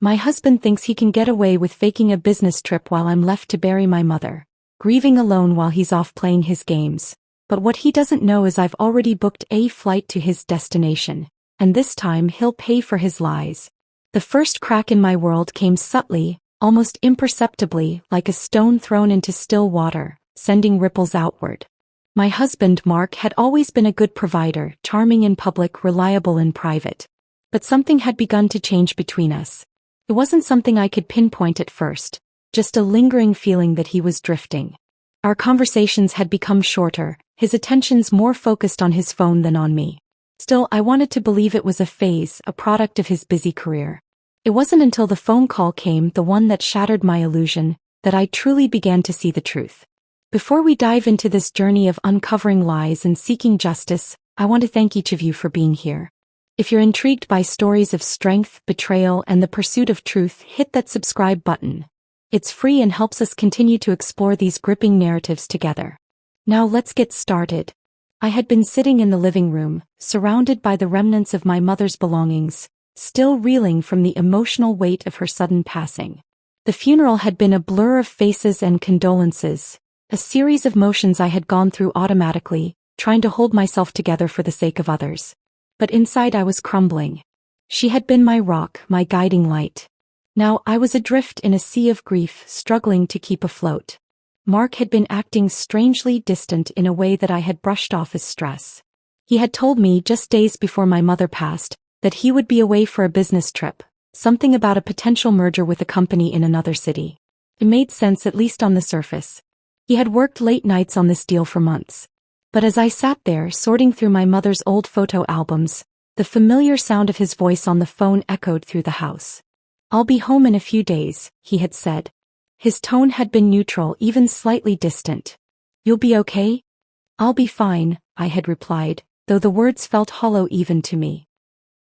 My husband thinks he can get away with faking a business trip while I'm left to bury my mother, grieving alone while he's off playing his games. But what he doesn't know is I've already booked a flight to his destination, and this time he'll pay for his lies. The first crack in my world came subtly, almost imperceptibly, like a stone thrown into still water, sending ripples outward. My husband, Mark, had always been a good provider, charming in public, reliable in private. But something had begun to change between us. It wasn't something I could pinpoint at first, just a lingering feeling that he was drifting. Our conversations had become shorter, his attentions more focused on his phone than on me. Still, I wanted to believe it was a phase, a product of his busy career. It wasn't until the phone call came, the one that shattered my illusion, that I truly began to see the truth. Before we dive into this journey of uncovering lies and seeking justice, I want to thank each of you for being here. If you're intrigued by stories of strength, betrayal, and the pursuit of truth, hit that subscribe button. It's free and helps us continue to explore these gripping narratives together. Now let's get started. I had been sitting in the living room, surrounded by the remnants of my mother's belongings, still reeling from the emotional weight of her sudden passing. The funeral had been a blur of faces and condolences, a series of motions I had gone through automatically, trying to hold myself together for the sake of others. But inside I was crumbling. She had been my rock, my guiding light. Now I was adrift in a sea of grief, struggling to keep afloat. Mark had been acting strangely distant in a way that I had brushed off as stress. He had told me just days before my mother passed that he would be away for a business trip, something about a potential merger with a company in another city. It made sense, at least on the surface. He had worked late nights on this deal for months. But as I sat there sorting through my mother's old photo albums, the familiar sound of his voice on the phone echoed through the house. "I'll be home in a few days," he had said. His tone had been neutral, even slightly distant. "You'll be okay?" "I'll be fine," I had replied, though the words felt hollow even to me.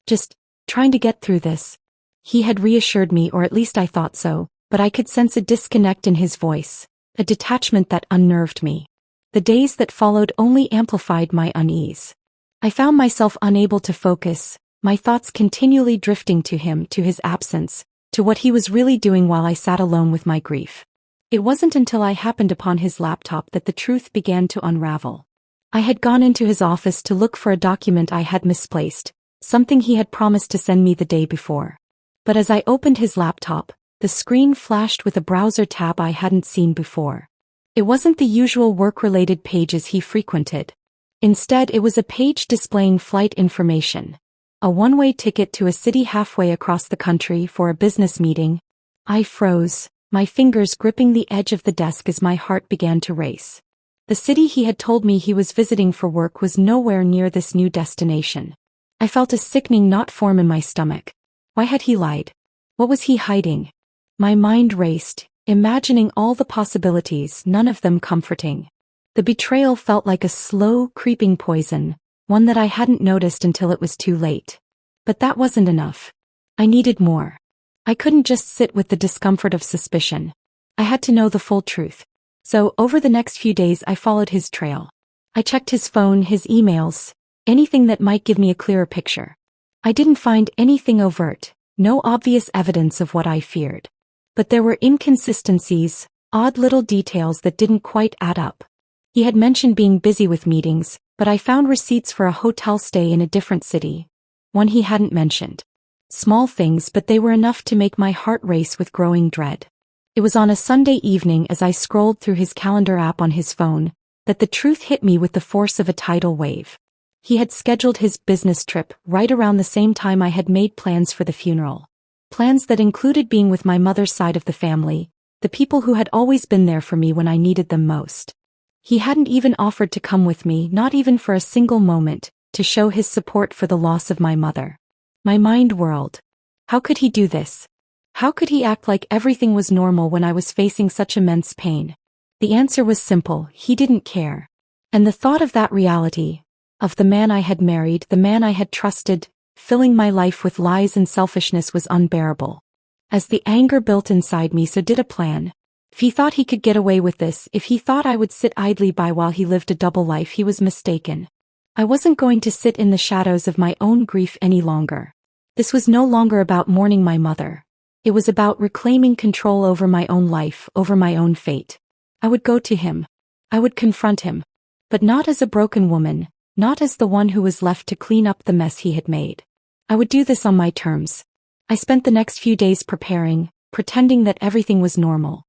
"Just trying to get through this." He had reassured me, or at least I thought so, but I could sense a disconnect in his voice, a detachment that unnerved me. The days that followed only amplified my unease. I found myself unable to focus, my thoughts continually drifting to him, to his absence, to what he was really doing while I sat alone with my grief. It wasn't until I happened upon his laptop that the truth began to unravel. I had gone into his office to look for a document I had misplaced, something he had promised to send me the day before. But as I opened his laptop, the screen flashed with a browser tab I hadn't seen before. It wasn't the usual work-related pages he frequented. Instead, it was a page displaying flight information. A one-way ticket to a city halfway across the country for a business meeting. I froze, my fingers gripping the edge of the desk as my heart began to race. The city he had told me he was visiting for work was nowhere near this new destination. I felt a sickening knot form in my stomach. Why had he lied? What was he hiding? My mind raced, imagining all the possibilities, none of them comforting. The betrayal felt like a slow, creeping poison, one that I hadn't noticed until it was too late. But that wasn't enough. I needed more. I couldn't just sit with the discomfort of suspicion. I had to know the full truth. So, over the next few days I followed his trail. I checked his phone, his emails, anything that might give me a clearer picture. I didn't find anything overt, no obvious evidence of what I feared. But there were inconsistencies, odd little details that didn't quite add up. He had mentioned being busy with meetings, but I found receipts for a hotel stay in a different city, one he hadn't mentioned. Small things, but they were enough to make my heart race with growing dread. It was on a Sunday evening, as I scrolled through his calendar app on his phone, that the truth hit me with the force of a tidal wave. He had scheduled his business trip right around the same time I had made plans for the funeral. Plans that included being with my mother's side of the family, the people who had always been there for me when I needed them most. He hadn't even offered to come with me, not even for a single moment, to show his support for the loss of my mother. My mind whirled. How could he do this? How could he act like everything was normal when I was facing such immense pain? The answer was simple: he didn't care. And the thought of that reality, of the man I had married, the man I had trusted, filling my life with lies and selfishness, was unbearable. As the anger built inside me, so did a plan. If he thought he could get away with this, if he thought I would sit idly by while he lived a double life, he was mistaken. I wasn't going to sit in the shadows of my own grief any longer. This was no longer about mourning my mother. It was about reclaiming control over my own life, over my own fate. I would go to him. I would confront him. But not as a broken woman, not as the one who was left to clean up the mess he had made. I would do this on my terms. I spent the next few days preparing, pretending that everything was normal.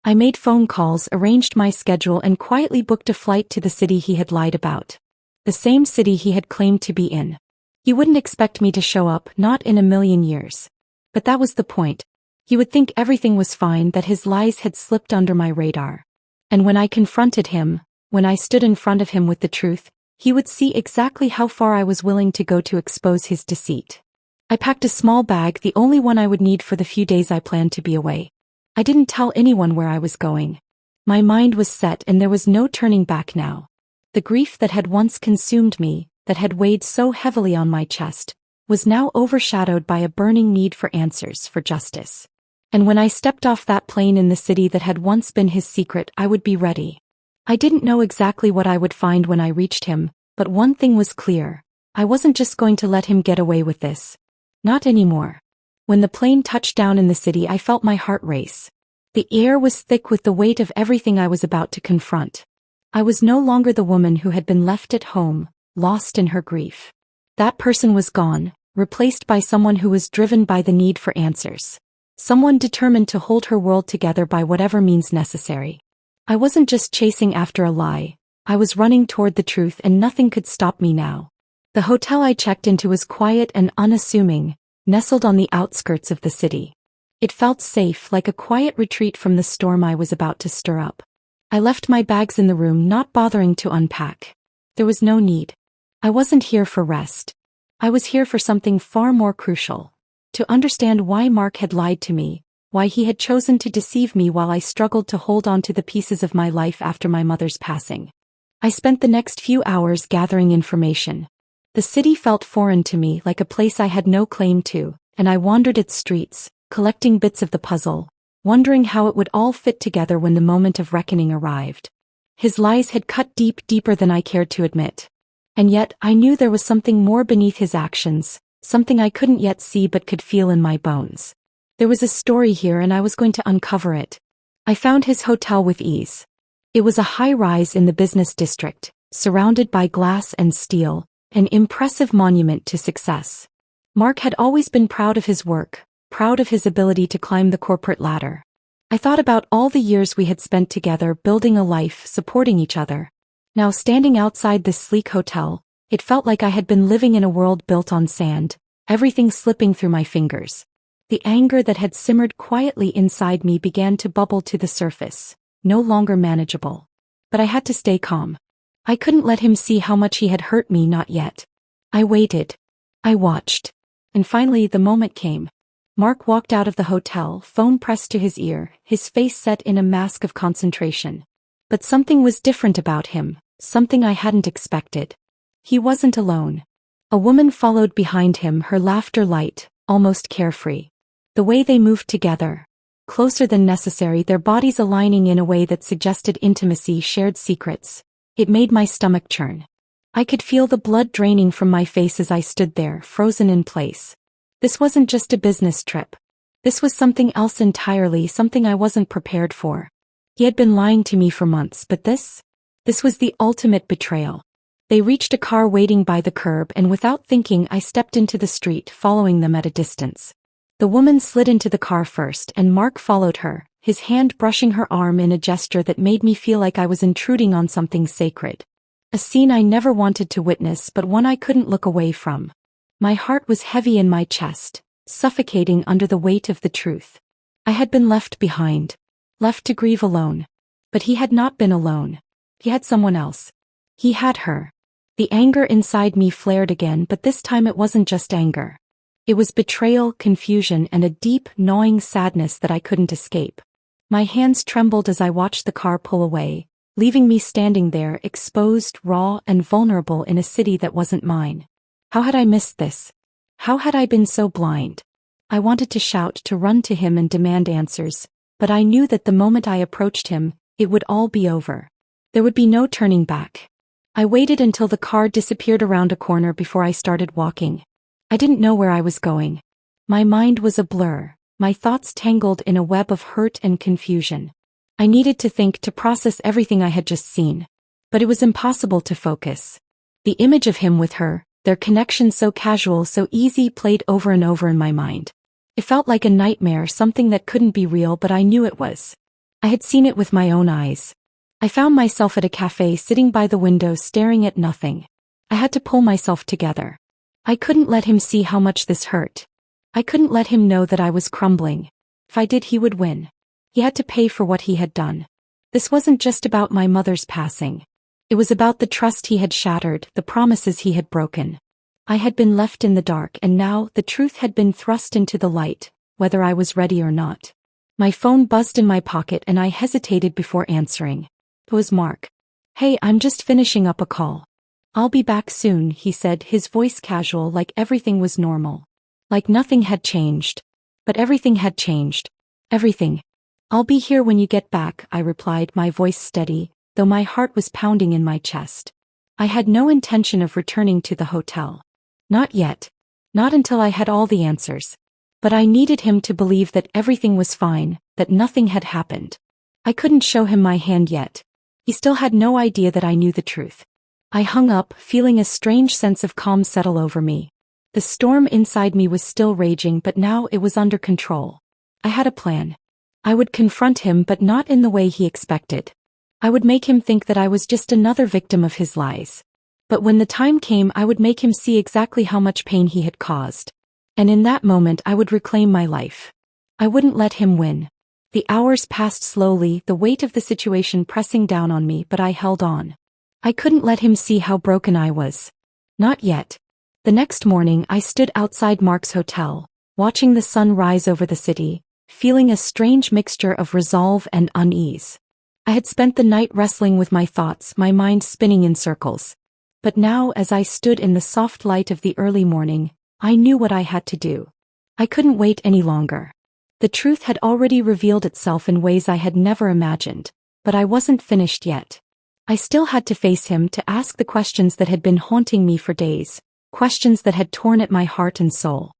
I made phone calls, arranged my schedule, and quietly booked a flight to the city he had lied about. The same city he had claimed to be in. He wouldn't expect me to show up, not in a million years. But that was the point. He would think everything was fine, that his lies had slipped under my radar. And when I confronted him, when I stood in front of him with the truth, he would see exactly how far I was willing to go to expose his deceit. I packed a small bag, the only one I would need for the few days I planned to be away. I didn't tell anyone where I was going. My mind was set and there was no turning back now. The grief that had once consumed me, that had weighed so heavily on my chest, was now overshadowed by a burning need for answers, for justice. And when I stepped off that plane in the city that had once been his secret, I would be ready. I didn't know exactly what I would find when I reached him, but one thing was clear. I wasn't just going to let him get away with this. Not anymore. When the plane touched down in the city, I felt my heart race. The air was thick with the weight of everything I was about to confront. I was no longer the woman who had been left at home, lost in her grief. That person was gone, replaced by someone who was driven by the need for answers. Someone determined to hold her world together by whatever means necessary. I wasn't just chasing after a lie. I was running toward the truth, and nothing could stop me now. The hotel I checked into was quiet and unassuming, nestled on the outskirts of the city. It felt safe, like a quiet retreat from the storm I was about to stir up. I left my bags in the room, not bothering to unpack. There was no need. I wasn't here for rest. I was here for something far more crucial. To understand why Mark had lied to me, why he had chosen to deceive me while I struggled to hold on to the pieces of my life after my mother's passing. I spent the next few hours gathering information. The city felt foreign to me, like a place I had no claim to, and I wandered its streets, collecting bits of the puzzle, wondering how it would all fit together when the moment of reckoning arrived. His lies had cut deeper than I cared to admit. And yet, I knew there was something more beneath his actions, something I couldn't yet see but could feel in my bones. There was a story here and I was going to uncover it. I found his hotel with ease. It was a high-rise in the business district, surrounded by glass and steel, an impressive monument to success. Mark had always been proud of his work, proud of his ability to climb the corporate ladder. I thought about all the years we had spent together, building a life, supporting each other. Now standing outside this sleek hotel, it felt like I had been living in a world built on sand, everything slipping through my fingers. The anger that had simmered quietly inside me began to bubble to the surface, no longer manageable. But I had to stay calm. I couldn't let him see how much he had hurt me, not yet. I waited. I watched. And finally the moment came. Mark walked out of the hotel, phone pressed to his ear, his face set in a mask of concentration. But something was different about him, something I hadn't expected. He wasn't alone. A woman followed behind him, her laughter light, almost carefree. The way they moved together, closer than necessary, their bodies aligning in a way that suggested intimacy, shared secrets. It made my stomach churn. I could feel the blood draining from my face as I stood there, frozen in place. This wasn't just a business trip. This was something else entirely, something I wasn't prepared for. He had been lying to me for months, but this was the ultimate betrayal. They reached a car waiting by the curb, and without thinking I stepped into the street, following them at a distance. The woman slid into the car first, and Mark followed her, his hand brushing her arm in a gesture that made me feel like I was intruding on something sacred. A scene I never wanted to witness, but one I couldn't look away from. My heart was heavy in my chest, suffocating under the weight of the truth. I had been left behind, left to grieve alone. But he had not been alone. He had someone else. He had her. The anger inside me flared again, but this time it wasn't just anger. It was betrayal, confusion, and a deep, gnawing sadness that I couldn't escape. My hands trembled as I watched the car pull away, leaving me standing there, exposed, raw, and vulnerable in a city that wasn't mine. How had I missed this? How had I been so blind? I wanted to shout, to run to him and demand answers, but I knew that the moment I approached him, it would all be over. There would be no turning back. I waited until the car disappeared around a corner before I started walking. I didn't know where I was going. My mind was a blur, my thoughts tangled in a web of hurt and confusion. I needed to think to process everything I had just seen. But it was impossible to focus. The image of him with her, their connection so casual, so easy, played over and over in my mind. It felt like a nightmare, something that couldn't be real, but I knew it was. I had seen it with my own eyes. I found myself at a cafe sitting by the window staring at nothing. I had to pull myself together. I couldn't let him see how much this hurt. I couldn't let him know that I was crumbling. If I did, he would win. He had to pay for what he had done. This wasn't just about my mother's passing. It was about the trust he had shattered, the promises he had broken. I had been left in the dark, and now the truth had been thrust into the light, whether I was ready or not. My phone buzzed in my pocket and I hesitated before answering. It was Mark. "Hey, I'm just finishing up a call. I'll be back soon," he said, his voice casual, like everything was normal. Like nothing had changed. But everything had changed. Everything. "I'll be here when you get back," I replied, my voice steady, though my heart was pounding in my chest. I had no intention of returning to the hotel. Not yet. Not until I had all the answers. But I needed him to believe that everything was fine, that nothing had happened. I couldn't show him my hand yet. He still had no idea that I knew the truth. I hung up, feeling a strange sense of calm settle over me. The storm inside me was still raging, but now it was under control. I had a plan. I would confront him, but not in the way he expected. I would make him think that I was just another victim of his lies. But when the time came, I would make him see exactly how much pain he had caused. And in that moment I would reclaim my life. I wouldn't let him win. The hours passed slowly, the weight of the situation pressing down on me, but I held on. I couldn't let him see how broken I was. Not yet. The next morning I stood outside Mark's hotel, watching the sun rise over the city, feeling a strange mixture of resolve and unease. I had spent the night wrestling with my thoughts, my mind spinning in circles. But now, as I stood in the soft light of the early morning, I knew what I had to do. I couldn't wait any longer. The truth had already revealed itself in ways I had never imagined, but I wasn't finished yet. I still had to face him, to ask the questions that had been haunting me for days, questions that had torn at my heart and soul.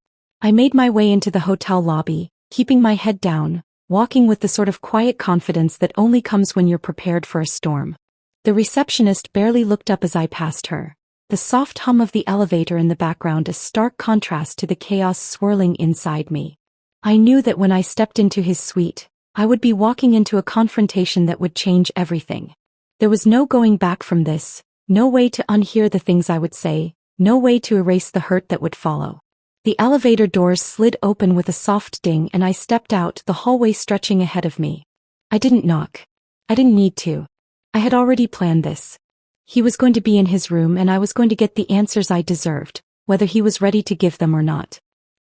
I made my way into the hotel lobby, keeping my head down, walking with the sort of quiet confidence that only comes when you're prepared for a storm. The receptionist barely looked up as I passed her. The soft hum of the elevator in the background a stark contrast to the chaos swirling inside me. I knew that when I stepped into his suite, I would be walking into a confrontation that would change everything. There was no going back from this, no way to unhear the things I would say, no way to erase the hurt that would follow. The elevator doors slid open with a soft ding and I stepped out, the hallway stretching ahead of me. I didn't knock. I didn't need to. I had already planned this. He was going to be in his room and I was going to get the answers I deserved, whether he was ready to give them or not.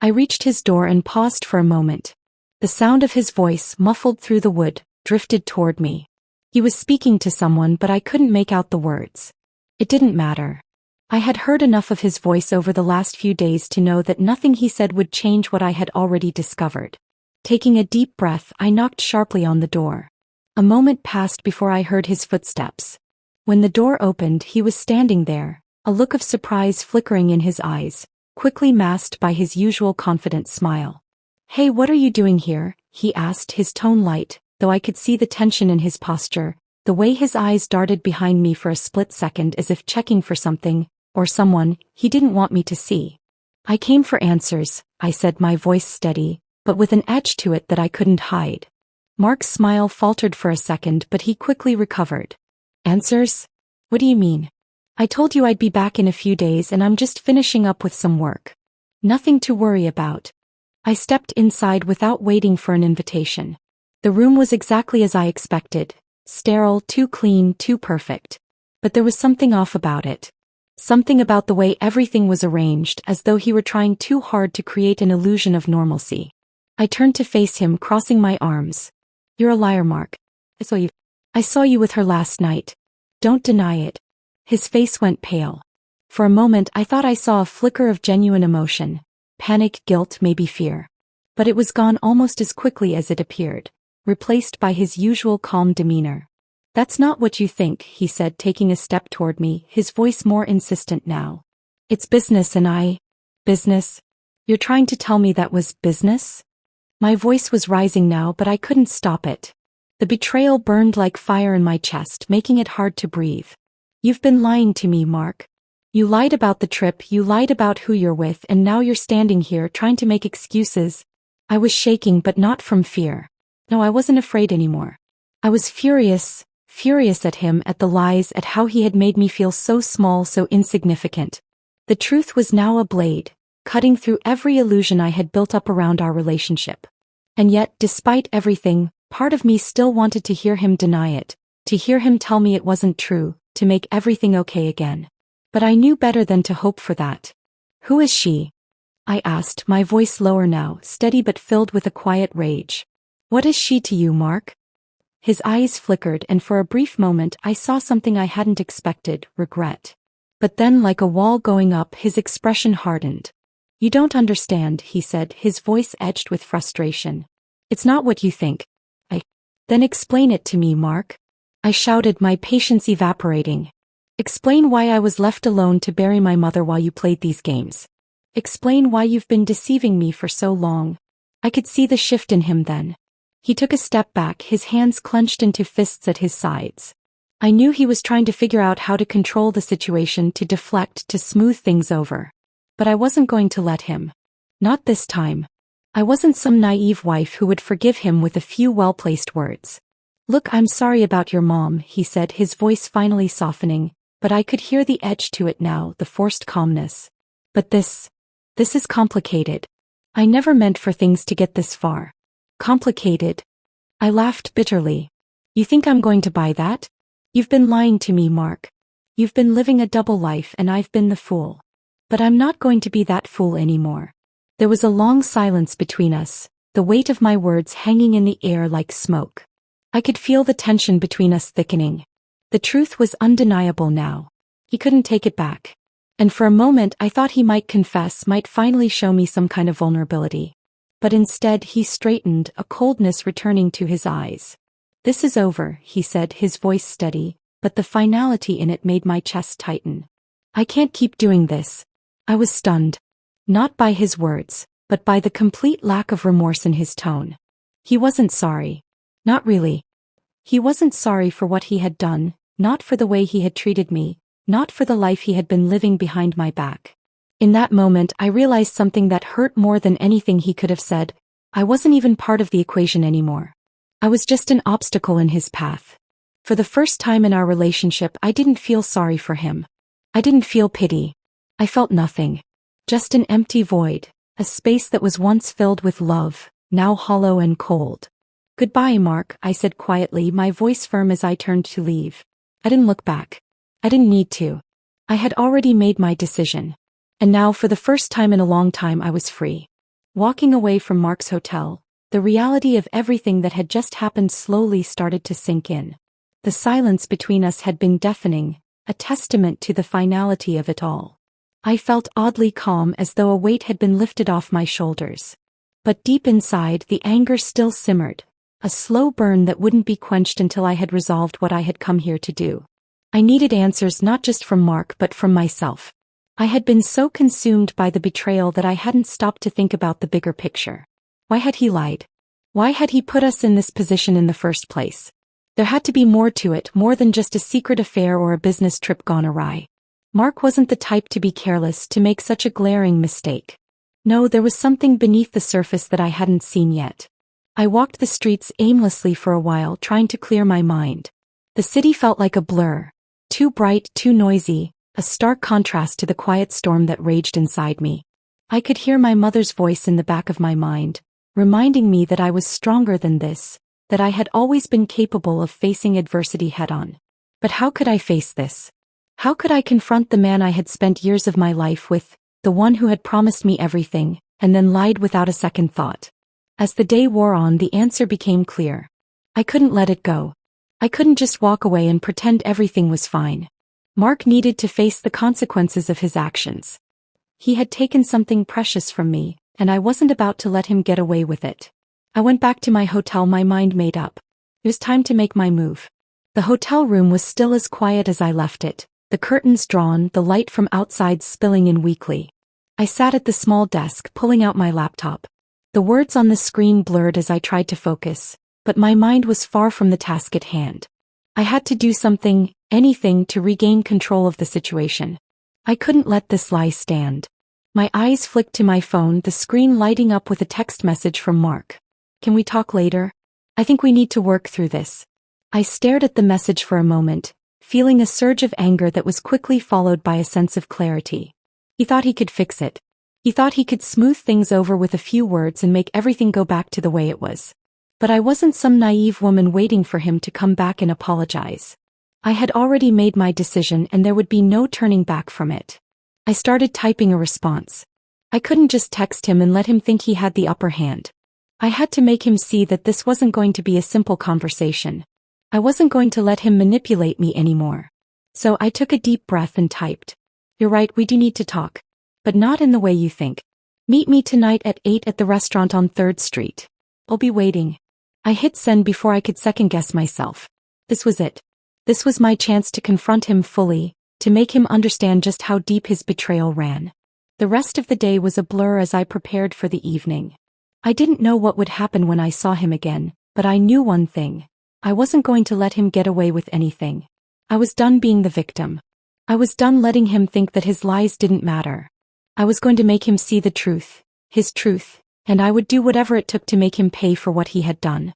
I reached his door and paused for a moment. The sound of his voice, muffled through the wood, drifted toward me. He was speaking to someone, but I couldn't make out the words. It didn't matter. I had heard enough of his voice over the last few days to know that nothing he said would change what I had already discovered. Taking a deep breath, I knocked sharply on the door. A moment passed before I heard his footsteps. When the door opened, he was standing there, a look of surprise flickering in his eyes, quickly masked by his usual confident smile. "Hey, what are you doing here?" he asked, his tone light, though I could see the tension in his posture, the way his eyes darted behind me for a split second as if checking for something, or someone, he didn't want me to see. "I came for answers," I said, my voice steady, but with an edge to it that I couldn't hide. Mark's smile faltered for a second, but he quickly recovered. "Answers? What do you mean?" "I told you I'd be back in a few days and I'm just finishing up with some work. Nothing to worry about." I stepped inside without waiting for an invitation. The room was exactly as I expected, sterile, too clean, too perfect. But there was something off about it. Something about the way everything was arranged, as though he were trying too hard to create an illusion of normalcy. I turned to face him, crossing my arms. "You're a liar, Mark. I saw you with her last night. Don't deny it." His face went pale. For a moment I thought I saw a flicker of genuine emotion. Panic, guilt, maybe fear. But it was gone almost as quickly as it appeared, replaced by his usual calm demeanor. "That's not what you think," he said, taking a step toward me, his voice more insistent now. "It's business and Business? You're trying to tell me that was business?" My voice was rising now, but I couldn't stop it. The betrayal burned like fire in my chest, making it hard to breathe. You've been lying to me, Mark. You lied about the trip, you lied about who you're with, and now you're standing here trying to make excuses. I was shaking, but not from fear. No, I wasn't afraid anymore. I was furious at him, at the lies, at how he had made me feel so small, so insignificant. The truth was now a blade, cutting through every illusion I had built up around our relationship. And yet, despite everything, part of me still wanted to hear him deny it, to hear him tell me it wasn't true, to make everything okay again. But I knew better than to hope for that. Who is she? I asked, my voice lower now, steady but filled with a quiet rage. What is she to you, Mark? His eyes flickered, and for a brief moment I saw something I hadn't expected, regret. But then, like a wall going up, his expression hardened. You don't understand, he said, his voice edged with frustration. It's not what you think. Then explain it to me, Mark. I shouted, my patience evaporating. Explain why I was left alone to bury my mother while you played these games. Explain why you've been deceiving me for so long. I could see the shift in him then. He took a step back, his hands clenched into fists at his sides. I knew he was trying to figure out how to control the situation, to deflect, to smooth things over. But I wasn't going to let him. Not this time. I wasn't some naive wife who would forgive him with a few well-placed words. Look, I'm sorry about your mom, he said, his voice finally softening, but I could hear the edge to it now, the forced calmness. But this is complicated. I never meant for things to get this far. Complicated? I laughed bitterly. You think I'm going to buy that? You've been lying to me, Mark. You've been living a double life and I've been the fool. But I'm not going to be that fool anymore. There was a long silence between us, the weight of my words hanging in the air like smoke. I could feel the tension between us thickening. The truth was undeniable now. He couldn't take it back. And for a moment I thought he might confess, might finally show me some kind of vulnerability. But instead he straightened, a coldness returning to his eyes. This is over, he said, his voice steady, but the finality in it made my chest tighten. I can't keep doing this. I was stunned. Not by his words, but by the complete lack of remorse in his tone. He wasn't sorry. Not really. He wasn't sorry for what he had done, not for the way he had treated me, not for the life he had been living behind my back. In that moment I realized something that hurt more than anything he could have said. I wasn't even part of the equation anymore. I was just an obstacle in his path. For the first time in our relationship I didn't feel sorry for him. I didn't feel pity. I felt nothing. Just an empty void, a space that was once filled with love, now hollow and cold. Goodbye, Mark, I said quietly, my voice firm as I turned to leave. I didn't look back. I didn't need to. I had already made my decision. And now, for the first time in a long time, I was free. Walking away from Mark's hotel, the reality of everything that had just happened slowly started to sink in. The silence between us had been deafening, a testament to the finality of it all. I felt oddly calm, as though a weight had been lifted off my shoulders. But deep inside, the anger still simmered, a slow burn that wouldn't be quenched until I had resolved what I had come here to do. I needed answers not just from Mark but from myself. I had been so consumed by the betrayal that I hadn't stopped to think about the bigger picture. Why had he lied? Why had he put us in this position in the first place? There had to be more to it, more than just a secret affair or a business trip gone awry. Mark wasn't the type to be careless, to make such a glaring mistake. No, there was something beneath the surface that I hadn't seen yet. I walked the streets aimlessly for a while, trying to clear my mind. The city felt like a blur. Too bright, too noisy, a stark contrast to the quiet storm that raged inside me. I could hear my mother's voice in the back of my mind, reminding me that I was stronger than this, that I had always been capable of facing adversity head-on. But how could I face this? How could I confront the man I had spent years of my life with, the one who had promised me everything, and then lied without a second thought? As the day wore on, the answer became clear. I couldn't let it go. I couldn't just walk away and pretend everything was fine. Mark needed to face the consequences of his actions. He had taken something precious from me, and I wasn't about to let him get away with it. I went back to my hotel, my mind made up. It was time to make my move. The hotel room was still as quiet as I left it, the curtains drawn, the light from outside spilling in weakly. I sat at the small desk, pulling out my laptop. The words on the screen blurred as I tried to focus, but my mind was far from the task at hand. I had to do something, anything to regain control of the situation. I couldn't let this lie stand. My eyes flicked to my phone, the screen lighting up with a text message from Mark. "Can we talk later? I think we need to work through this." I stared at the message for a moment, feeling a surge of anger that was quickly followed by a sense of clarity. He thought he could fix it. He thought he could smooth things over with a few words and make everything go back to the way it was. But I wasn't some naive woman waiting for him to come back and apologize. I had already made my decision and there would be no turning back from it. I started typing a response. I couldn't just text him and let him think he had the upper hand. I had to make him see that this wasn't going to be a simple conversation. I wasn't going to let him manipulate me anymore. So I took a deep breath and typed. "You're right, we do need to talk. But not in the way you think. Meet me tonight at 8 at the restaurant on 3rd Street. I'll be waiting." I hit send before I could second-guess myself. This was it. This was my chance to confront him fully, to make him understand just how deep his betrayal ran. The rest of the day was a blur as I prepared for the evening. I didn't know what would happen when I saw him again, but I knew one thing. I wasn't going to let him get away with anything. I was done being the victim. I was done letting him think that his lies didn't matter. I was going to make him see the truth, his truth, and I would do whatever it took to make him pay for what he had done.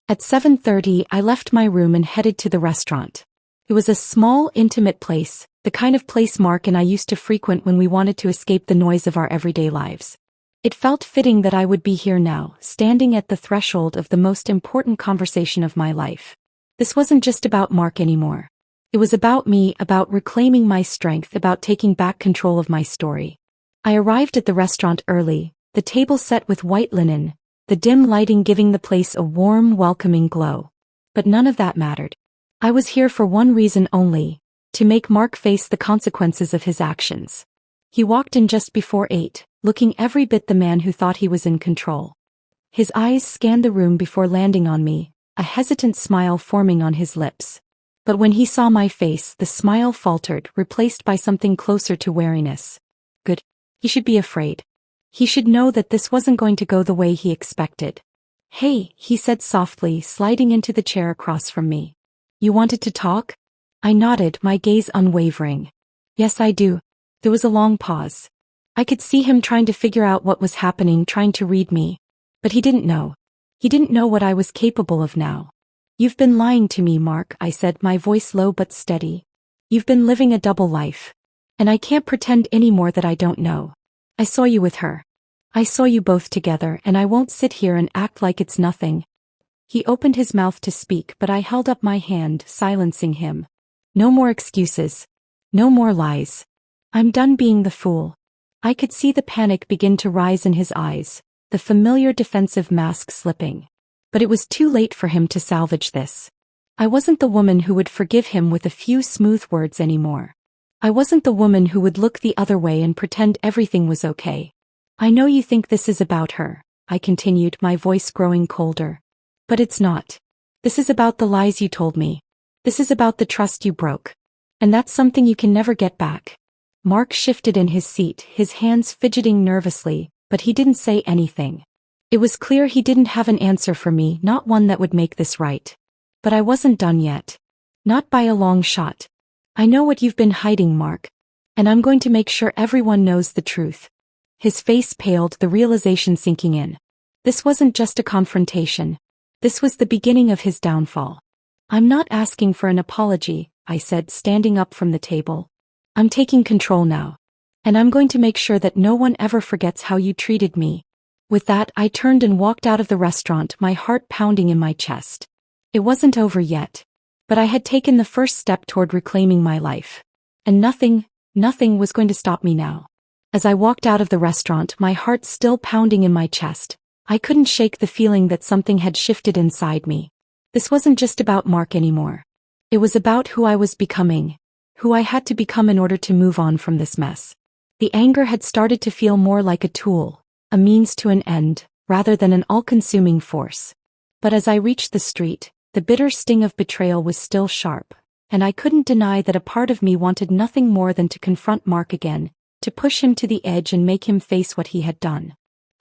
At 7:30, I left my room and headed to the restaurant. It was a small, intimate place, the kind of place Mark and I used to frequent when we wanted to escape the noise of our everyday lives. It felt fitting that I would be here now, standing at the threshold of the most important conversation of my life. This wasn't just about Mark anymore. It was about me, about reclaiming my strength, about taking back control of my story. I arrived at the restaurant early, the table set with white linen, the dim lighting giving the place a warm, welcoming glow. But none of that mattered. I was here for one reason only, to make Mark face the consequences of his actions. He walked in just before 8, looking every bit the man who thought he was in control. His eyes scanned the room before landing on me, a hesitant smile forming on his lips. But when he saw my face, the smile faltered, replaced by something closer to wariness. Good. He should be afraid. He should know that this wasn't going to go the way he expected. "Hey," he said softly, sliding into the chair across from me. "You wanted to talk?" I nodded, my gaze unwavering. "Yes, I do." There was a long pause. I could see him trying to figure out what was happening, trying to read me. But he didn't know. He didn't know what I was capable of now. "You've been lying to me, Mark," I said, my voice low but steady. "You've been living a double life. And I can't pretend anymore that I don't know. I saw you with her. I saw you both together, and I won't sit here and act like it's nothing." He opened his mouth to speak, but I held up my hand, silencing him. "No more excuses. No more lies. I'm done being the fool." I could see the panic begin to rise in his eyes, the familiar defensive mask slipping. But it was too late for him to salvage this. I wasn't the woman who would forgive him with a few smooth words anymore. I wasn't the woman who would look the other way and pretend everything was okay. "I know you think this is about her," I continued, my voice growing colder. "But it's not. This is about the lies you told me. This is about the trust you broke. And that's something you can never get back." Mark shifted in his seat, his hands fidgeting nervously, but he didn't say anything. It was clear he didn't have an answer for me, not one that would make this right. But I wasn't done yet. Not by a long shot. "I know what you've been hiding, Mark. And I'm going to make sure everyone knows the truth." His face paled, the realization sinking in. This wasn't just a confrontation. This was the beginning of his downfall. "I'm not asking for an apology," I said, standing up from the table. "I'm taking control now. And I'm going to make sure that no one ever forgets how you treated me." With that, I turned and walked out of the restaurant, my heart pounding in my chest. It wasn't over yet. But I had taken the first step toward reclaiming my life. And nothing was going to stop me now. As I walked out of the restaurant, my heart still pounding in my chest, I couldn't shake the feeling that something had shifted inside me. This wasn't just about Mark anymore. It was about who I was becoming, who I had to become in order to move on from this mess. The anger had started to feel more like a tool, a means to an end, rather than an all-consuming force. But as I reached the street, the bitter sting of betrayal was still sharp, and I couldn't deny that a part of me wanted nothing more than to confront Mark again, to push him to the edge and make him face what he had done.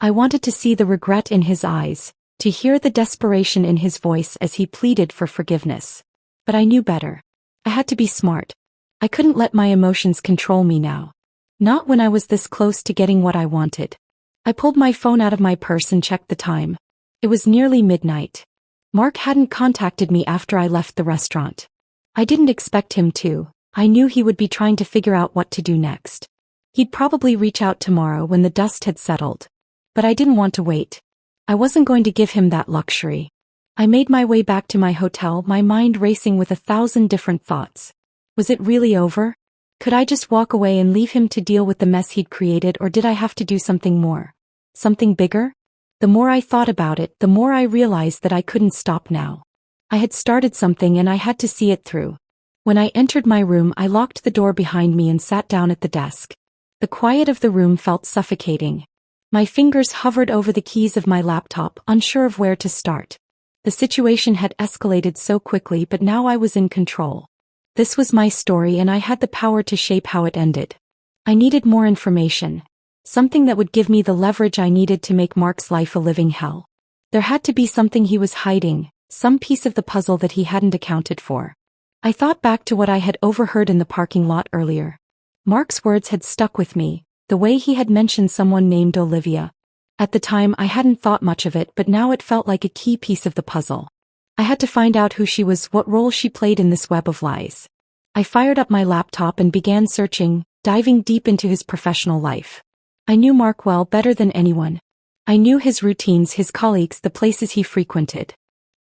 I wanted to see the regret in his eyes, to hear the desperation in his voice as he pleaded for forgiveness. But I knew better. I had to be smart. I couldn't let my emotions control me now. Not when I was this close to getting what I wanted. I pulled my phone out of my purse and checked the time. It was nearly midnight. Mark hadn't contacted me after I left the restaurant. I didn't expect him to. I knew he would be trying to figure out what to do next. He'd probably reach out tomorrow when the dust had settled. But I didn't want to wait. I wasn't going to give him that luxury. I made my way back to my hotel, my mind racing with 1,000 different thoughts. Was it really over? Could I just walk away and leave him to deal with the mess he'd created, or did I have to do something more? Something bigger? The more I thought about it, the more I realized that I couldn't stop now. I had started something and I had to see it through. When I entered my room, I locked the door behind me and sat down at the desk. The quiet of the room felt suffocating. My fingers hovered over the keys of my laptop, unsure of where to start. The situation had escalated so quickly, but now I was in control. This was my story and I had the power to shape how it ended. I needed more information. Something that would give me the leverage I needed to make Mark's life a living hell. There had to be something he was hiding, some piece of the puzzle that he hadn't accounted for. I thought back to what I had overheard in the parking lot earlier. Mark's words had stuck with me, the way he had mentioned someone named Olivia. At the time I hadn't thought much of it, but now it felt like a key piece of the puzzle. I had to find out who she was, what role she played in this web of lies. I fired up my laptop and began searching, diving deep into his professional life. I knew Mark well, better than anyone. I knew his routines, his colleagues, the places he frequented.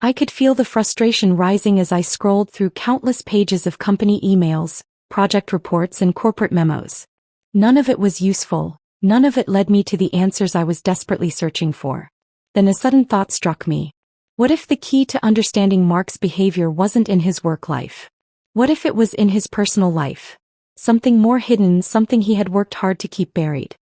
I could feel the frustration rising as I scrolled through countless pages of company emails, project reports, and corporate memos. None of it was useful, none of it led me to the answers I was desperately searching for. Then a sudden thought struck me. What if the key to understanding Mark's behavior wasn't in his work life? What if it was in his personal life? Something more hidden, something he had worked hard to keep buried.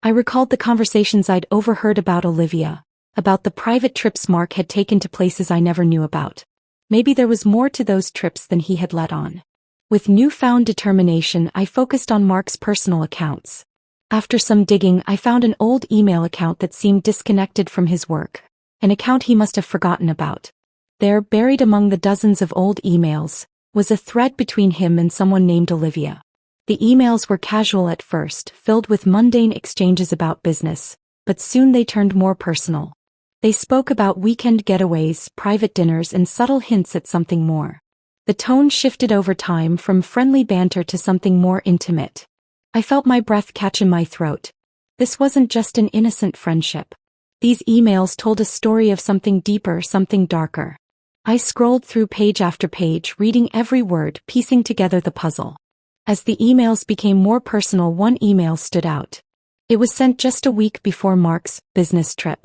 I recalled the conversations I'd overheard about Olivia, about the private trips Mark had taken to places I never knew about. Maybe there was more to those trips than he had let on. With newfound determination, I focused on Mark's personal accounts. After some digging, I found an old email account that seemed disconnected from his work. An account he must have forgotten about. There, buried among the dozens of old emails, was a thread between him and someone named Olivia. The emails were casual at first, filled with mundane exchanges about business, but soon they turned more personal. They spoke about weekend getaways, private dinners, and subtle hints at something more. The tone shifted over time from friendly banter to something more intimate. I felt my breath catch in my throat. This wasn't just an innocent friendship. These emails told a story of something deeper, something darker. I scrolled through page after page, reading every word, piecing together the puzzle. As the emails became more personal, one email stood out. It was sent just a week before Mark's business trip.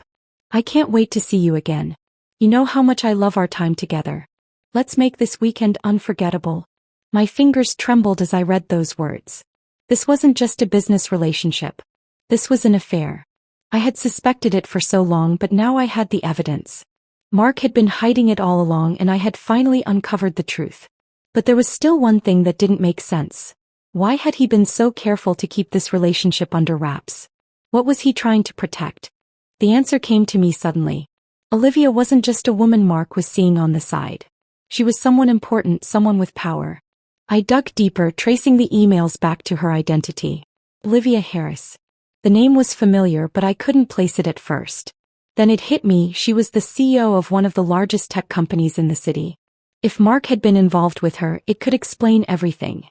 I can't wait to see you again. You know how much I love our time together. Let's make this weekend unforgettable. My fingers trembled as I read those words. This wasn't just a business relationship. This was an affair. I had suspected it for so long, but now I had the evidence. Mark had been hiding it all along, and I had finally uncovered the truth. But there was still one thing that didn't make sense. Why had he been so careful to keep this relationship under wraps? What was he trying to protect? The answer came to me suddenly. Olivia wasn't just a woman Mark was seeing on the side. She was someone important, someone with power. I dug deeper, tracing the emails back to her identity. Olivia Harris. The name was familiar, but I couldn't place it at first. Then it hit me, she was the CEO of one of the largest tech companies in the city. If Mark had been involved with her, it could explain everything.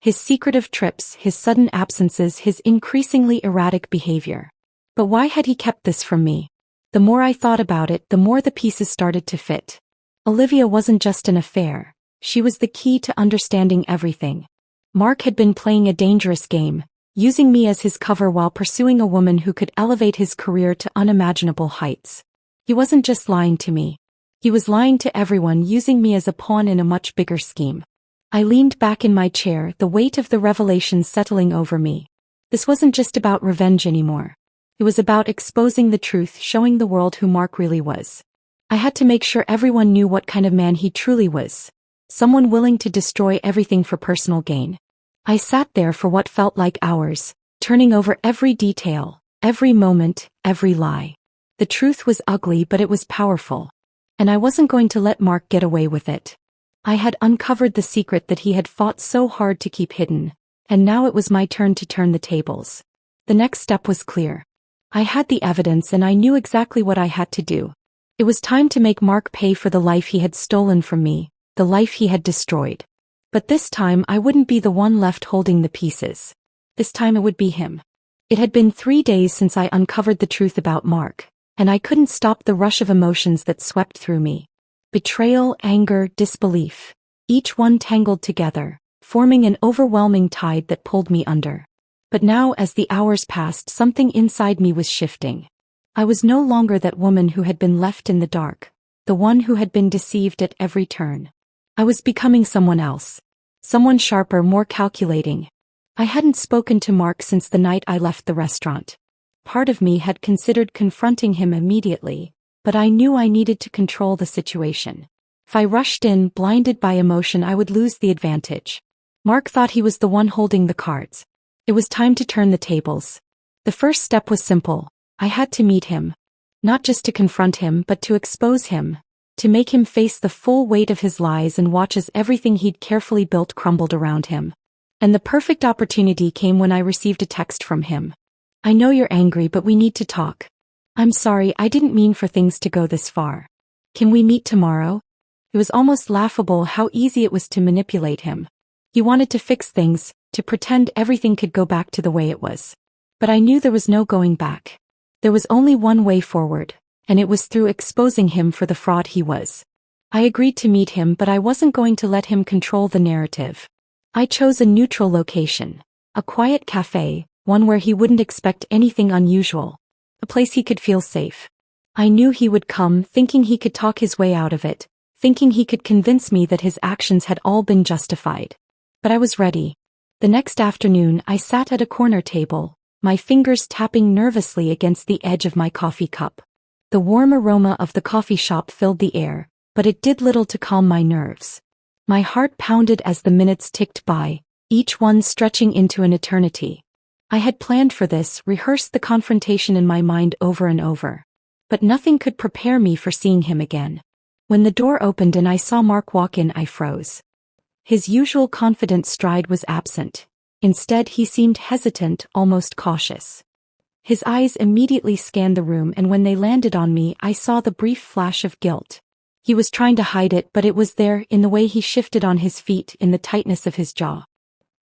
His secretive trips, his sudden absences, his increasingly erratic behavior. But why had he kept this from me? The more I thought about it, the more the pieces started to fit. Olivia wasn't just an affair. She was the key to understanding everything. Mark had been playing a dangerous game, using me as his cover while pursuing a woman who could elevate his career to unimaginable heights. He wasn't just lying to me. He was lying to everyone, using me as a pawn in a much bigger scheme. I leaned back in my chair, the weight of the revelation settling over me. This wasn't just about revenge anymore. It was about exposing the truth, showing the world who Mark really was. I had to make sure everyone knew what kind of man he truly was. Someone willing to destroy everything for personal gain. I sat there for what felt like hours, turning over every detail, Every moment, every lie. The truth was ugly, but it was powerful. And I wasn't going to let Mark get away with it. I had uncovered the secret that he had fought so hard to keep hidden, and now it was my turn to turn the tables. The next step was clear. I had the evidence and I knew exactly what I had to do. It was time to make Mark pay for the life he had stolen from me, the life he had destroyed. But this time I wouldn't be the one left holding the pieces. This time it would be him. It had been 3 days since I uncovered the truth about Mark, and I couldn't stop the rush of emotions that swept through me. Betrayal, anger, disbelief. Each one tangled together, forming an overwhelming tide that pulled me under. But now as the hours passed, something inside me was shifting. I was no longer that woman who had been left in the dark, the one who had been deceived at every turn. I was becoming someone else. Someone sharper, more calculating. I hadn't spoken to Mark since the night I left the restaurant. Part of me had considered confronting him immediately, but I knew I needed to control the situation. If I rushed in, blinded by emotion, I would lose the advantage. Mark thought he was the one holding the cards. It was time to turn the tables. The first step was simple. I had to meet him. Not just to confront him, but to expose him. To make him face the full weight of his lies and watch as everything he'd carefully built crumbled around him. And the perfect opportunity came when I received a text from him. "I know you're angry, but we need to talk. I'm sorry, I didn't mean for things to go this far. Can we meet tomorrow?" It was almost laughable how easy it was to manipulate him. He wanted to fix things, to pretend everything could go back to the way it was. But I knew there was no going back. There was only one way forward, and it was through exposing him for the fraud he was. I agreed to meet him, but I wasn't going to let him control the narrative. I chose a neutral location, a quiet cafe, one where he wouldn't expect anything unusual, a place he could feel safe. I knew he would come, thinking he could talk his way out of it, thinking he could convince me that his actions had all been justified. But I was ready. The next afternoon I sat at a corner table, my fingers tapping nervously against the edge of my coffee cup. The warm aroma of the coffee shop filled the air, but it did little to calm my nerves. My heart pounded as the minutes ticked by, each one stretching into an eternity. I had planned for this, rehearsed the confrontation in my mind over and over. But nothing could prepare me for seeing him again. When the door opened and I saw Mark walk in, I froze. His usual confident stride was absent. Instead, he seemed hesitant, almost cautious. His eyes immediately scanned the room, and when they landed on me, I saw the brief flash of guilt. He was trying to hide it, but it was there, in the way he shifted on his feet, in the tightness of his jaw.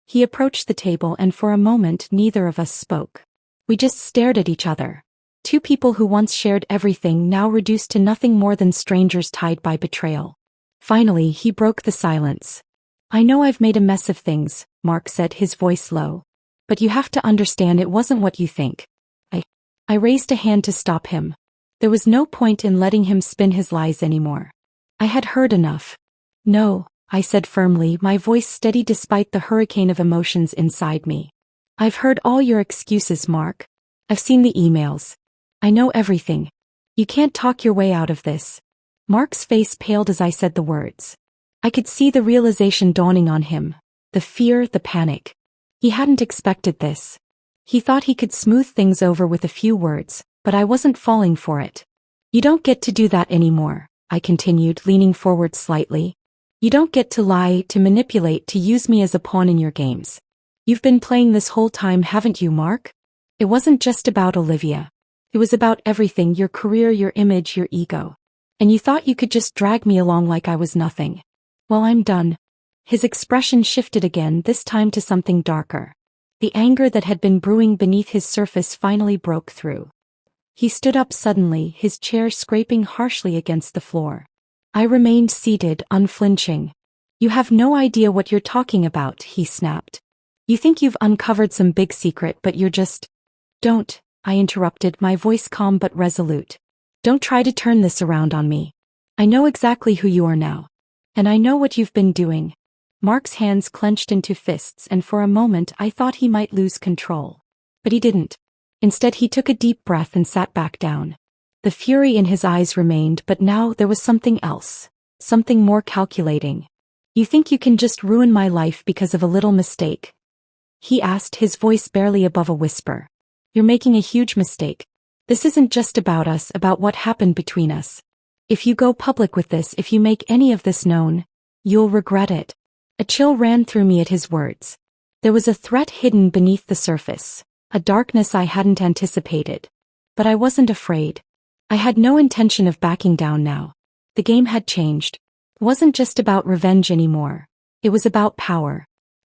He approached the table, and for a moment neither of us spoke. We just stared at each other. Two people who once shared everything, now reduced to nothing more than strangers tied by betrayal. Finally, he broke the silence. "I know I've made a mess of things," Mark said, his voice low. "But you have to understand it wasn't what you think." I raised a hand to stop him. There was no point in letting him spin his lies anymore. I had heard enough. "No," I said firmly, my voice steady despite the hurricane of emotions inside me. "I've heard all your excuses, Mark. I've seen the emails. I know everything. You can't talk your way out of this." Mark's face paled as I said the words. I could see the realization dawning on him. The fear, the panic. He hadn't expected this. He thought he could smooth things over with a few words, but I wasn't falling for it. "You don't get to do that anymore," I continued, leaning forward slightly. "You don't get to lie, to manipulate, to use me as a pawn in your games. You've been playing this whole time, haven't you, Mark? It wasn't just about Olivia. It was about everything, your career, your image, your ego. And you thought you could just drag me along like I was nothing. Well, I'm done." His expression shifted again, this time to something darker. The anger that had been brewing beneath his surface finally broke through. He stood up suddenly, his chair scraping harshly against the floor. I remained seated, unflinching. "You have no idea what you're talking about," he snapped. "You think you've uncovered some big secret, but you're just—" "Don't," I interrupted, my voice calm but resolute. "Don't try to turn this around on me. I know exactly who you are now. And I know what you've been doing." Mark's hands clenched into fists, and for a moment I thought he might lose control. But he didn't. Instead, he took a deep breath and sat back down. The fury in his eyes remained, but now there was something else. Something more calculating. "You think you can just ruin my life because of a little mistake?" he asked, his voice barely above a whisper. You're making a huge mistake. This isn't just about us, about what happened between us. If you go public with this, if you make any of this known, you'll regret it. A chill ran through me at his words. There was a threat hidden beneath the surface, a darkness I hadn't anticipated. But I wasn't afraid. I had no intention of backing down now. The game had changed. It wasn't just about revenge anymore. It was about power.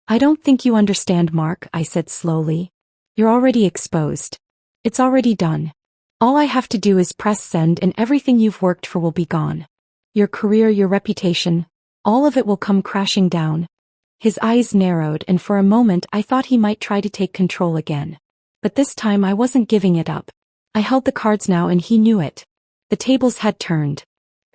I don't think you understand, Mark, I said slowly. You're already exposed. It's already done. All I have to do is press send and everything you've worked for will be gone. Your career, your reputation, all of it will come crashing down. His eyes narrowed, and for a moment I thought he might try to take control again. But this time I wasn't giving it up. I held the cards now, and he knew it. The tables had turned.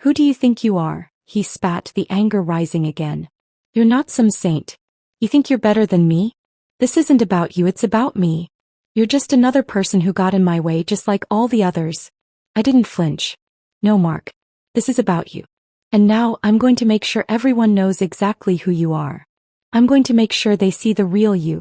Who do you think you are? He spat, the anger rising again. You're not some saint. You think you're better than me? This isn't about you, it's about me. You're just another person who got in my way, just like all the others. I didn't flinch. No, Mark. This is about you. And now I'm going to make sure everyone knows exactly who you are. I'm going to make sure they see the real you.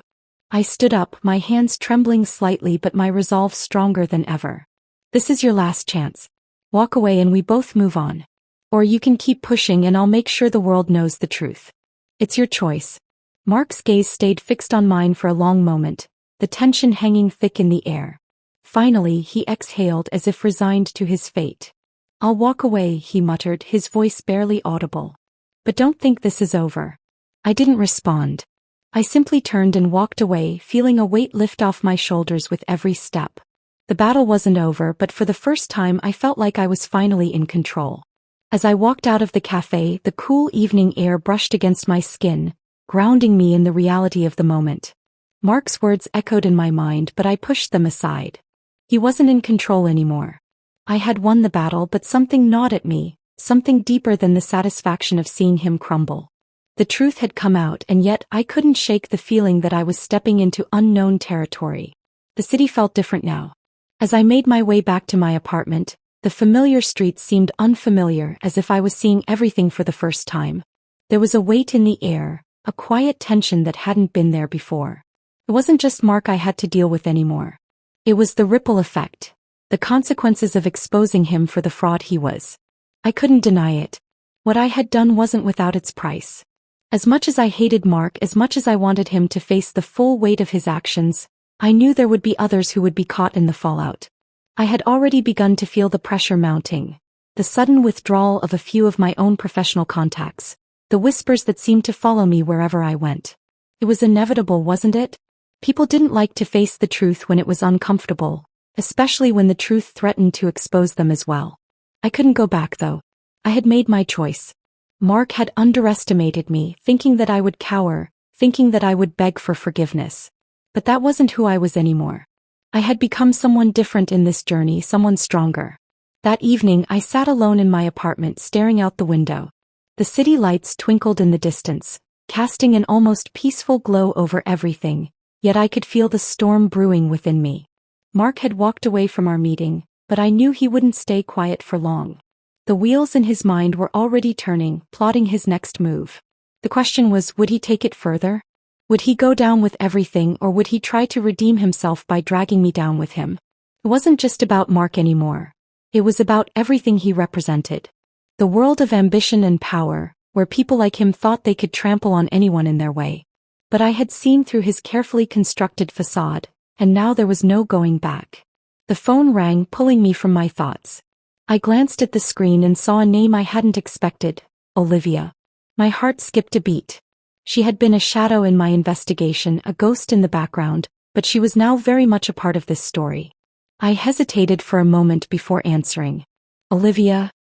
I stood up, my hands trembling slightly but my resolve stronger than ever. This is your last chance. Walk away and we both move on. Or you can keep pushing and I'll make sure the world knows the truth. It's your choice. Mark's gaze stayed fixed on mine for a long moment, the tension hanging thick in the air. Finally, he exhaled as if resigned to his fate. I'll walk away, he muttered, his voice barely audible. But don't think this is over. I didn't respond. I simply turned and walked away, feeling a weight lift off my shoulders with every step. The battle wasn't over, but for the first time I felt like I was finally in control. As I walked out of the cafe, the cool evening air brushed against my skin, grounding me in the reality of the moment. Mark's words echoed in my mind, but I pushed them aside. He wasn't in control anymore. I had won the battle, but something gnawed at me, something deeper than the satisfaction of seeing him crumble. The truth had come out, and yet I couldn't shake the feeling that I was stepping into unknown territory. The city felt different now. As I made my way back to my apartment, the familiar streets seemed unfamiliar, as if I was seeing everything for the first time. There was a weight in the air, a quiet tension that hadn't been there before. It wasn't just Mark I had to deal with anymore. It was the ripple effect, the consequences of exposing him for the fraud he was. I couldn't deny it. What I had done wasn't without its price. As much as I hated Mark, as much as I wanted him to face the full weight of his actions, I knew there would be others who would be caught in the fallout. I had already begun to feel the pressure mounting, the sudden withdrawal of a few of my own professional contacts, the whispers that seemed to follow me wherever I went. It was inevitable, wasn't it? People didn't like to face the truth when it was uncomfortable, especially when the truth threatened to expose them as well. I couldn't go back though. I had made my choice. Mark had underestimated me, thinking that I would cower, thinking that I would beg for forgiveness. But that wasn't who I was anymore. I had become someone different in this journey, someone stronger. That evening I sat alone in my apartment, staring out the window. The city lights twinkled in the distance, casting an almost peaceful glow over everything, yet I could feel the storm brewing within me. Mark had walked away from our meeting, but I knew he wouldn't stay quiet for long. The wheels in his mind were already turning, plotting his next move. The question was, would he take it further? Would he go down with everything, or would he try to redeem himself by dragging me down with him? It wasn't just about Mark anymore. It was about everything he represented. The world of ambition and power, where people like him thought they could trample on anyone in their way. But I had seen through his carefully constructed facade, and now there was no going back. The phone rang, pulling me from my thoughts. I glanced at the screen and saw a name I hadn't expected, Olivia. My heart skipped a beat. She had been a shadow in my investigation, a ghost in the background, but she was now very much a part of this story. I hesitated for a moment before answering. Olivia?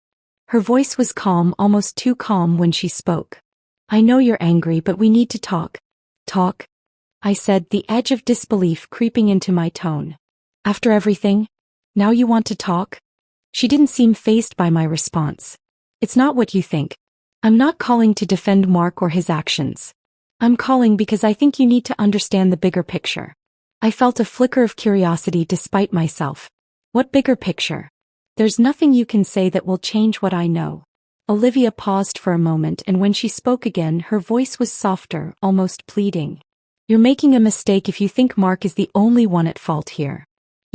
Her voice was calm, almost too calm when she spoke. I know you're angry, but we need to talk. Talk? I said, the edge of disbelief creeping into my tone. After everything? Now you want to talk? She didn't seem fazed by my response. It's not what you think. I'm not calling to defend Mark or his actions. I'm calling because I think you need to understand the bigger picture. I felt a flicker of curiosity despite myself. What bigger picture? There's nothing you can say that will change what I know. Olivia paused for a moment, and when she spoke again, her voice was softer, almost pleading. You're making a mistake if you think Mark is the only one at fault here.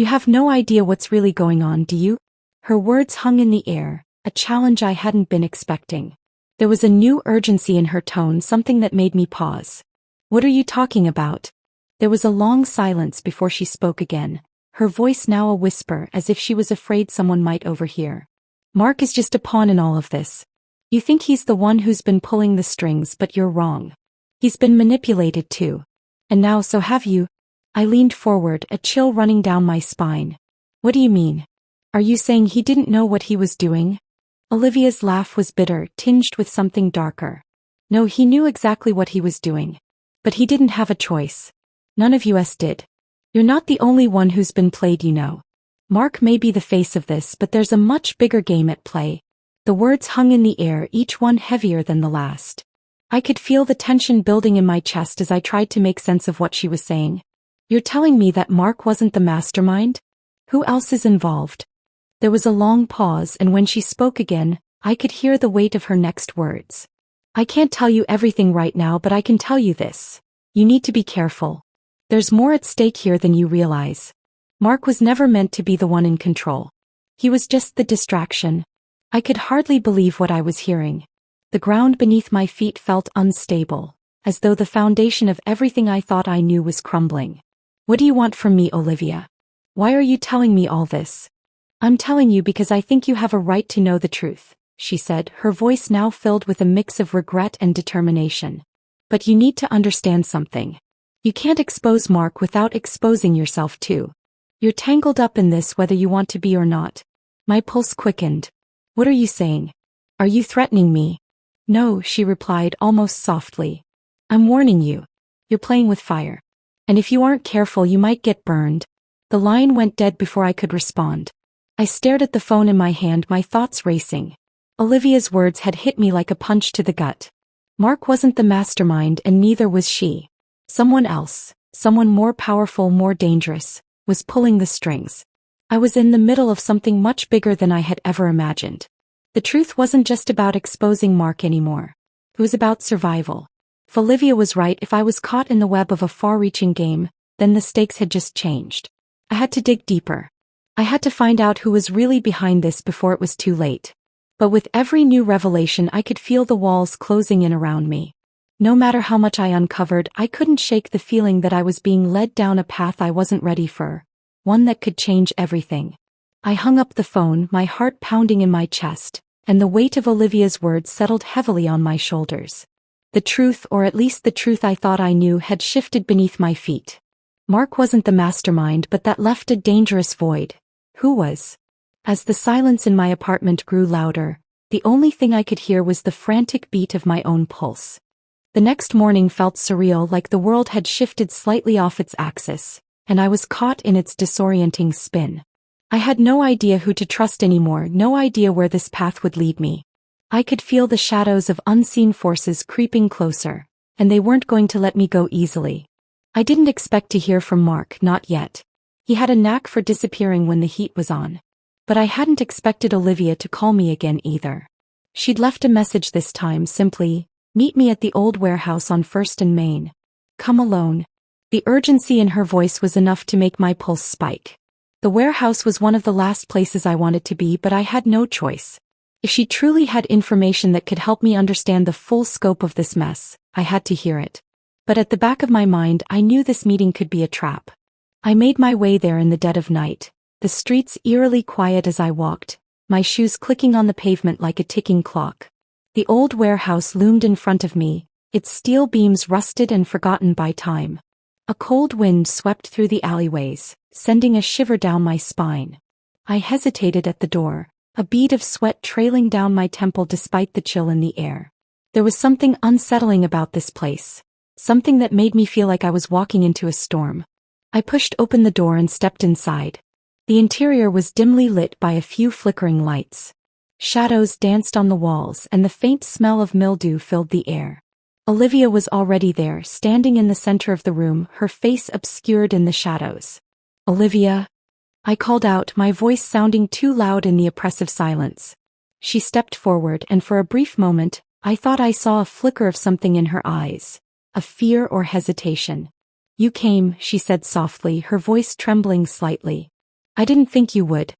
You have no idea what's really going on, do you? Her words hung in the air, a challenge I hadn't been expecting. There was a new urgency in her tone, something that made me pause. What are you talking about? There was a long silence before she spoke again, her voice now a whisper as if she was afraid someone might overhear. Mark is just a pawn in all of this. You think he's the one who's been pulling the strings, but you're wrong. He's been manipulated too. And now so have you. I leaned forward, a chill running down my spine. What do you mean? Are you saying he didn't know what he was doing? Olivia's laugh was bitter, tinged with something darker. No, he knew exactly what he was doing. But he didn't have a choice. None of us did. You're not the only one who's been played, you know. Mark may be the face of this, but there's a much bigger game at play. The words hung in the air, each one heavier than the last. I could feel the tension building in my chest as I tried to make sense of what she was saying. You're telling me that Mark wasn't the mastermind? Who else is involved? There was a long pause, and when she spoke again, I could hear the weight of her next words. I can't tell you everything right now, but I can tell you this. You need to be careful. There's more at stake here than you realize. Mark was never meant to be the one in control. He was just the distraction. I could hardly believe what I was hearing. The ground beneath my feet felt unstable, as though the foundation of everything I thought I knew was crumbling. What do you want from me, Olivia? Why are you telling me all this? I'm telling you because I think you have a right to know the truth, she said, her voice now filled with a mix of regret and determination. But you need to understand something. You can't expose Mark without exposing yourself too. You're tangled up in this whether you want to be or not. My pulse quickened. What are you saying? Are you threatening me? No, she replied almost softly. I'm warning you. You're playing with fire. And if you aren't careful, you might get burned. The line went dead before I could respond. I stared at the phone in my hand, my thoughts racing. Olivia's words had hit me like a punch to the gut. Mark wasn't the mastermind, and neither was she. Someone else, someone more powerful, more dangerous, was pulling the strings. I was in the middle of something much bigger than I had ever imagined. The truth wasn't just about exposing Mark anymore. It was about survival. If Olivia was right, if I was caught in the web of a far-reaching game, then the stakes had just changed. I had to dig deeper. I had to find out who was really behind this before it was too late. But with every new revelation, I could feel the walls closing in around me. No matter how much I uncovered, I couldn't shake the feeling that I was being led down a path I wasn't ready for, one that could change everything. I hung up the phone, my heart pounding in my chest, and the weight of Olivia's words settled heavily on my shoulders. The truth, or at least the truth I thought I knew, had shifted beneath my feet. Mark wasn't the mastermind, but that left a dangerous void. Who was? As the silence in my apartment grew louder, the only thing I could hear was the frantic beat of my own pulse. The next morning felt surreal, like the world had shifted slightly off its axis, and I was caught in its disorienting spin. I had no idea who to trust anymore, no idea where this path would lead me. I could feel the shadows of unseen forces creeping closer, and they weren't going to let me go easily. I didn't expect to hear from Mark, not yet. He had a knack for disappearing when the heat was on. But I hadn't expected Olivia to call me again either. She'd left a message this time, simply, "Meet me at the old warehouse on 1st and Main. Come alone." The urgency in her voice was enough to make my pulse spike. The warehouse was one of the last places I wanted to be, but I had no choice. If she truly had information that could help me understand the full scope of this mess, I had to hear it. But at the back of my mind, I knew this meeting could be a trap. I made my way there in the dead of night, the streets eerily quiet as I walked, my shoes clicking on the pavement like a ticking clock. The old warehouse loomed in front of me, its steel beams rusted and forgotten by time. A cold wind swept through the alleyways, sending a shiver down my spine. I hesitated at the door, a bead of sweat trailing down my temple despite the chill in the air. There was something unsettling about this place, something that made me feel like I was walking into a storm. I pushed open the door and stepped inside. The interior was dimly lit by a few flickering lights. Shadows danced on the walls, and the faint smell of mildew filled the air. Olivia was already there, standing in the center of the room, her face obscured in the shadows. "Olivia?" I called out, my voice sounding too loud in the oppressive silence. She stepped forward, and for a brief moment, I thought I saw a flicker of something in her eyes, a fear or hesitation. "You came," she said softly, her voice trembling slightly. I didn't think you would.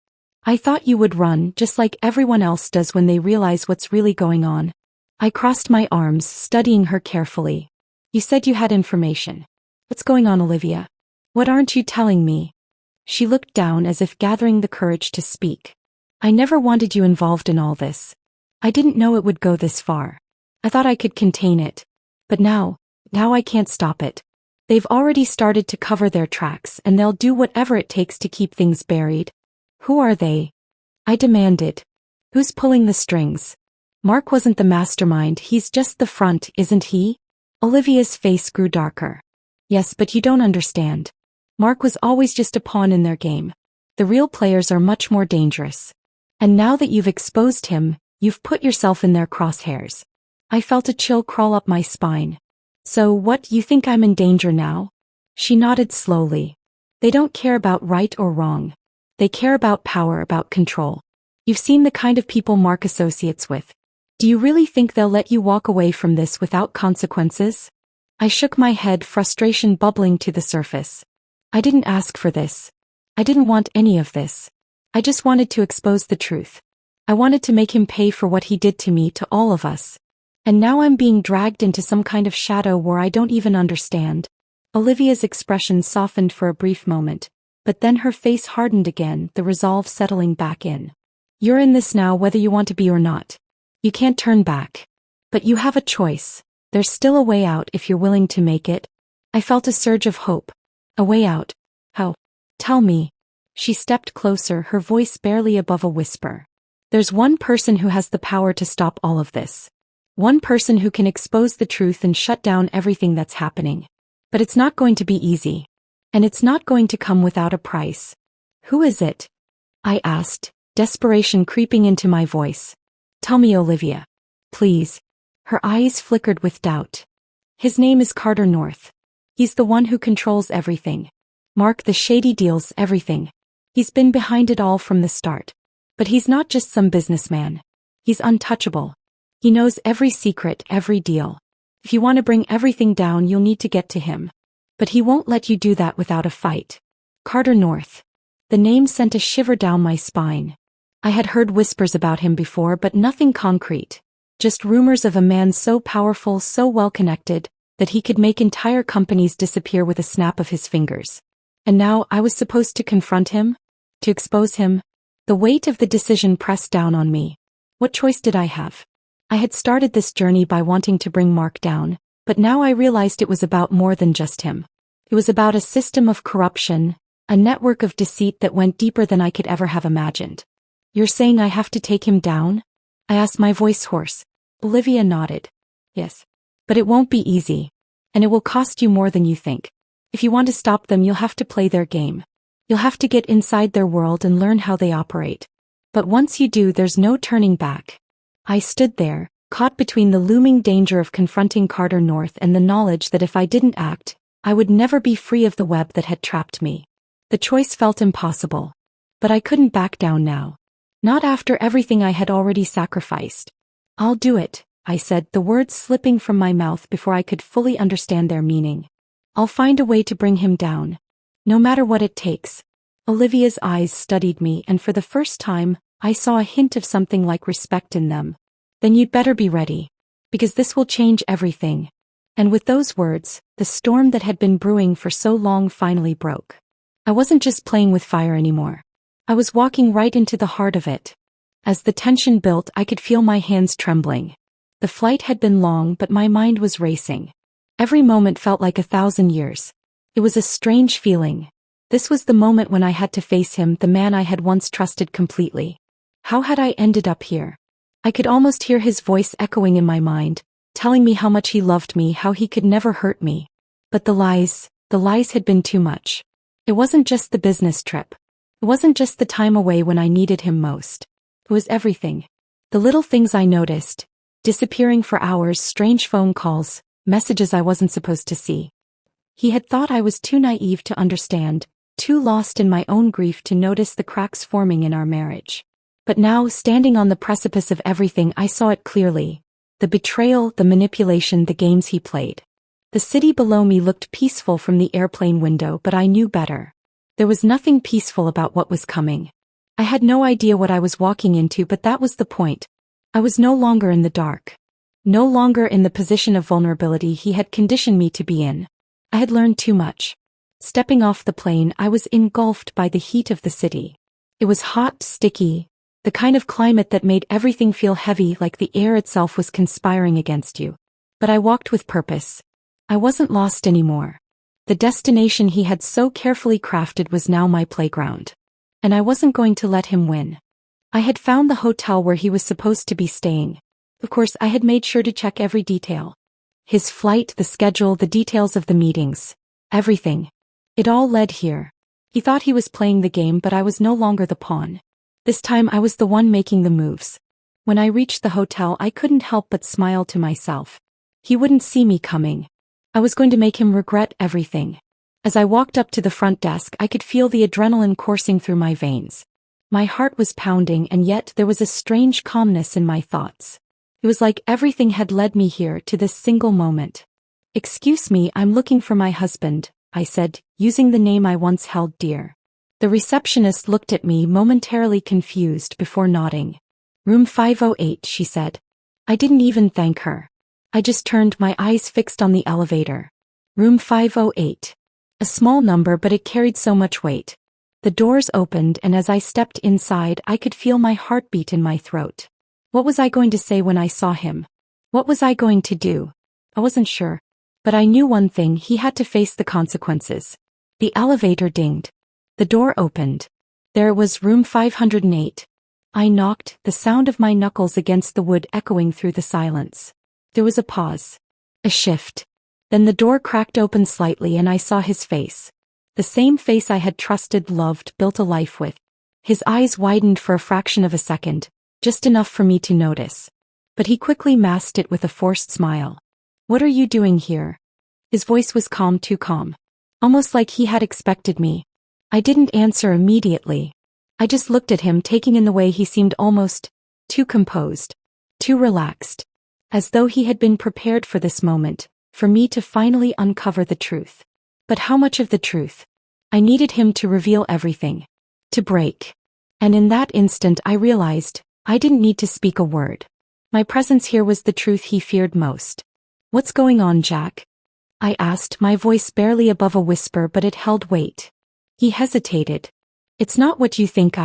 I thought you would run just like everyone else does when they realize what's really going on. I crossed my arms, studying her carefully. You said you had information. What's going on, Olivia? What aren't you telling me? She looked down as if gathering the courage to speak. I never wanted you involved in all this. I didn't know it would go this far. I thought I could contain it. But now I can't stop it. They've already started to cover their tracks and they'll do whatever it takes to keep things buried. Who are they? I demanded. Who's pulling the strings? Mark wasn't the mastermind, he's just the front, isn't he? Olivia's face grew darker. Yes, but you don't understand. Mark was always just a pawn in their game. The real players are much more dangerous. And now that you've exposed him, you've put yourself in their crosshairs. I felt a chill crawl up my spine. So what, you think I'm in danger now? She nodded slowly. They don't care about right or wrong. They care about power, about control. You've seen the kind of people Mark associates with. Do you really think they'll let you walk away from this without consequences? I shook my head, frustration bubbling to the surface. I didn't ask for this. I didn't want any of this. I just wanted to expose the truth. I wanted to make him pay for what he did to me, to all of us. And now I'm being dragged into some kind of shadow where I don't even understand. Olivia's expression softened for a brief moment, but then her face hardened again, the resolve settling back in. You're in this now whether you want to be or not. You can't turn back. But you have a choice. There's still a way out if you're willing to make it. I felt a surge of hope. A way out. How? Tell me. She stepped closer, her voice barely above a whisper. There's one person who has the power to stop all of this. One person who can expose the truth and shut down everything that's happening. But it's not going to be easy. And it's not going to come without a price. Who is it? I asked, desperation creeping into my voice. Tell me, Olivia. Please. Her eyes flickered with doubt. His name is Carter North. He's the one who controls everything. Mark, the shady deals, everything. He's been behind it all from the start. But he's not just some businessman. He's untouchable. He knows every secret, every deal. If you want to bring everything down, you'll need to get to him. But he won't let you do that without a fight. Carter North. The name sent a shiver down my spine. I had heard whispers about him before, but nothing concrete. Just rumors of a man so powerful, so well-connected, that he could make entire companies disappear with a snap of his fingers. And now I was supposed to confront him? To expose him? The weight of the decision pressed down on me. What choice did I have? I had started this journey by wanting to bring Mark down, but now I realized it was about more than just him. It was about a system of corruption, a network of deceit that went deeper than I could ever have imagined. You're saying I have to take him down? I asked, my voice hoarse. Olivia nodded. Yes. But it won't be easy. And it will cost you more than you think. If you want to stop them, you'll have to play their game. You'll have to get inside their world and learn how they operate. But once you do, there's no turning back. I stood there, caught between the looming danger of confronting Carter North and the knowledge that if I didn't act, I would never be free of the web that had trapped me. The choice felt impossible. But I couldn't back down now. Not after everything I had already sacrificed. I'll do it, I said, the words slipping from my mouth before I could fully understand their meaning. I'll find a way to bring him down. No matter what it takes. Olivia's eyes studied me, and for the first time, I saw a hint of something like respect in them. Then you'd better be ready. Because this will change everything. And with those words, the storm that had been brewing for so long finally broke. I wasn't just playing with fire anymore. I was walking right into the heart of it. As the tension built, I could feel my hands trembling. The flight had been long, but my mind was racing. Every moment felt like 1,000 years. It was a strange feeling. This was the moment when I had to face him, the man I had once trusted completely. How had I ended up here? I could almost hear his voice echoing in my mind, telling me how much he loved me, how he could never hurt me. But the lies had been too much. It wasn't just the business trip. It wasn't just the time away when I needed him most. It was everything. The little things I noticed. Disappearing for hours, strange phone calls, messages I wasn't supposed to see. He had thought I was too naive to understand, too lost in my own grief to notice the cracks forming in our marriage. But now, standing on the precipice of everything, I saw it clearly. The betrayal, the manipulation, the games he played. The city below me looked peaceful from the airplane window, but I knew better. There was nothing peaceful about what was coming. I had no idea what I was walking into, but that was the point. I was no longer in the dark. No longer in the position of vulnerability he had conditioned me to be in. I had learned too much. Stepping off the plane, I was engulfed by the heat of the city. It was hot, sticky, the kind of climate that made everything feel heavy, like the air itself was conspiring against you. But I walked with purpose. I wasn't lost anymore. The destination he had so carefully crafted was now my playground. And I wasn't going to let him win. I had found the hotel where he was supposed to be staying. Of course, I had made sure to check every detail. His flight, the schedule, the details of the meetings. Everything. It all led here. He thought he was playing the game, but I was no longer the pawn. This time I was the one making the moves. When I reached the hotel, I couldn't help but smile to myself. He wouldn't see me coming. I was going to make him regret everything. As I walked up to the front desk, I could feel the adrenaline coursing through my veins. My heart was pounding, and yet there was a strange calmness in my thoughts. It was like everything had led me here to this single moment. "Excuse me, I'm looking for my husband," I said, using the name I once held dear. The receptionist looked at me, momentarily confused, before nodding. "Room 508, she said. I didn't even thank her. I just turned, my eyes fixed on the elevator. Room 508. A small number, but it carried so much weight. The doors opened, and as I stepped inside, I could feel my heartbeat in my throat. What was I going to say when I saw him? What was I going to do? I wasn't sure. But I knew one thing: he had to face the consequences. The elevator dinged. The door opened. There it was, room 508. I knocked, the sound of my knuckles against the wood echoing through the silence. There was a pause. A shift. Then the door cracked open slightly and I saw his face. The same face I had trusted, loved, built a life with. His eyes widened for a fraction of a second, just enough for me to notice. But he quickly masked it with a forced smile. "What are you doing here?" His voice was calm, too calm. Almost like he had expected me. I didn't answer immediately. I just looked at him, taking in the way he seemed, almost too composed, too relaxed. As though he had been prepared for this moment, for me to finally uncover the truth. But how much of the truth? I needed him to reveal everything. To break. And in that instant I realized, I didn't need to speak a word. My presence here was the truth he feared most. "What's going on, Jack?" I asked, my voice barely above a whisper, but it held weight. He hesitated. "It's not what you think."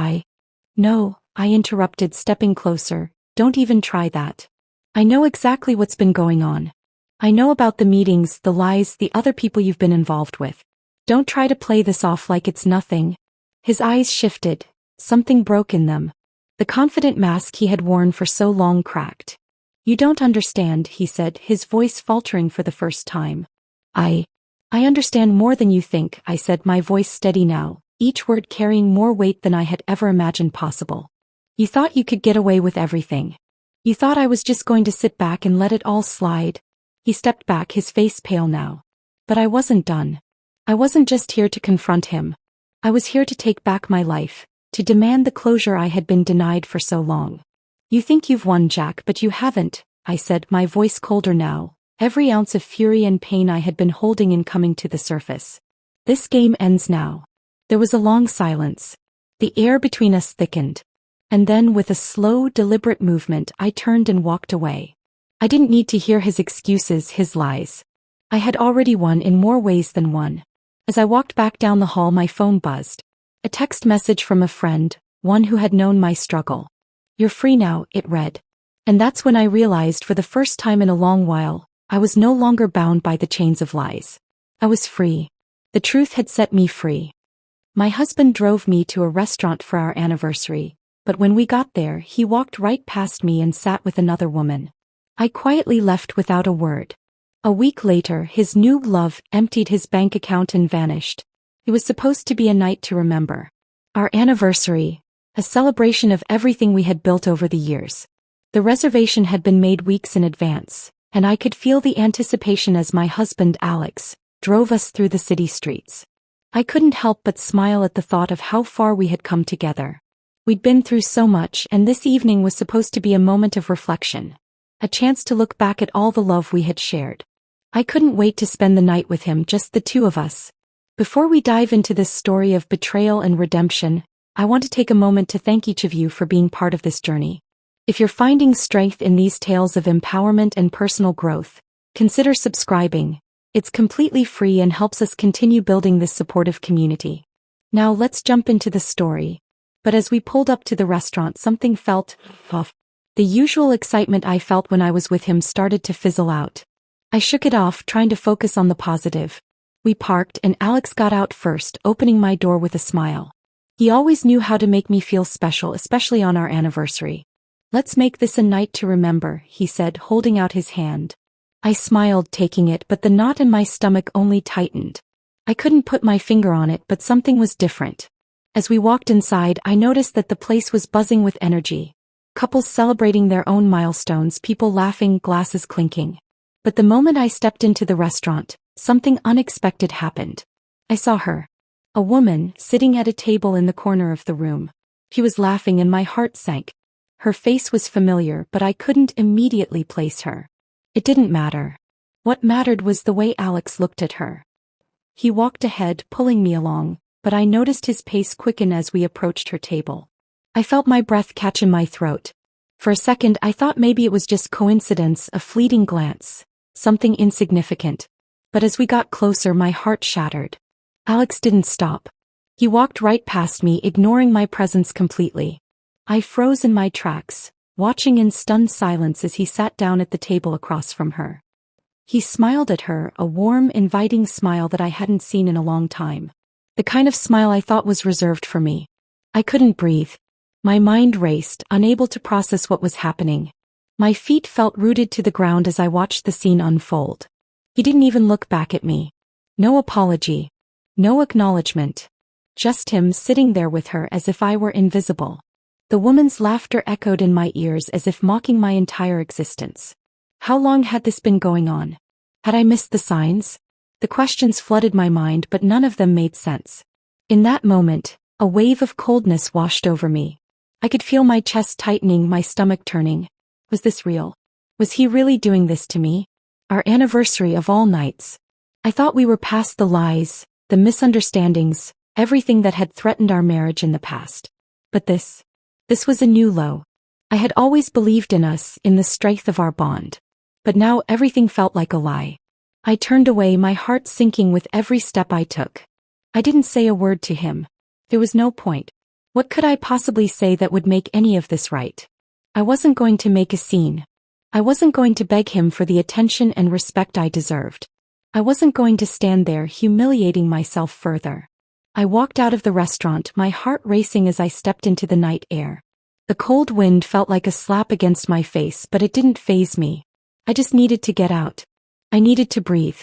"No," I interrupted, stepping closer. "Don't even try that. I know exactly what's been going on. I know about the meetings, the lies, the other people you've been involved with. Don't try to play this off like it's nothing." His eyes shifted. Something broke in them. The confident mask he had worn for so long cracked. "You don't understand," he said, his voice faltering for the first time. I understand more than you think," I said, my voice steady now, each word carrying more weight than I had ever imagined possible. "You thought you could get away with everything. You thought I was just going to sit back and let it all slide." He stepped back, his face pale now. But I wasn't done. I wasn't just here to confront him. I was here to take back my life, to demand the closure I had been denied for so long. "You think you've won, Jack, but you haven't," I said, my voice colder now, every ounce of fury and pain I had been holding in coming to the surface. "This game ends now." There was a long silence. The air between us thickened. And then, with a slow, deliberate movement, I turned and walked away. I didn't need to hear his excuses, his lies. I had already won in more ways than one. As I walked back down the hall, my phone buzzed. A text message from a friend, one who had known my struggle. "You're free now," it read. And that's when I realized, for the first time in a long while, I was no longer bound by the chains of lies. I was free. The truth had set me free. My husband drove me to a restaurant for our anniversary, but when we got there, he walked right past me and sat with another woman. I quietly left without a word. A week later, his new love emptied his bank account and vanished. It was supposed to be a night to remember. Our anniversary, a celebration of everything we had built over the years. The reservation had been made weeks in advance, and I could feel the anticipation as my husband, Alex, drove us through the city streets. I couldn't help but smile at the thought of how far we had come together. We'd been through so much, and this evening was supposed to be a moment of reflection. A chance to look back at all the love we had shared. I couldn't wait to spend the night with him, just the two of us. Before we dive into this story of betrayal and redemption, I want to take a moment to thank each of you for being part of this journey. If you're finding strength in these tales of empowerment and personal growth, consider subscribing. It's completely free and helps us continue building this supportive community. Now let's jump into the story. But as we pulled up to the restaurant, something felt off. The usual excitement I felt when I was with him started to fizzle out. I shook it off, trying to focus on the positive. We parked and Alex got out first, opening my door with a smile. He always knew how to make me feel special, especially on our anniversary. "Let's make this a night to remember," he said, holding out his hand. I smiled, taking it, but the knot in my stomach only tightened. I couldn't put my finger on it, but something was different. As we walked inside, I noticed that the place was buzzing with energy. Couples celebrating their own milestones, people laughing, glasses clinking. But the moment I stepped into the restaurant, something unexpected happened. I saw her. A woman, sitting at a table in the corner of the room. She was laughing and my heart sank. Her face was familiar, but I couldn't immediately place her. It didn't matter. What mattered was the way Alex looked at her. He walked ahead, pulling me along, but I noticed his pace quicken as we approached her table. I felt my breath catch in my throat. For a second I thought maybe it was just coincidence, a fleeting glance, something insignificant. But as we got closer, my heart shattered. Alex didn't stop. He walked right past me, ignoring my presence completely. I froze in my tracks, watching in stunned silence as he sat down at the table across from her. He smiled at her, a warm, inviting smile that I hadn't seen in a long time. The kind of smile I thought was reserved for me. I couldn't breathe. My mind raced, unable to process what was happening. My feet felt rooted to the ground as I watched the scene unfold. He didn't even look back at me. No apology. No acknowledgement. Just him sitting there with her as if I were invisible. The woman's laughter echoed in my ears as if mocking my entire existence. How long had this been going on? Had I missed the signs? The questions flooded my mind, but none of them made sense. In that moment, a wave of coldness washed over me. I could feel my chest tightening, my stomach turning. Was this real? Was he really doing this to me? Our anniversary of all nights. I thought we were past the lies, the misunderstandings, everything that had threatened our marriage in the past. But this was a new low. I had always believed in us, in the strength of our bond. But now everything felt like a lie. I turned away, my heart sinking with every step I took. I didn't say a word to him. There was no point. What could I possibly say that would make any of this right? I wasn't going to make a scene. I wasn't going to beg him for the attention and respect I deserved. I wasn't going to stand there humiliating myself further. I walked out of the restaurant, my heart racing as I stepped into the night air. The cold wind felt like a slap against my face, but it didn't faze me. I just needed to get out. I needed to breathe.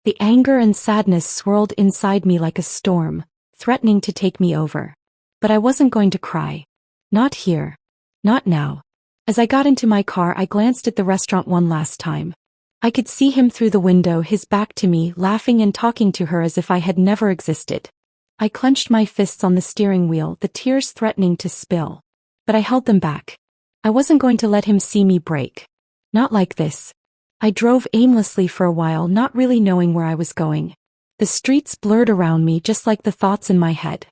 The anger and sadness swirled inside me like a storm, threatening to take me over. But I wasn't going to cry. Not here. Not now. As I got into my car, I glanced at the restaurant one last time. I could see him through the window, his back to me, laughing and talking to her as if I had never existed. I clenched my fists on the steering wheel, the tears threatening to spill. But I held them back. I wasn't going to let him see me break. Not like this. I drove aimlessly for a while, not really knowing where I was going. The streets blurred around me, just like the thoughts in my head.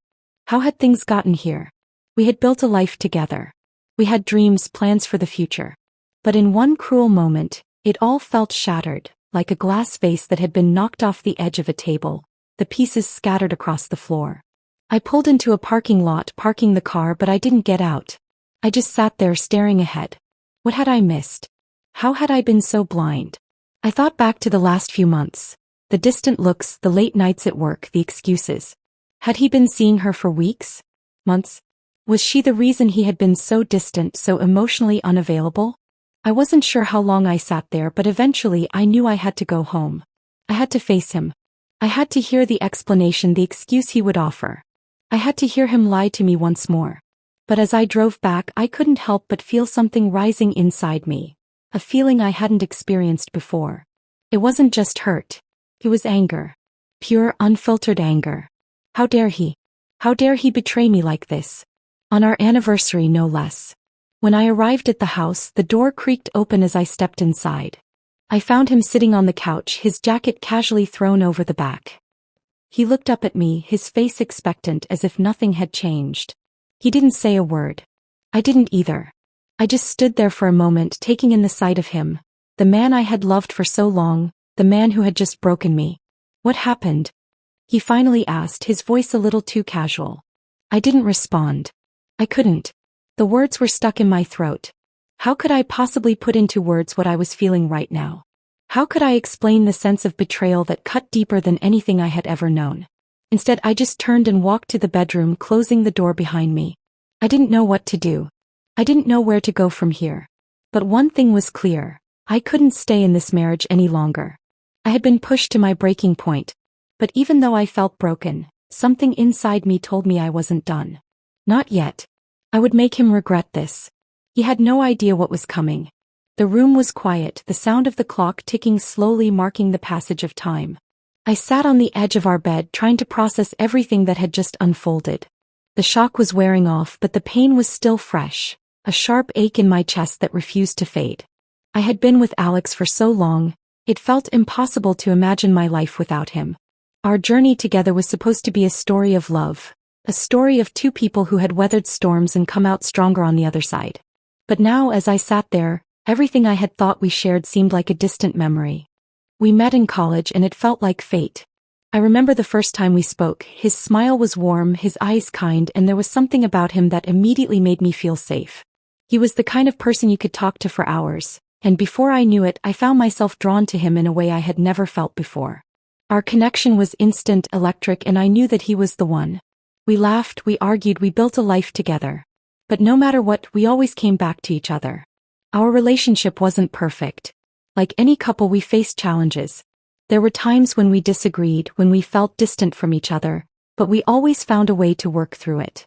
How had things gotten here? We had built a life together. We had dreams, plans for the future. But in one cruel moment, it all felt shattered, like a glass vase that had been knocked off the edge of a table, the pieces scattered across the floor. I pulled into a parking lot, parking the car, but I didn't get out. I just sat there staring ahead. What had I missed? How had I been so blind? I thought back to the last few months. The distant looks, the late nights at work, the excuses. Had he been seeing her for weeks? Months? Was she the reason he had been so distant, so emotionally unavailable? I wasn't sure how long I sat there, but eventually I knew I had to go home. I had to face him. I had to hear the explanation, the excuse he would offer. I had to hear him lie to me once more. But as I drove back, I couldn't help but feel something rising inside me. A feeling I hadn't experienced before. It wasn't just hurt. It was anger. Pure, unfiltered anger. How dare he? How dare he betray me like this? On our anniversary, no less. When I arrived at the house, the door creaked open as I stepped inside. I found him sitting on the couch, his jacket casually thrown over the back. He looked up at me, his face expectant as if nothing had changed. He didn't say a word. I didn't either. I just stood there for a moment taking in the sight of him, the man I had loved for so long, the man who had just broken me. What happened? He finally asked, his voice a little too casual. I didn't respond. I couldn't. The words were stuck in my throat. How could I possibly put into words what I was feeling right now? How could I explain the sense of betrayal that cut deeper than anything I had ever known? Instead, I just turned and walked to the bedroom, closing the door behind me. I didn't know what to do. I didn't know where to go from here. But one thing was clear. I couldn't stay in this marriage any longer. I had been pushed to my breaking point. But even though I felt broken, something inside me told me I wasn't done. Not yet. I would make him regret this. He had no idea what was coming. The room was quiet, the sound of the clock ticking slowly marking the passage of time. I sat on the edge of our bed trying to process everything that had just unfolded. The shock was wearing off, but the pain was still fresh, a sharp ache in my chest that refused to fade. I had been with Alex for so long, it felt impossible to imagine my life without him. Our journey together was supposed to be a story of love, a story of two people who had weathered storms and come out stronger on the other side. But now, as I sat there, everything I had thought we shared seemed like a distant memory. We met in college and it felt like fate. I remember the first time we spoke, his smile was warm, his eyes kind, and there was something about him that immediately made me feel safe. He was the kind of person you could talk to for hours, and before I knew it, I found myself drawn to him in a way I had never felt before. Our connection was instant, electric, and I knew that he was the one. We laughed, we argued, we built a life together. But no matter what, we always came back to each other. Our relationship wasn't perfect. Like any couple, we faced challenges. There were times when we disagreed, when we felt distant from each other, but we always found a way to work through it.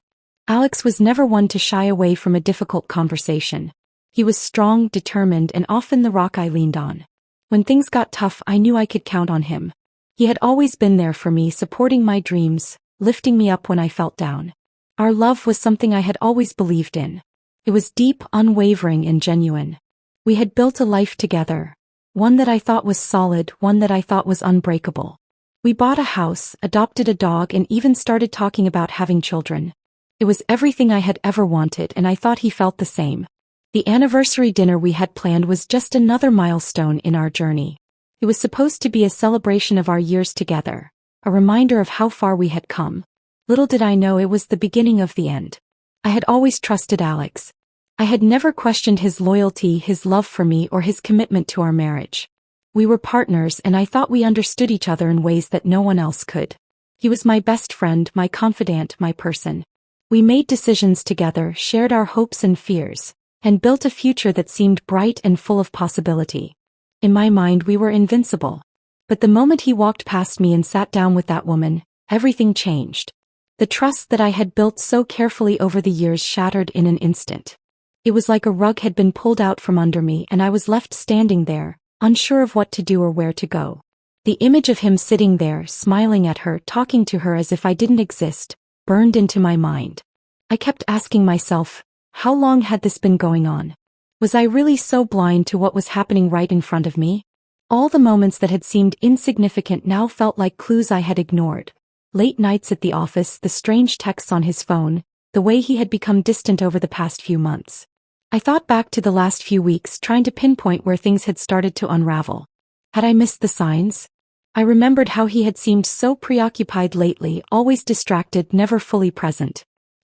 Alex was never one to shy away from a difficult conversation. He was strong, determined, and often the rock I leaned on. When things got tough, I knew I could count on him. He had always been there for me, supporting my dreams, lifting me up when I felt down. Our love was something I had always believed in. It was deep, unwavering, and genuine. We had built a life together, one that I thought was solid, one that I thought was unbreakable. We bought a house, adopted a dog, and even started talking about having children. It was everything I had ever wanted, and I thought he felt the same. The anniversary dinner we had planned was just another milestone in our journey. It was supposed to be a celebration of our years together, a reminder of how far we had come. Little did I know it was the beginning of the end. I had always trusted Alex. I had never questioned his loyalty, his love for me, or his commitment to our marriage. We were partners, and I thought we understood each other in ways that no one else could. He was my best friend, my confidant, my person. We made decisions together, shared our hopes and fears, and built a future that seemed bright and full of possibility. In my mind, we were invincible. But the moment he walked past me and sat down with that woman, everything changed. The trust that I had built so carefully over the years shattered in an instant. It was like a rug had been pulled out from under me, and I was left standing there, unsure of what to do or where to go. The image of him sitting there, smiling at her, talking to her as if I didn't exist, burned into my mind. I kept asking myself, how long had this been going on? Was I really so blind to what was happening right in front of me? All the moments that had seemed insignificant now felt like clues I had ignored. Late nights at the office, the strange texts on his phone, the way he had become distant over the past few months. I thought back to the last few weeks, trying to pinpoint where things had started to unravel. Had I missed the signs? I remembered how he had seemed so preoccupied lately, always distracted, never fully present.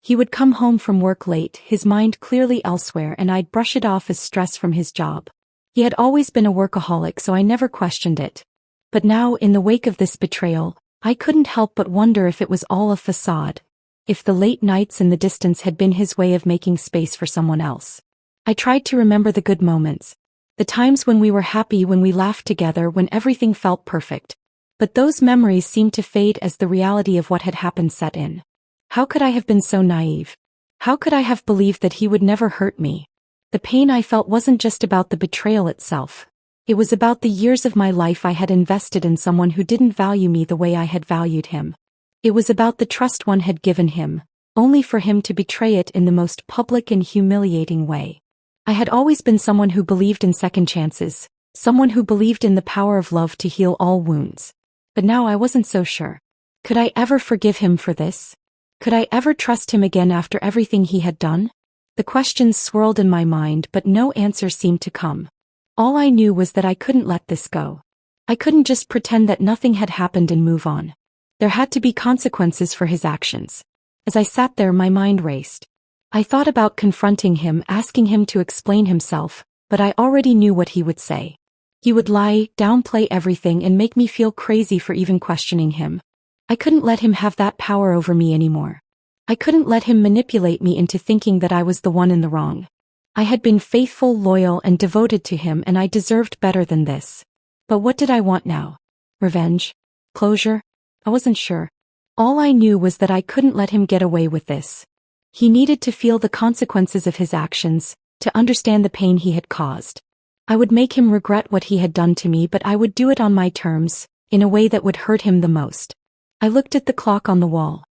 He would come home from work late, his mind clearly elsewhere, and I'd brush it off as stress from his job. He had always been a workaholic, so I never questioned it. But now, in the wake of this betrayal, I couldn't help but wonder if it was all a facade. If the late nights and the distance had been his way of making space for someone else. I tried to remember the good moments. The times when we were happy, when we laughed together, when everything felt perfect. But those memories seemed to fade as the reality of what had happened set in. How could I have been so naive? How could I have believed that he would never hurt me? The pain I felt wasn't just about the betrayal itself. It was about the years of my life I had invested in someone who didn't value me the way I had valued him. It was about the trust one had given him, only for him to betray it in the most public and humiliating way. I had always been someone who believed in second chances, someone who believed in the power of love to heal all wounds. But now I wasn't so sure. Could I ever forgive him for this? Could I ever trust him again after everything he had done? The questions swirled in my mind, but no answer seemed to come. All I knew was that I couldn't let this go. I couldn't just pretend that nothing had happened and move on. There had to be consequences for his actions. As I sat there, my mind raced. I thought about confronting him, asking him to explain himself, but I already knew what he would say. He would lie, downplay everything, and make me feel crazy for even questioning him. I couldn't let him have that power over me anymore. I couldn't let him manipulate me into thinking that I was the one in the wrong. I had been faithful, loyal, and devoted to him, and I deserved better than this. But what did I want now? Revenge? Closure? I wasn't sure. All I knew was that I couldn't let him get away with this. He needed to feel the consequences of his actions, to understand the pain he had caused. I would make him regret what he had done to me, but I would do it on my terms, in a way that would hurt him the most. I looked at the clock on the wall.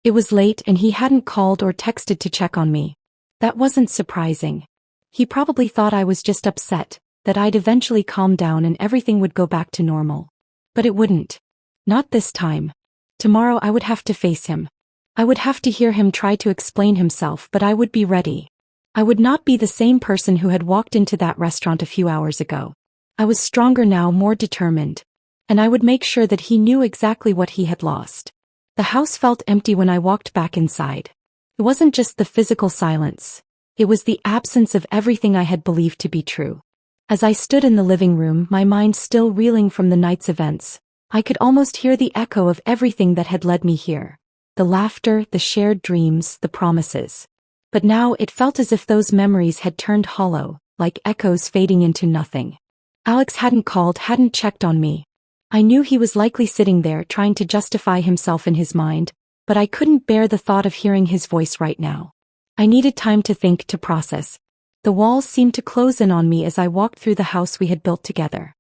It was late and he hadn't called or texted to check on me. That wasn't surprising. He probably thought I was just upset, that I'd eventually calm down and everything would go back to normal. But it wouldn't. Not this time. Tomorrow I would have to face him. I would have to hear him try to explain himself, but I would be ready. I would not be the same person who had walked into that restaurant a few hours ago. I was stronger now, more determined. And I would make sure that he knew exactly what he had lost. The house felt empty when I walked back inside. It wasn't just the physical silence. It was the absence of everything I had believed to be true. As I stood in the living room, my mind still reeling from the night's events, I could almost hear the echo of everything that had led me here. The laughter, the shared dreams, the promises. But now it felt as if those memories had turned hollow, like echoes fading into nothing. Alex hadn't called, hadn't checked on me. I knew he was likely sitting there trying to justify himself in his mind, but I couldn't bear the thought of hearing his voice right now. I needed time to think, to process. The walls seemed to close in on me as I walked through the house we had built together.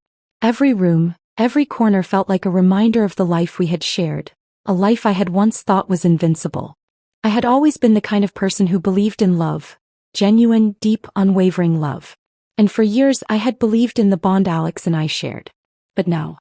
Every room, every corner felt like a reminder of the life we had shared, a life I had once thought was invincible. I had always been the kind of person who believed in love, genuine, deep, unwavering love. And for years I had believed in the bond Alex and I shared. But now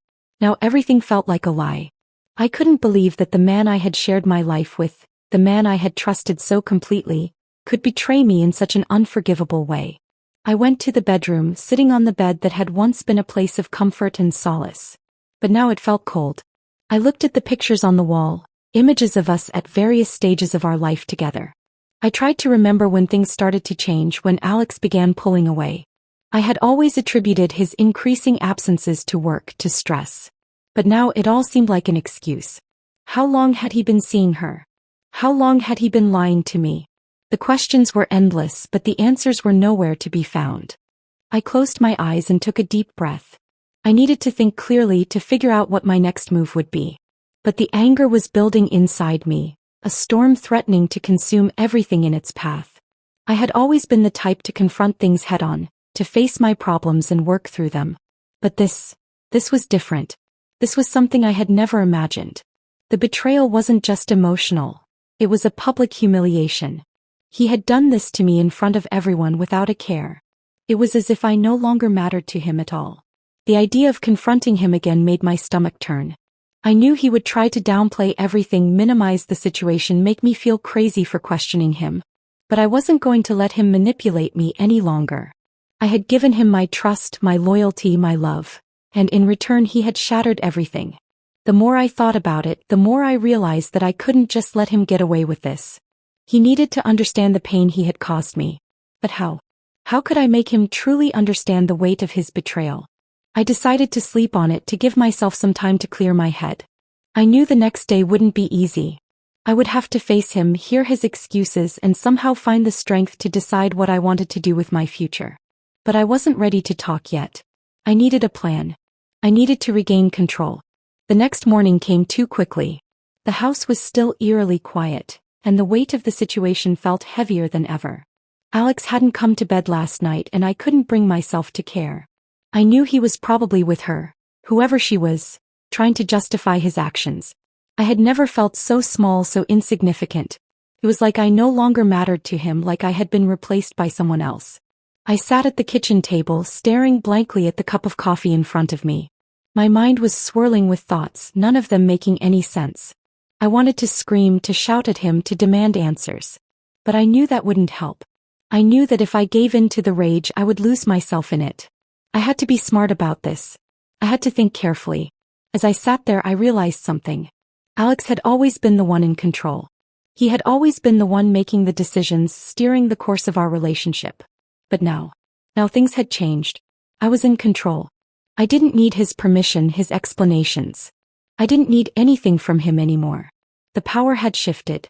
everything felt like a lie. I couldn't believe that the man I had shared my life with, the man I had trusted so completely, could betray me in such an unforgivable way. I went to the bedroom, sitting on the bed that had once been a place of comfort and solace. But now it felt cold. I looked at the pictures on the wall, images of us at various stages of our life together. I tried to remember when things started to change, when Alex began pulling away. I had always attributed his increasing absences to work, to stress. But now it all seemed like an excuse. How long had he been seeing her? How long had he been lying to me? The questions were endless, but the answers were nowhere to be found. I closed my eyes and took a deep breath. I needed to think clearly, to figure out what my next move would be. But the anger was building inside me, a storm threatening to consume everything in its path. I had always been the type to confront things head-on, to face my problems and work through them. But this was different. This was something I had never imagined. The betrayal wasn't just emotional. It was a public humiliation. He had done this to me in front of everyone without a care. It was as if I no longer mattered to him at all. The idea of confronting him again made my stomach turn. I knew he would try to downplay everything, minimize the situation, make me feel crazy for questioning him. But I wasn't going to let him manipulate me any longer. I had given him my trust, my loyalty, my love. And in return he had shattered everything. The more I thought about it, the more I realized that I couldn't just let him get away with this. He needed to understand the pain he had caused me. But how? How could I make him truly understand the weight of his betrayal? I decided to sleep on it, to give myself some time to clear my head. I knew the next day wouldn't be easy. I would have to face him, hear his excuses, and somehow find the strength to decide what I wanted to do with my future. But I wasn't ready to talk yet. I needed a plan. I needed to regain control. The next morning came too quickly. The house was still eerily quiet, and the weight of the situation felt heavier than ever. Alex hadn't come to bed last night, and I couldn't bring myself to care. I knew he was probably with her, whoever she was, trying to justify his actions. I had never felt so small, so insignificant. It was like I no longer mattered to him, like I had been replaced by someone else. I sat at the kitchen table, staring blankly at the cup of coffee in front of me. My mind was swirling with thoughts, none of them making any sense. I wanted to scream, to shout at him, to demand answers. But I knew that wouldn't help. I knew that if I gave in to the rage, I would lose myself in it. I had to be smart about this. I had to think carefully. As I sat there, I realized something. Alex had always been the one in control. He had always been the one making the decisions, steering the course of our relationship. But now things had changed. I was in control. I didn't need his permission, his explanations. I didn't need anything from him anymore. The power had shifted.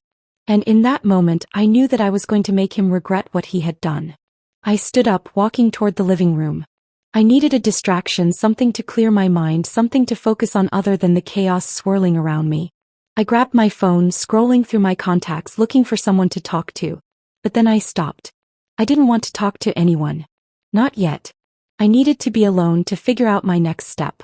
And in that moment, I knew that I was going to make him regret what he had done. I stood up, walking toward the living room. I needed a distraction, something to clear my mind, something to focus on other than the chaos swirling around me. I grabbed my phone, scrolling through my contacts, looking for someone to talk to. But then I stopped. I didn't want to talk to anyone. Not yet. I needed to be alone to figure out my next step.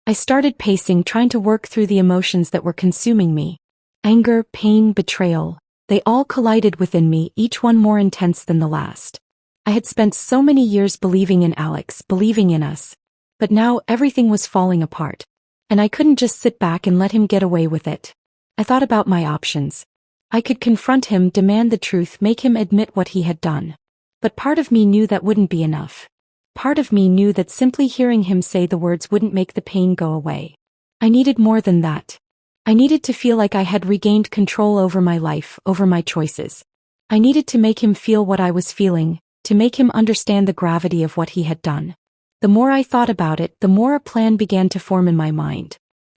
I started pacing, trying to work through the emotions that were consuming me. Anger, pain, betrayal. They all collided within me, each one more intense than the last. I had spent so many years believing in Alex, believing in us. But now everything was falling apart. And I couldn't just sit back and let him get away with it. I thought about my options. I could confront him, demand the truth, make him admit what he had done. But part of me knew that wouldn't be enough. Part of me knew that simply hearing him say the words wouldn't make the pain go away. I needed more than that. I needed to feel like I had regained control over my life, over my choices. I needed to make him feel what I was feeling, to make him understand the gravity of what he had done. The more I thought about it, the more a plan began to form in my mind.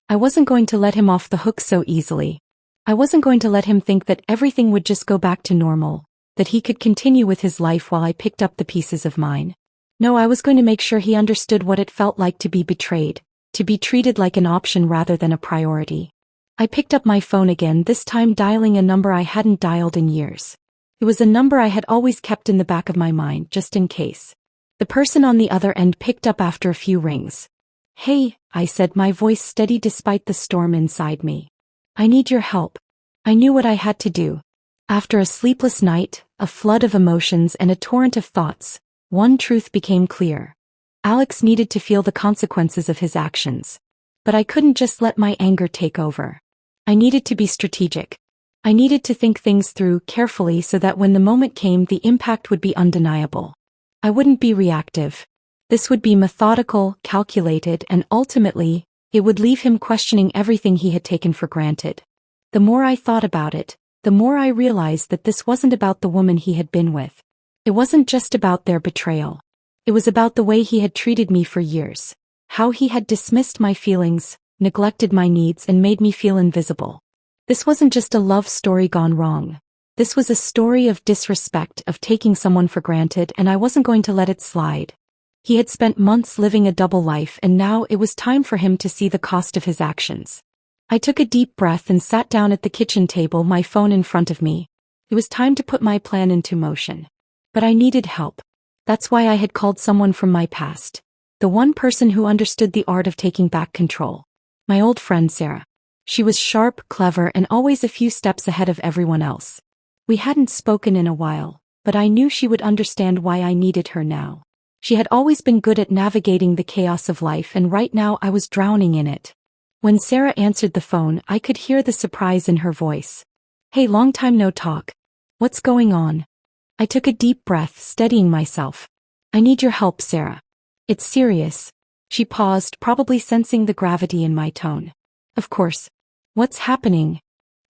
I wasn't going to let him off the hook so easily. I wasn't going to let him think that everything would just go back to normal, that he could continue with his life while I picked up the pieces of mine. No, I was going to make sure he understood what it felt like to be betrayed, to be treated like an option rather than a priority. I picked up my phone again, this time dialing a number I hadn't dialed in years. It was a number I had always kept in the back of my mind, just in case. The person on the other end picked up after a few rings. "Hey," I said, my voice steady despite the storm inside me. "I need your help." I knew what I had to do. After a sleepless night, a flood of emotions and a torrent of thoughts, one truth became clear. Alex needed to feel the consequences of his actions. But I couldn't just let my anger take over. I needed to be strategic. I needed to think things through carefully so that when the moment came, the impact would be undeniable. I wouldn't be reactive. This would be methodical, calculated, and ultimately, it would leave him questioning everything he had taken for granted. The more I thought about it, the more I realized that this wasn't about the woman he had been with. It wasn't just about their betrayal. It was about the way he had treated me for years. How he had dismissed my feelings, neglected my needs, and made me feel invisible. This wasn't just a love story gone wrong. This was a story of disrespect, of taking someone for granted, and I wasn't going to let it slide. He had spent months living a double life, and now it was time for him to see the cost of his actions. I took a deep breath and sat down at the kitchen table, my phone in front of me. It was time to put my plan into motion. But I needed help. That's why I had called someone from my past. The one person who understood the art of taking back control. My old friend Sarah. She was sharp, clever, and always a few steps ahead of everyone else. We hadn't spoken in a while, but I knew she would understand why I needed her now. She had always been good at navigating the chaos of life, and right now I was drowning in it. When Sarah answered the phone, I could hear the surprise in her voice. "Hey, long time no talk. What's going on?" I took a deep breath, steadying myself. "I need your help, Sarah. It's serious." She paused, probably sensing the gravity in my tone. "Of course. What's happening?"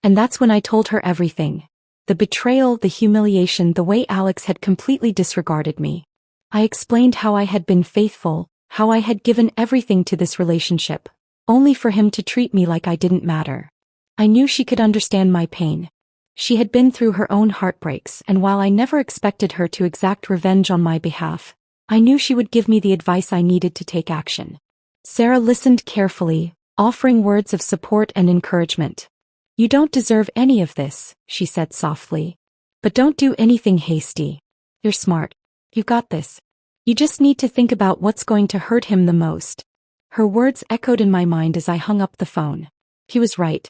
And that's when I told her everything. The betrayal, the humiliation, the way Alex had completely disregarded me. I explained how I had been faithful, how I had given everything to this relationship, only for him to treat me like I didn't matter. I knew she could understand my pain. She had been through her own heartbreaks, and while I never expected her to exact revenge on my behalf, I knew she would give me the advice I needed to take action. Sarah listened carefully, offering words of support and encouragement. "You don't deserve any of this," she said softly. "But don't do anything hasty. You're smart. You've got this. You just need to think about what's going to hurt him the most." Her words echoed in my mind as I hung up the phone. He was right.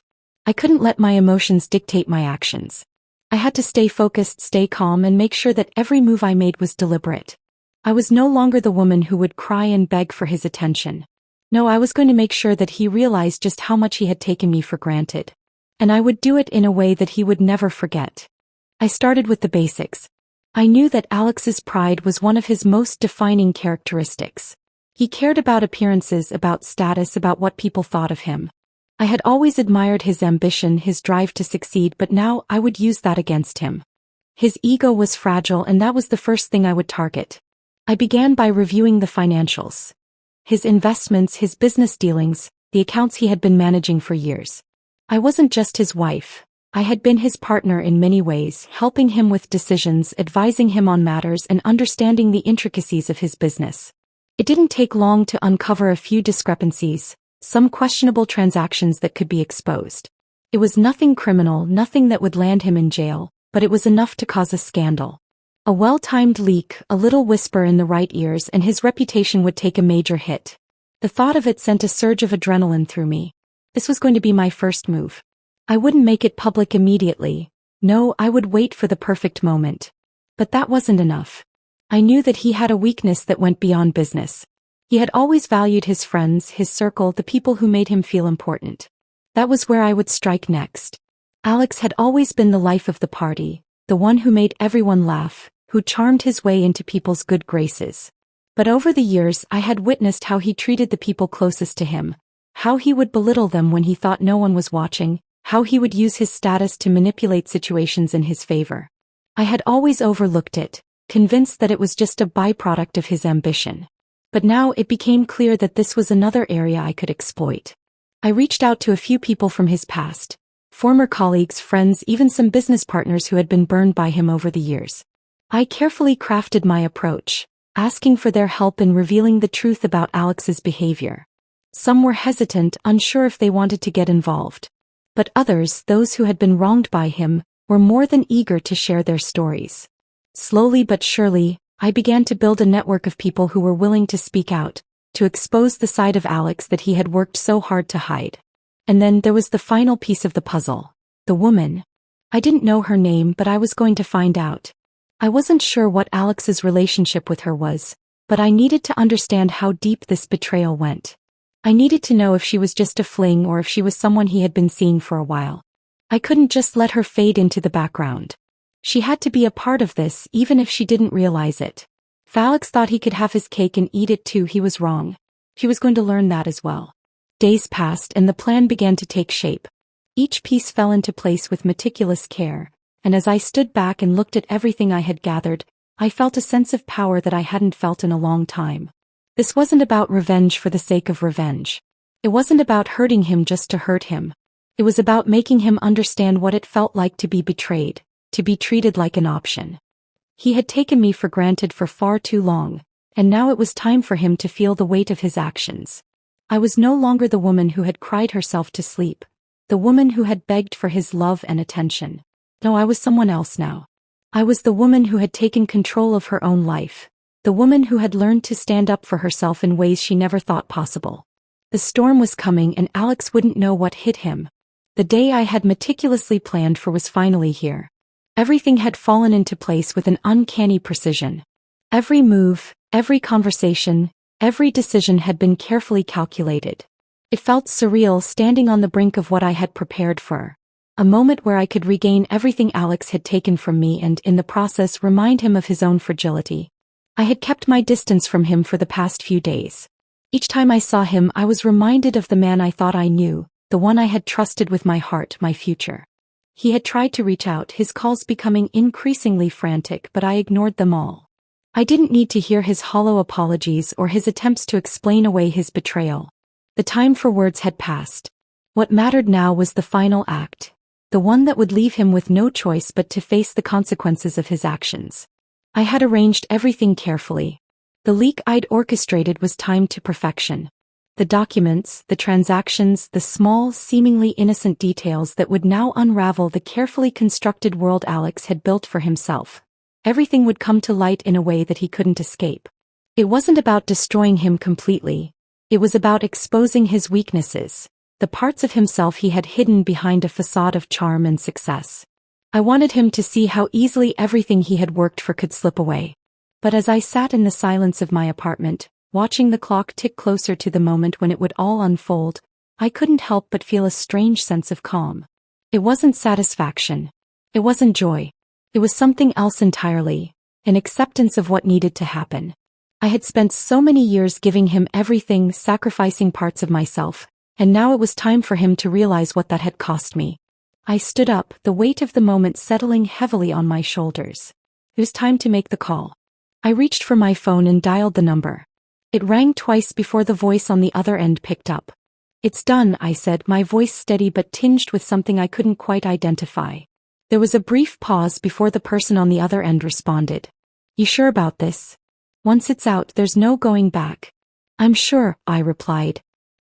I couldn't let my emotions dictate my actions. I had to stay focused, stay calm, and make sure that every move I made was deliberate. I was no longer the woman who would cry and beg for his attention. No, I was going to make sure that he realized just how much he had taken me for granted. And I would do it in a way that he would never forget. I started with the basics. I knew that Alex's pride was one of his most defining characteristics. He cared about appearances, about status, about what people thought of him. I had always admired his ambition, his drive to succeed, but now I would use that against him. His ego was fragile, and that was the first thing I would target. I began by reviewing the financials. His investments, his business dealings, the accounts he had been managing for years. I wasn't just his wife. I had been his partner in many ways, helping him with decisions, advising him on matters, and understanding the intricacies of his business. It didn't take long to uncover a few discrepancies, some questionable transactions that could be exposed. It was nothing criminal, nothing that would land him in jail, but it was enough to cause a scandal. A well-timed leak, a little whisper in the right ears, and his reputation would take a major hit. The thought of it sent a surge of adrenaline through me. This was going to be my first move. I wouldn't make it public immediately. No, I would wait for the perfect moment. But that wasn't enough. I knew that he had a weakness that went beyond business. He had always valued his friends, his circle, the people who made him feel important. That was where I would strike next. Alex had always been the life of the party, the one who made everyone laugh, who charmed his way into people's good graces. But over the years I had witnessed how he treated the people closest to him, how he would belittle them when he thought no one was watching, how he would use his status to manipulate situations in his favor. I had always overlooked it, convinced that it was just a byproduct of his ambition. But now it became clear that this was another area I could exploit. I reached out to a few people from his past, former colleagues, friends, even some business partners who had been burned by him over the years. I carefully crafted my approach, asking for their help in revealing the truth about Alex's behavior. Some were hesitant, unsure if they wanted to get involved. But others, those who had been wronged by him, were more than eager to share their stories. Slowly but surely, I began to build a network of people who were willing to speak out, to expose the side of Alex that he had worked so hard to hide. And then there was the final piece of the puzzle, the woman. I didn't know her name, but I was going to find out. I wasn't sure what Alex's relationship with her was, but I needed to understand how deep this betrayal went. I needed to know if she was just a fling or if she was someone he had been seeing for a while. I couldn't just let her fade into the background. She had to be a part of this, even if she didn't realize it. If Alex thought he could have his cake and eat it too, he was wrong. She was going to learn that as well. Days passed and the plan began to take shape. Each piece fell into place with meticulous care, and as I stood back and looked at everything I had gathered, I felt a sense of power that I hadn't felt in a long time. This wasn't about revenge for the sake of revenge. It wasn't about hurting him just to hurt him. It was about making him understand what it felt like to be betrayed, to be treated like an option. He had taken me for granted for far too long, and now it was time for him to feel the weight of his actions. I was no longer the woman who had cried herself to sleep, the woman who had begged for his love and attention. No, I was someone else now. I was the woman who had taken control of her own life, the woman who had learned to stand up for herself in ways she never thought possible. The storm was coming and Alex wouldn't know what hit him. The day I had meticulously planned for was finally here. Everything had fallen into place with an uncanny precision. Every move, every conversation, every decision had been carefully calculated. It felt surreal standing on the brink of what I had prepared for. A moment where I could regain everything Alex had taken from me and, in the process, remind him of his own fragility. I had kept my distance from him for the past few days. Each time I saw him, I was reminded of the man I thought I knew, the one I had trusted with my heart, my future. He had tried to reach out, his calls becoming increasingly frantic, but I ignored them all. I didn't need to hear his hollow apologies or his attempts to explain away his betrayal. The time for words had passed. What mattered now was the final act, the one that would leave him with no choice but to face the consequences of his actions. I had arranged everything carefully. The leak I'd orchestrated was timed to perfection. The documents, the transactions, the small, seemingly innocent details that would now unravel the carefully constructed world Alex had built for himself. Everything would come to light in a way that he couldn't escape. It wasn't about destroying him completely. It was about exposing his weaknesses, the parts of himself he had hidden behind a facade of charm and success. I wanted him to see how easily everything he had worked for could slip away. But as I sat in the silence of my apartment, watching the clock tick closer to the moment when it would all unfold, I couldn't help but feel a strange sense of calm. It wasn't satisfaction. It wasn't joy. It was something else entirely, an acceptance of what needed to happen. I had spent so many years giving him everything, sacrificing parts of myself, and now it was time for him to realize what that had cost me. I stood up, the weight of the moment settling heavily on my shoulders. It was time to make the call. I reached for my phone and dialed the number. It rang twice before the voice on the other end picked up. "It's done," I said, my voice steady but tinged with something I couldn't quite identify. There was a brief pause before the person on the other end responded. "You sure about this? Once it's out, there's no going back." "I'm sure," I replied.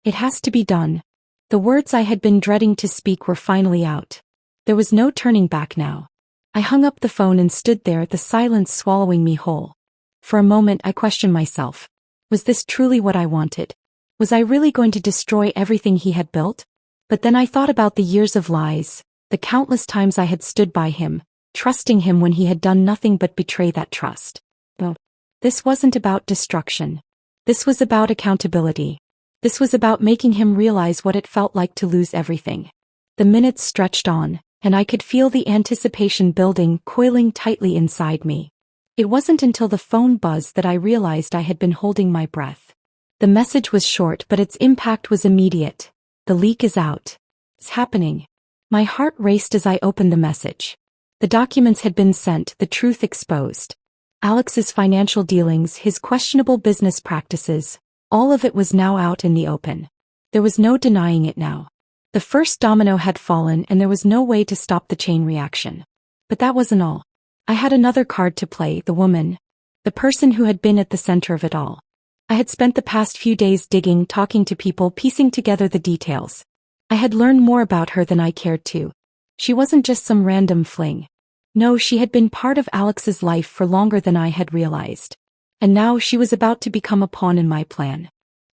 "It has to be done." The words I had been dreading to speak were finally out. There was no turning back now. I hung up the phone and stood there, the silence swallowing me whole. For a moment I questioned myself. Was this truly what I wanted? Was I really going to destroy everything he had built? But then I thought about the years of lies, the countless times I had stood by him, trusting him when he had done nothing but betray that trust. Well, this wasn't about destruction. This was about accountability. This was about making him realize what it felt like to lose everything. The minutes stretched on, and I could feel the anticipation building, coiling tightly inside me. It wasn't until the phone buzzed that I realized I had been holding my breath. The message was short, but its impact was immediate. "The leak is out. It's happening." My heart raced as I opened the message. The documents had been sent, the truth exposed. Alex's financial dealings, his questionable business practices, all of it was now out in the open. There was no denying it now. The first domino had fallen and there was no way to stop the chain reaction. But that wasn't all. I had another card to play, the woman. The person who had been at the center of it all. I had spent the past few days digging, talking to people, piecing together the details. I had learned more about her than I cared to. She wasn't just some random fling. No, she had been part of Alex's life for longer than I had realized. And now she was about to become a pawn in my plan.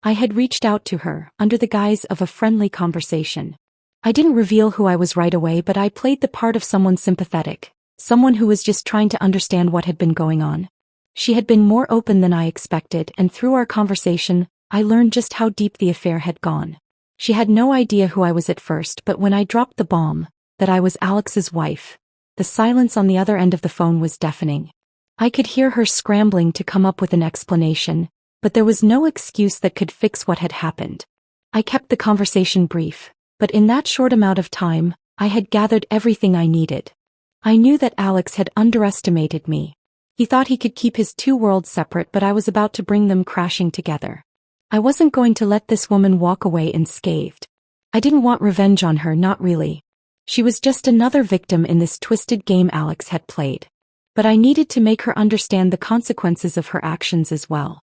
I had reached out to her, under the guise of a friendly conversation. I didn't reveal who I was right away, but I played the part of someone sympathetic, someone who was just trying to understand what had been going on. She had been more open than I expected, and through our conversation, I learned just how deep the affair had gone. She had no idea who I was at first, but when I dropped the bomb, that I was Alex's wife, the silence on the other end of the phone was deafening. I could hear her scrambling to come up with an explanation, but there was no excuse that could fix what had happened. I kept the conversation brief, but in that short amount of time, I had gathered everything I needed. I knew that Alex had underestimated me. He thought he could keep his two worlds separate, but I was about to bring them crashing together. I wasn't going to let this woman walk away unscathed. I didn't want revenge on her, not really. She was just another victim in this twisted game Alex had played. But I needed to make her understand the consequences of her actions as well.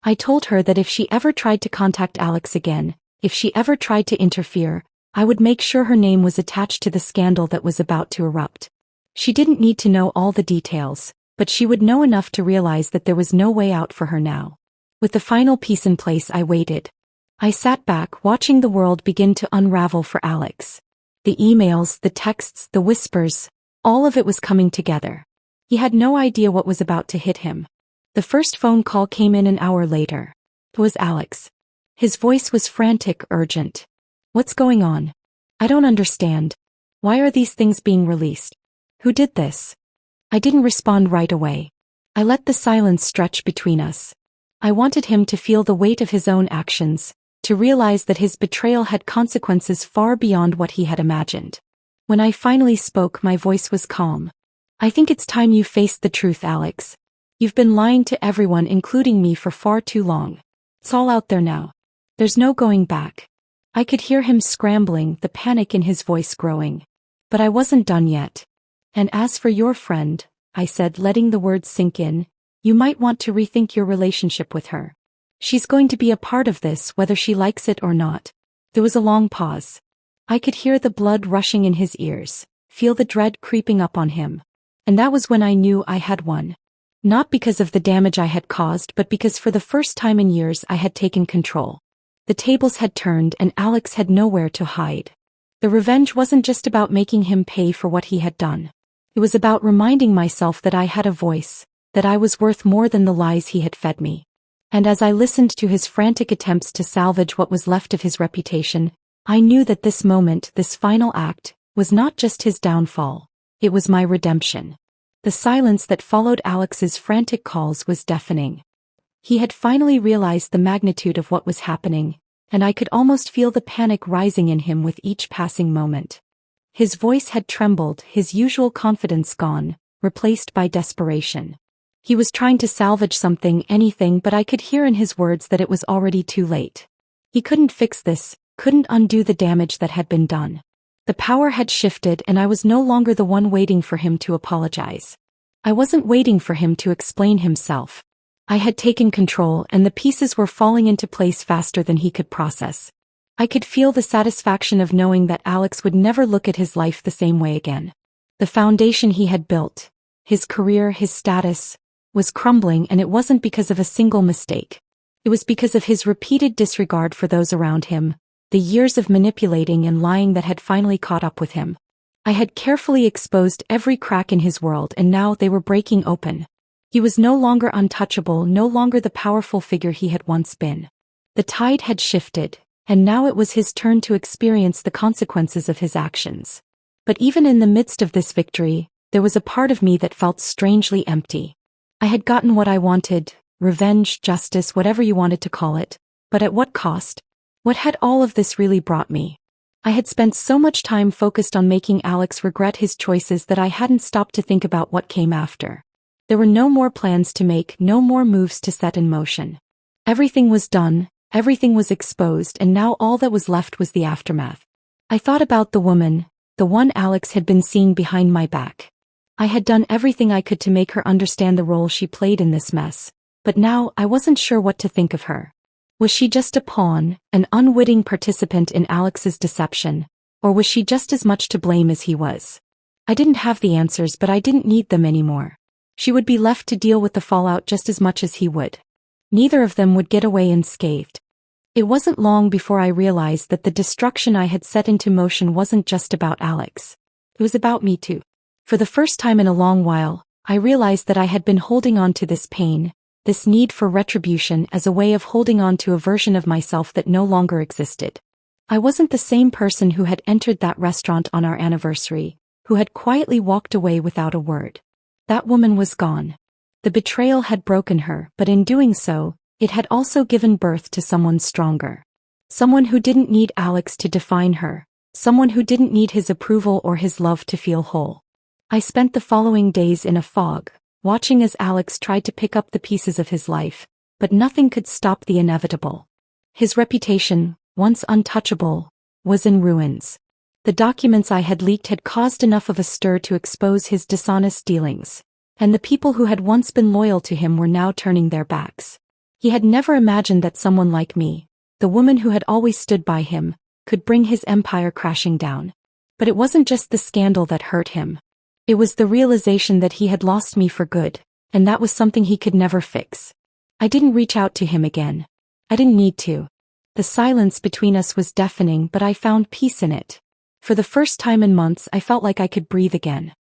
I told her that if she ever tried to contact Alex again, if she ever tried to interfere, I would make sure her name was attached to the scandal that was about to erupt. She didn't need to know all the details, but she would know enough to realize that there was no way out for her now. With the final piece in place, I waited. I sat back, watching the world begin to unravel for Alex. The emails, the texts, the whispers, all of it was coming together. He had no idea what was about to hit him. The first phone call came in an hour later. It was Alex. His voice was frantic, urgent. "What's going on? I don't understand. Why are these things being released? Who did this?" I didn't respond right away. I let the silence stretch between us. I wanted him to feel the weight of his own actions, to realize that his betrayal had consequences far beyond what he had imagined. When I finally spoke, my voice was calm. "I think it's time you faced the truth, Alex. You've been lying to everyone, including me, for far too long. It's all out there now. There's no going back." I could hear him scrambling, the panic in his voice growing. But I wasn't done yet. "And as for your friend," I said, letting the words sink in, "you might want to rethink your relationship with her. She's going to be a part of this, whether she likes it or not." There was a long pause. I could hear the blood rushing in his ears, feel the dread creeping up on him. And that was when I knew I had won. Not because of the damage I had caused, but because for the first time in years I had taken control. The tables had turned and Alex had nowhere to hide. The revenge wasn't just about making him pay for what he had done. It was about reminding myself that I had a voice, that I was worth more than the lies he had fed me. And as I listened to his frantic attempts to salvage what was left of his reputation, I knew that this moment, this final act, was not just his downfall, it was my redemption. The silence that followed Alex's frantic calls was deafening. He had finally realized the magnitude of what was happening, and I could almost feel the panic rising in him with each passing moment. His voice had trembled, his usual confidence gone, replaced by desperation. He was trying to salvage something, anything, but I could hear in his words that it was already too late. He couldn't fix this, couldn't undo the damage that had been done. The power had shifted and I was no longer the one waiting for him to apologize. I wasn't waiting for him to explain himself. I had taken control and the pieces were falling into place faster than he could process. I could feel the satisfaction of knowing that Alex would never look at his life the same way again. The foundation he had built, his career, his status, was crumbling, and it wasn't because of a single mistake. It was because of his repeated disregard for those around him, the years of manipulating and lying that had finally caught up with him. I had carefully exposed every crack in his world and now they were breaking open. He was no longer untouchable, no longer the powerful figure he had once been. The tide had shifted, and now it was his turn to experience the consequences of his actions. But even in the midst of this victory, there was a part of me that felt strangely empty. I had gotten what I wanted, revenge, justice, whatever you wanted to call it, but at what cost? What had all of this really brought me? I had spent so much time focused on making Alex regret his choices that I hadn't stopped to think about what came after. There were no more plans to make, no more moves to set in motion. Everything was done, everything was exposed, and now all that was left was the aftermath. I thought about the woman, the one Alex had been seeing behind my back. I had done everything I could to make her understand the role she played in this mess, but now I wasn't sure what to think of her. Was she just a pawn, an unwitting participant in Alex's deception, or was she just as much to blame as he was? I didn't have the answers, but I didn't need them anymore. She would be left to deal with the fallout just as much as he would. Neither of them would get away unscathed. It wasn't long before I realized that the destruction I had set into motion wasn't just about Alex. It was about me too. For the first time in a long while, I realized that I had been holding on to this pain, this need for retribution, as a way of holding on to a version of myself that no longer existed. I wasn't the same person who had entered that restaurant on our anniversary, who had quietly walked away without a word. That woman was gone. The betrayal had broken her, but in doing so, it had also given birth to someone stronger. Someone who didn't need Alex to define her, someone who didn't need his approval or his love to feel whole. I spent the following days in a fog, watching as Alex tried to pick up the pieces of his life, but nothing could stop the inevitable. His reputation, once untouchable, was in ruins. The documents I had leaked had caused enough of a stir to expose his dishonest dealings, and the people who had once been loyal to him were now turning their backs. He had never imagined that someone like me, the woman who had always stood by him, could bring his empire crashing down. But it wasn't just the scandal that hurt him. It was the realization that he had lost me for good, and that was something he could never fix. I didn't reach out to him again. I didn't need to. The silence between us was deafening, but I found peace in it. For the first time in months, I felt like I could breathe again.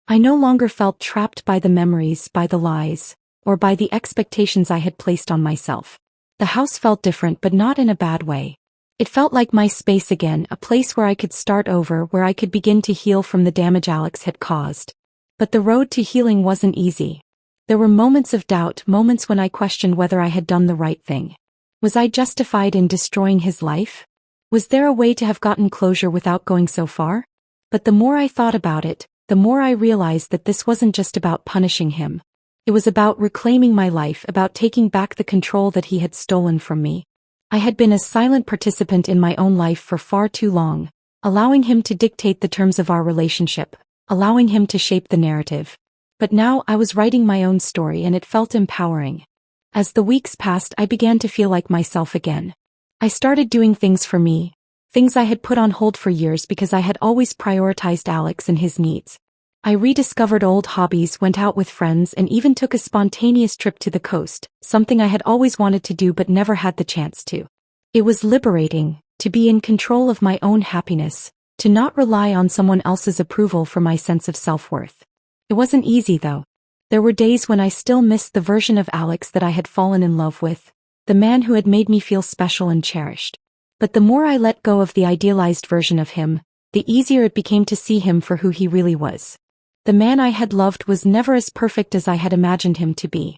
I no longer felt trapped by the memories, by the lies, or by the expectations I had placed on myself. The house felt different, but not in a bad way. It felt like my space again, a place where I could start over, where I could begin to heal from the damage Alex had caused. But the road to healing wasn't easy. There were moments of doubt, moments when I questioned whether I had done the right thing. Was I justified in destroying his life? Was there a way to have gotten closure without going so far? But the more I thought about it, the more I realized that this wasn't just about punishing him. It was about reclaiming my life, about taking back the control that he had stolen from me. I had been a silent participant in my own life for far too long, allowing him to dictate the terms of our relationship, allowing him to shape the narrative. But now I was writing my own story and it felt empowering. As the weeks passed, I began to feel like myself again. I started doing things for me, things I had put on hold for years because I had always prioritized Alex and his needs. I rediscovered old hobbies, went out with friends, and even took a spontaneous trip to the coast, something I had always wanted to do but never had the chance to. It was liberating, to be in control of my own happiness, to not rely on someone else's approval for my sense of self-worth. It wasn't easy though. There were days when I still missed the version of Alex that I had fallen in love with, the man who had made me feel special and cherished. But the more I let go of the idealized version of him, the easier it became to see him for who he really was. The man I had loved was never as perfect as I had imagined him to be.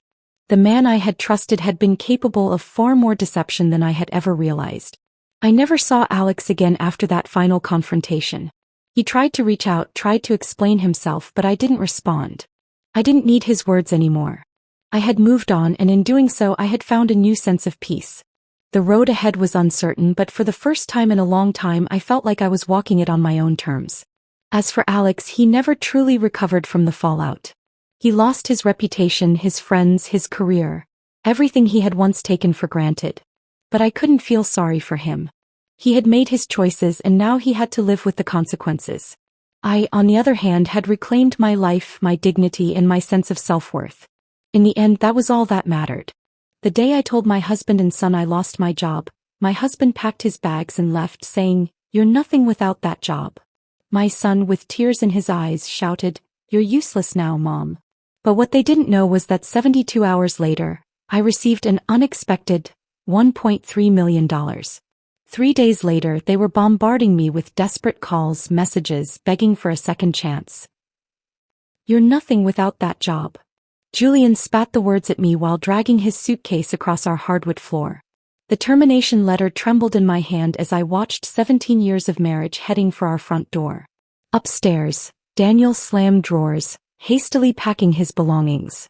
The man I had trusted had been capable of far more deception than I had ever realized. I never saw Alex again after that final confrontation. He tried to reach out, tried to explain himself, but I didn't respond. I didn't need his words anymore. I had moved on, and in doing so I had found a new sense of peace. The road ahead was uncertain, but for the first time in a long time I felt like I was walking it on my own terms. As for Alex, he never truly recovered from the fallout. He lost his reputation, his friends, his career, everything he had once taken for granted. But I couldn't feel sorry for him. He had made his choices, and now he had to live with the consequences. I, on the other hand, had reclaimed my life, my dignity, and my sense of self-worth. In the end, that was all that mattered. The day I told my husband and son I lost my job, my husband packed his bags and left, saying, "You're nothing without that job." My son, with tears in his eyes, shouted, "You're useless now, Mom." But what they didn't know was that 72 hours later, I received an unexpected $1.3 million. 3 days later, they were bombarding me with desperate calls, messages, begging for a second chance. "You're nothing without that job." Julian spat the words at me while dragging his suitcase across our hardwood floor. The termination letter trembled in my hand as I watched 17 years of marriage heading for our front door. Upstairs, Daniel slammed drawers, hastily packing his belongings.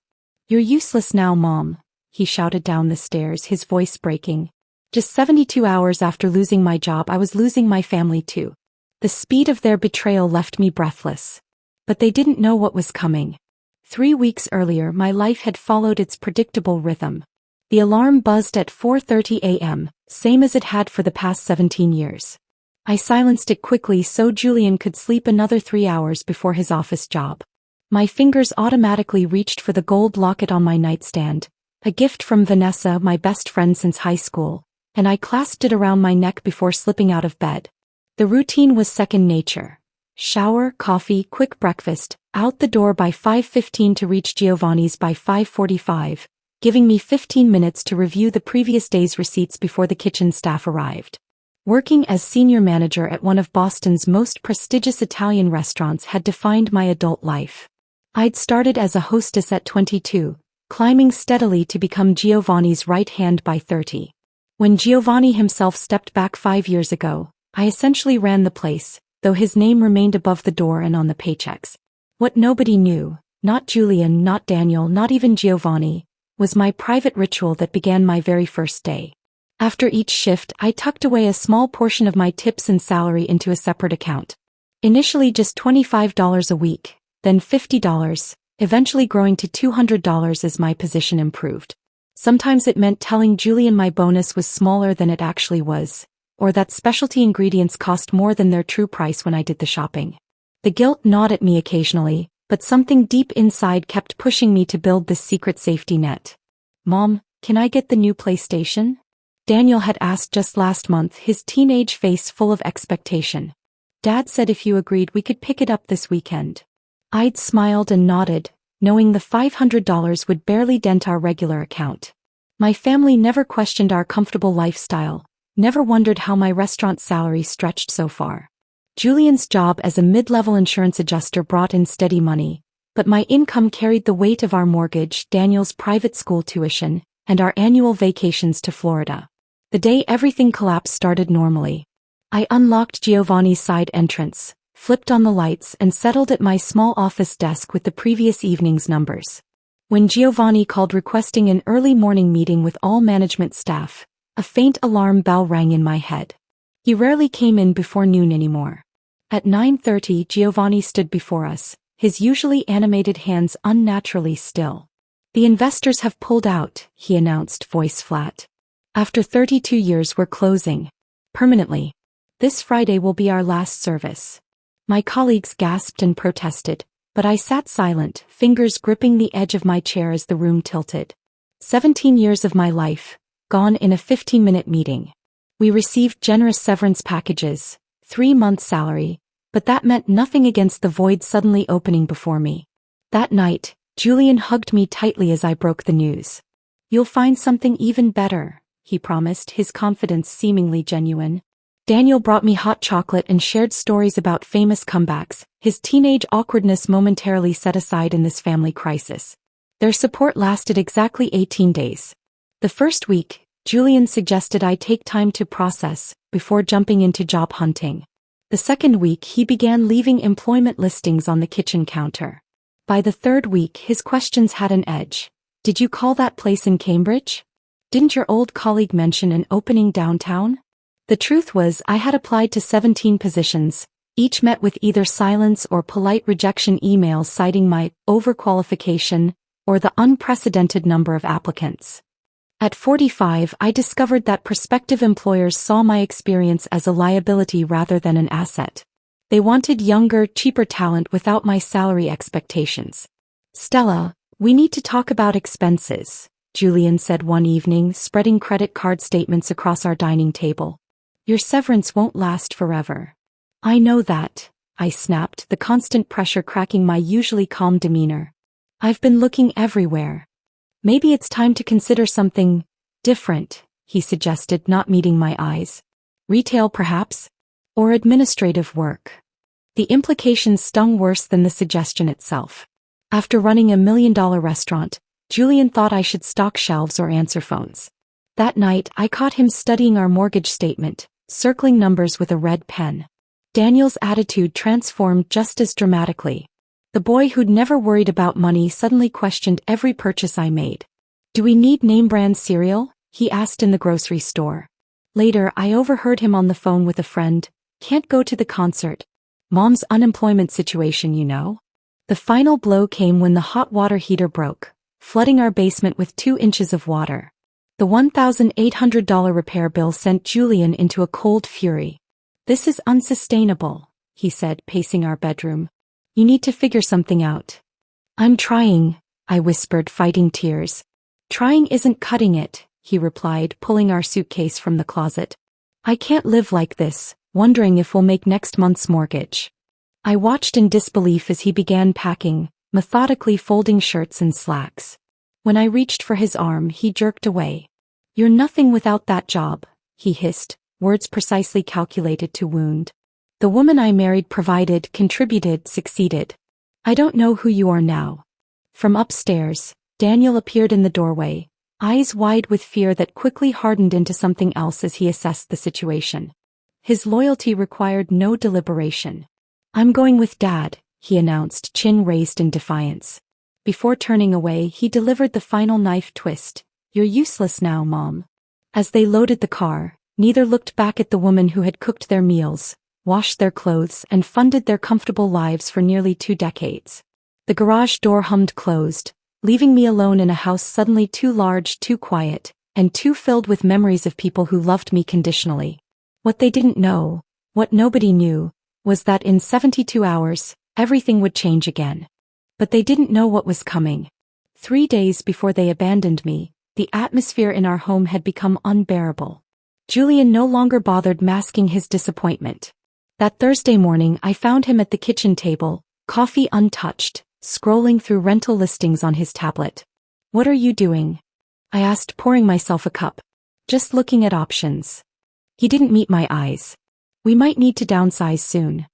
"You're useless now, Mom," he shouted down the stairs, his voice breaking. Just 72 hours after losing my job, I was losing my family too. The speed of their betrayal left me breathless. But they didn't know what was coming. 3 weeks earlier, my life had followed its predictable rhythm. The alarm buzzed at 4:30 a.m., same as it had for the past 17 years. I silenced it quickly so Julian could sleep another 3 hours before his office job. My fingers automatically reached for the gold locket on my nightstand, a gift from Vanessa, my best friend since high school, and I clasped it around my neck before slipping out of bed. The routine was second nature. Shower, coffee, quick breakfast, out the door by 5:15 to reach Giovanni's by 5:45, giving me 15 minutes to review the previous day's receipts before the kitchen staff arrived. Working as senior manager at one of Boston's most prestigious Italian restaurants had defined my adult life. I'd started as a hostess at 22, climbing steadily to become Giovanni's right hand by 30. When Giovanni himself stepped back 5 years ago, I essentially ran the place, though his name remained above the door and on the paychecks. What nobody knew, not Julian, not Daniel, not even Giovanni, was my private ritual that began my very first day. After each shift, I tucked away a small portion of my tips and salary into a separate account. Initially just $25 a week, then $50, eventually growing to $200 as my position improved. Sometimes it meant telling Julian my bonus was smaller than it actually was, or that specialty ingredients cost more than their true price when I did the shopping. The guilt gnawed at me occasionally, but something deep inside kept pushing me to build this secret safety net. "Mom, can I get the new PlayStation?" Daniel had asked just last month, his teenage face full of expectation. "Dad said if you agreed we could pick it up this weekend." I'd smiled and nodded, knowing the $500 would barely dent our regular account. My family never questioned our comfortable lifestyle, never wondered how my restaurant salary stretched so far. Julian's job as a mid-level insurance adjuster brought in steady money, but my income carried the weight of our mortgage, Daniel's private school tuition, and our annual vacations to Florida. The day everything collapsed started normally. I unlocked Giovanni's side entrance, flipped on the lights, and settled at my small office desk with the previous evening's numbers. When Giovanni called requesting an early morning meeting with all management staff, a faint alarm bell rang in my head. He rarely came in before noon anymore. At 9:30, Giovanni stood before us, his usually animated hands unnaturally still. "The investors have pulled out," he announced, voice flat. "After 32 years, we're closing. Permanently. This Friday will be our last service." My colleagues gasped and protested, but I sat silent, fingers gripping the edge of my chair as the room tilted. 17 years of my life, gone in a 15-minute meeting. We received generous severance packages, 3 months' salary, but that meant nothing against the void suddenly opening before me. That night, Julian hugged me tightly as I broke the news. "You'll find something even better," he promised, his confidence seemingly genuine. Daniel brought me hot chocolate and shared stories about famous comebacks, his teenage awkwardness momentarily set aside in this family crisis. Their support lasted exactly 18 days. The first week, Julian suggested I take time to process, before jumping into job hunting. The second week he began leaving employment listings on the kitchen counter. By the third week his questions had an edge. Did you call that place in Cambridge? Didn't your old colleague mention an opening downtown? The truth was I had applied to 17 positions, each met with either silence or polite rejection emails citing my overqualification or the unprecedented number of applicants. At 45, I discovered that prospective employers saw my experience as a liability rather than an asset. They wanted younger, cheaper talent without my salary expectations. Stella, we need to talk about expenses, Julian said one evening, spreading credit card statements across our dining table. Your severance won't last forever. I know that, I snapped, the constant pressure cracking my usually calm demeanor. I've been looking everywhere. Maybe it's time to consider something different, he suggested, not meeting my eyes. Retail perhaps? Or administrative work. The implications stung worse than the suggestion itself. After running a $1 million restaurant, Julian thought I should stock shelves or answer phones. That night I caught him studying our mortgage statement, circling numbers with a red pen. Daniel's attitude transformed just as dramatically. The boy who'd never worried about money suddenly questioned every purchase I made. Do we need name-brand cereal? He asked in the grocery store. Later I overheard him on the phone with a friend. Can't go to the concert. Mom's unemployment situation, you know. The final blow came when the hot water heater broke, flooding our basement with 2 inches of water. The $1,800 repair bill sent Julian into a cold fury. This is unsustainable, he said, pacing our bedroom. You need to figure something out. I'm trying, I whispered, fighting tears. Trying isn't cutting it, he replied, pulling our suitcase from the closet. I can't live like this, wondering if we'll make next month's mortgage. I watched in disbelief as he began packing, methodically folding shirts and slacks. When I reached for his arm, he jerked away. You're nothing without that job, he hissed, words precisely calculated to wound. The woman I married provided, contributed, succeeded. I don't know who you are now. From upstairs, Daniel appeared in the doorway, eyes wide with fear that quickly hardened into something else as he assessed the situation. His loyalty required no deliberation. I'm going with Dad, he announced, chin raised in defiance. Before turning away, he delivered the final knife twist. You're useless now, Mom. As they loaded the car, neither looked back at the woman who had cooked their meals, washed their clothes, and funded their comfortable lives for nearly 2 decades. The garage door hummed closed, leaving me alone in a house suddenly too large, too quiet, and too filled with memories of people who loved me conditionally. What they didn't know, what nobody knew, was that in 72 hours, everything would change again. But they didn't know what was coming. 3 days before they abandoned me, the atmosphere in our home had become unbearable. Julian no longer bothered masking his disappointment. That Thursday morning I found him at the kitchen table, coffee untouched, scrolling through rental listings on his tablet. What are you doing? I asked, pouring myself a cup. Just looking at options. He didn't meet my eyes. We might need to downsize soon.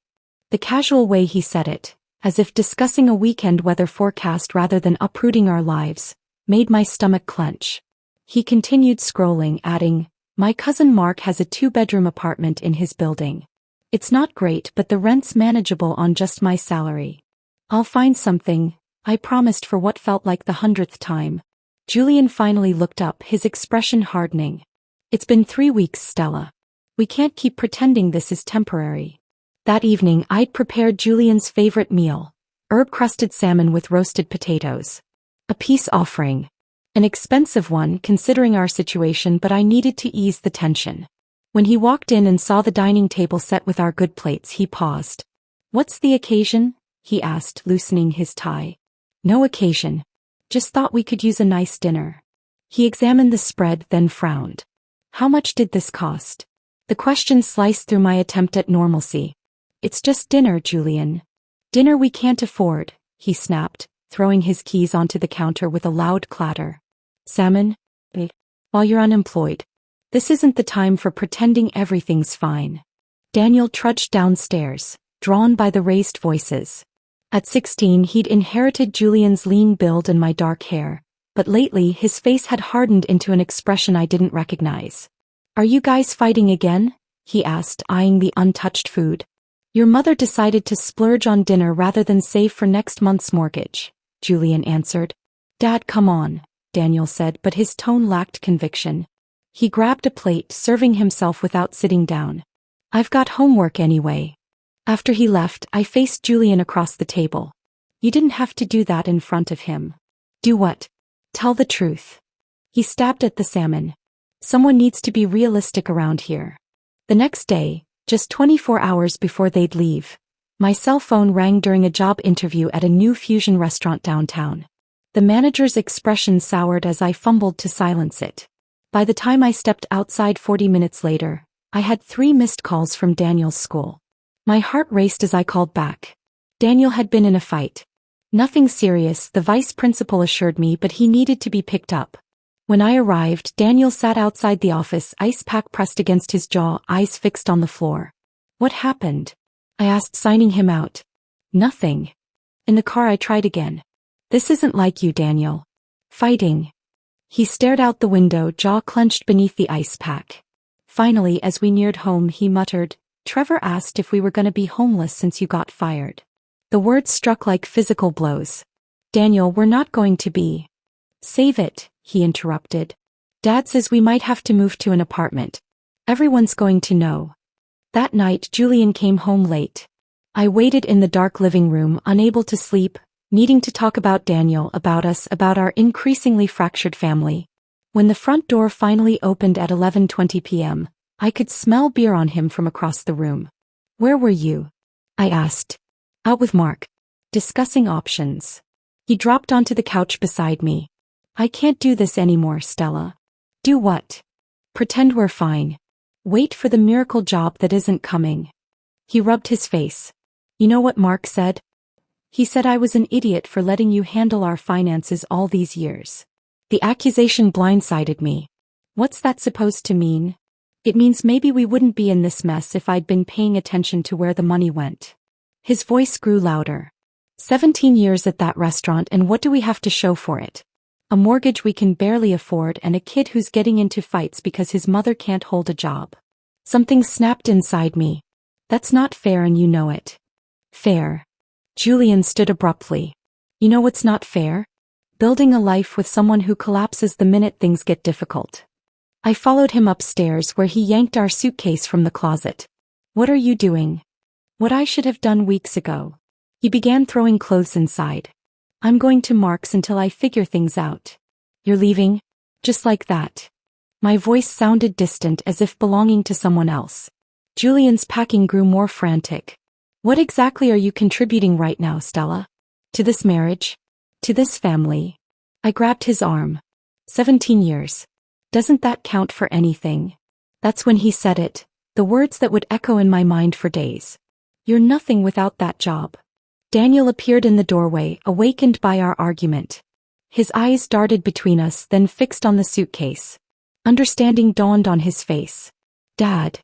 The casual way he said it, as if discussing a weekend weather forecast rather than uprooting our lives, made my stomach clench. He continued scrolling, adding, My cousin Mark has a 2-bedroom apartment in his building. It's not great, but the rent's manageable on just my salary. I'll find something, I promised for what felt like the 100th time. Julian finally looked up, his expression hardening. It's been 3 weeks, Stella. We can't keep pretending this is temporary. That evening I'd prepared Julian's favorite meal, herb-crusted salmon with roasted potatoes. A peace offering. An expensive one considering our situation, but I needed to ease the tension. When he walked in and saw the dining table set with our good plates, he paused. What's the occasion? He asked, loosening his tie. No occasion. Just thought we could use a nice dinner. He examined the spread, then frowned. How much did this cost? The question sliced through my attempt at normalcy. It's just dinner, Julian. Dinner we can't afford, he snapped, throwing his keys onto the counter with a loud clatter. Salmon? While you're unemployed. This isn't the time for pretending everything's fine. Daniel trudged downstairs, drawn by the raised voices. At 16 he'd inherited Julian's lean build and my dark hair, but lately his face had hardened into an expression I didn't recognize. "Are you guys fighting again?" he asked, eyeing the untouched food. "Your mother decided to splurge on dinner rather than save for next month's mortgage," Julian answered. "Dad, come on," Daniel said, but his tone lacked conviction. He grabbed a plate, serving himself without sitting down. "I've got homework anyway." After he left, I faced Julian across the table. "You didn't have to do that in front of him." "Do what?" "Tell the truth." He stabbed at the salmon. "Someone needs to be realistic around here." The next day, just 24 hours before they'd leave, my cell phone rang during a job interview at a new fusion restaurant downtown. The manager's expression soured as I fumbled to silence it. By the time I stepped outside 40 minutes later, I had 3 missed calls from Daniel's school. My heart raced as I called back. Daniel had been in a fight. Nothing serious, the vice principal assured me, but he needed to be picked up. When I arrived, Daniel sat outside the office, ice pack pressed against his jaw, eyes fixed on the floor. "What happened?" I asked, signing him out. "Nothing." In the car I tried again. "This isn't like you, Daniel." "Fighting." He stared out the window, jaw clenched beneath the ice pack. Finally, as we neared home, he muttered, "Trevor asked if we were gonna be homeless since you got fired." The words struck like physical blows. "Daniel, we're not going to be." "Save it," he interrupted. "Dad says we might have to move to an apartment. Everyone's going to know." That night, Julian came home late. I waited in the dark living room, unable to sleep, needing to talk about Daniel, about us, about our increasingly fractured family. When the front door finally opened at 11:20 p.m., I could smell beer on him from across the room. "Where were you?" I asked. "Out with Mark. Discussing options." He dropped onto the couch beside me. "I can't do this anymore, Stella." "Do what?" "Pretend we're fine. Wait for the miracle job that isn't coming." He rubbed his face. "You know what Mark said? He said I was an idiot for letting you handle our finances all these years." The accusation blindsided me. What's that supposed to mean? It means maybe we wouldn't be in this mess if I'd been paying attention to where the money went. His voice grew louder. 17 years at that restaurant, and what do we have to show for it? A mortgage we can barely afford and a kid who's getting into fights because his mother can't hold a job. Something snapped inside me. "That's not fair and you know it." "Fair." Julian stood abruptly. "You know what's not fair? Building a life with someone who collapses the minute things get difficult." I followed him upstairs, where he yanked our suitcase from the closet. "What are you doing?" "What I should have done weeks ago." He began throwing clothes inside. "I'm going to Mark's until I figure things out." "You're leaving?" Just like that. My voice sounded distant, as if belonging to someone else. Julian's packing grew more frantic. "What exactly are you contributing right now, Stella?" "To this marriage. To this family." I grabbed his arm. 17 years. Doesn't that count for anything? That's when he said it, the words that would echo in my mind for days. "You're nothing without that job." Daniel appeared in the doorway, awakened by our argument. His eyes darted between us, then fixed on the suitcase. Understanding dawned on his face. "Dad."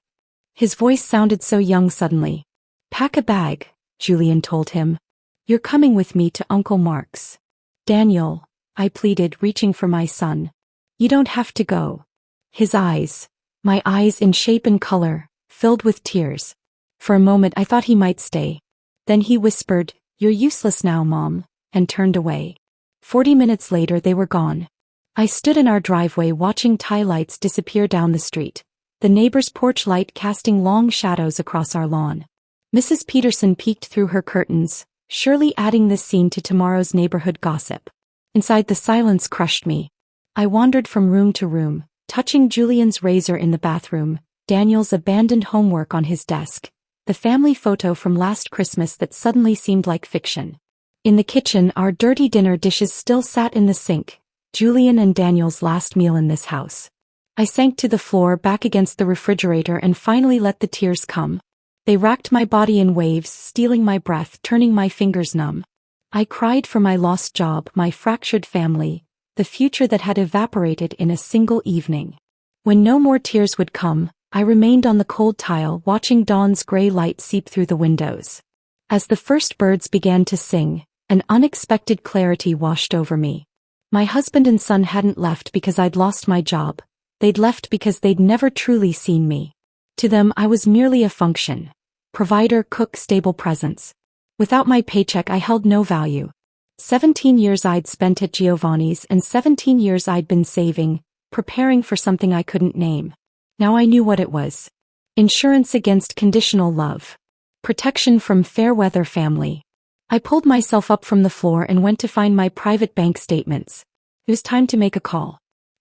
His voice sounded so young suddenly. "Pack a bag," Julian told him. "You're coming with me to Uncle Mark's." "Daniel," I pleaded, reaching for my son. "You don't have to go." His eyes, my eyes in shape and color, filled with tears. For a moment I thought he might stay. Then he whispered, "You're useless now, Mom," and turned away. 40 minutes later they were gone. I stood in our driveway watching tie lights disappear down the street, the neighbor's porch light casting long shadows across our lawn. Mrs. Peterson peeked through her curtains, surely adding this scene to tomorrow's neighborhood gossip. Inside, the silence crushed me. I wandered from room to room, touching Julian's razor in the bathroom, Daniel's abandoned homework on his desk, the family photo from last Christmas that suddenly seemed like fiction. In the kitchen, our dirty dinner dishes still sat in the sink, Julian and Daniel's last meal in this house. I sank to the floor, back against the refrigerator, and finally let the tears come. They racked my body in waves, stealing my breath, turning my fingers numb. I cried for my lost job, my fractured family, the future that had evaporated in a single evening. When no more tears would come, I remained on the cold tile watching dawn's gray light seep through the windows. As the first birds began to sing, an unexpected clarity washed over me. My husband and son hadn't left because I'd lost my job. They'd left because they'd never truly seen me. To them, I was merely a function. Provider, cook, stable presence. Without my paycheck, I held no value. 17 years I'd spent at Giovanni's and 17 years I'd been saving, preparing for something I couldn't name. Now I knew what it was. Insurance against conditional love. Protection from fair weather family. I pulled myself up from the floor and went to find my private bank statements. It was time to make a call.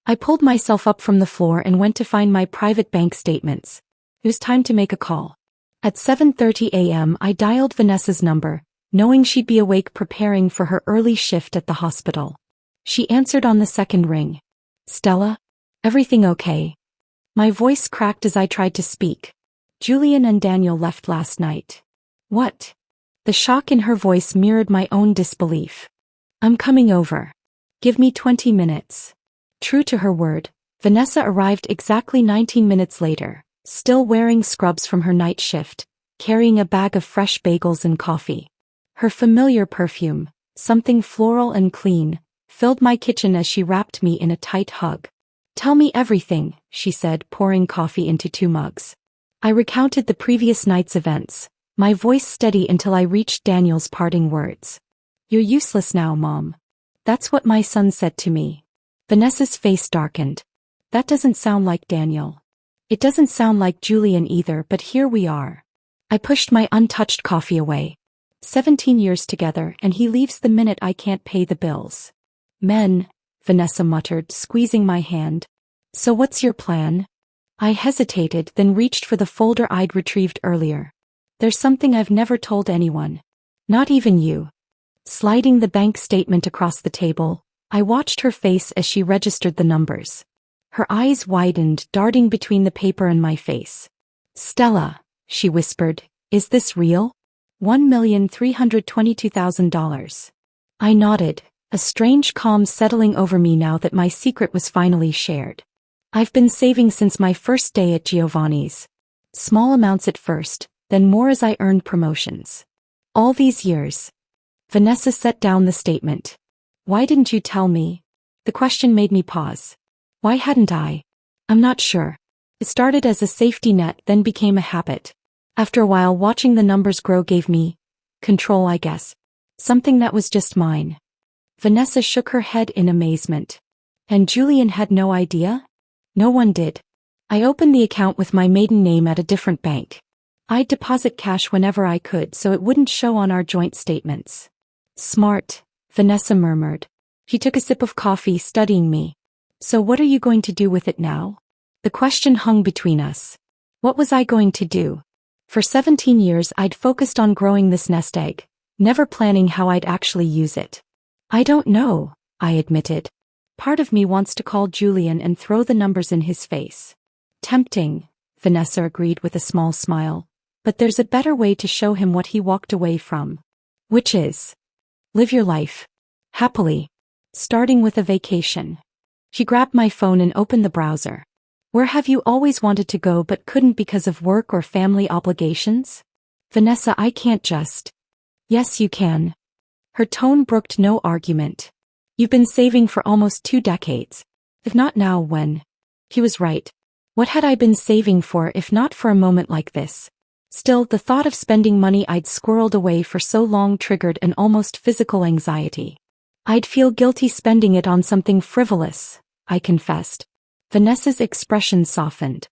I pulled myself up from the floor and went to find my private bank statements. It was time to make a call. At 7:30 a.m. I dialed Vanessa's number, knowing she'd be awake preparing for her early shift at the hospital. She answered on the second ring. Stella? Everything okay? My voice cracked as I tried to speak. Julian and Daniel left last night. What? The shock in her voice mirrored my own disbelief. I'm coming over. Give me 20 minutes. True to her word, Vanessa arrived exactly 19 minutes later, still wearing scrubs from her night shift, carrying a bag of fresh bagels and coffee. Her familiar perfume, something floral and clean, filled my kitchen as she wrapped me in a tight hug. Tell me everything, she said, pouring coffee into 2 mugs. I recounted the previous night's events, my voice steady until I reached Daniel's parting words. You're useless now, Mom. That's what my son said to me. Vanessa's face darkened. That doesn't sound like Daniel. It doesn't sound like Julian either, but here we are. I pushed my untouched coffee away. 17 years together, and he leaves the minute I can't pay the bills. Men, Vanessa muttered, squeezing my hand. So what's your plan? I hesitated, then reached for the folder I'd retrieved earlier. There's something I've never told anyone. Not even you. Sliding the bank statement across the table, I watched her face as she registered the numbers. Her eyes widened, darting between the paper and my face. Stella, she whispered, is this real? $1,322,000. I nodded, a strange calm settling over me now that my secret was finally shared. I've been saving since my first day at Giovanni's. Small amounts at first, then more as I earned promotions. All these years. Vanessa set down the statement. Why didn't you tell me? The question made me pause. Why hadn't I? I'm not sure. It started as a safety net, then became a habit. After a while, watching the numbers grow gave me control, I guess. Something that was just mine. Vanessa shook her head in amazement. And Julian had no idea? No one did. I opened the account with my maiden name at a different bank. I'd deposit cash whenever I could so it wouldn't show on our joint statements. Smart, Vanessa murmured. She took a sip of coffee, studying me. So what are you going to do with it now? The question hung between us. What was I going to do? For 17 years I'd focused on growing this nest egg, never planning how I'd actually use it. I don't know, I admitted. Part of me wants to call Julian and throw the numbers in his face. Tempting, Vanessa agreed with a small smile. But there's a better way to show him what he walked away from. Which is, live your life. Happily. Starting with a vacation. She grabbed my phone and opened the browser. Where have you always wanted to go but couldn't because of work or family obligations? Vanessa, I can't just. Yes, you can. Her tone brooked no argument. You've been saving for almost 2 decades. If not now, when? He was right. What had I been saving for if not for a moment like this? Still, the thought of spending money I'd squirreled away for so long triggered an almost physical anxiety. I'd feel guilty spending it on something frivolous, I confessed. Vanessa's expression softened.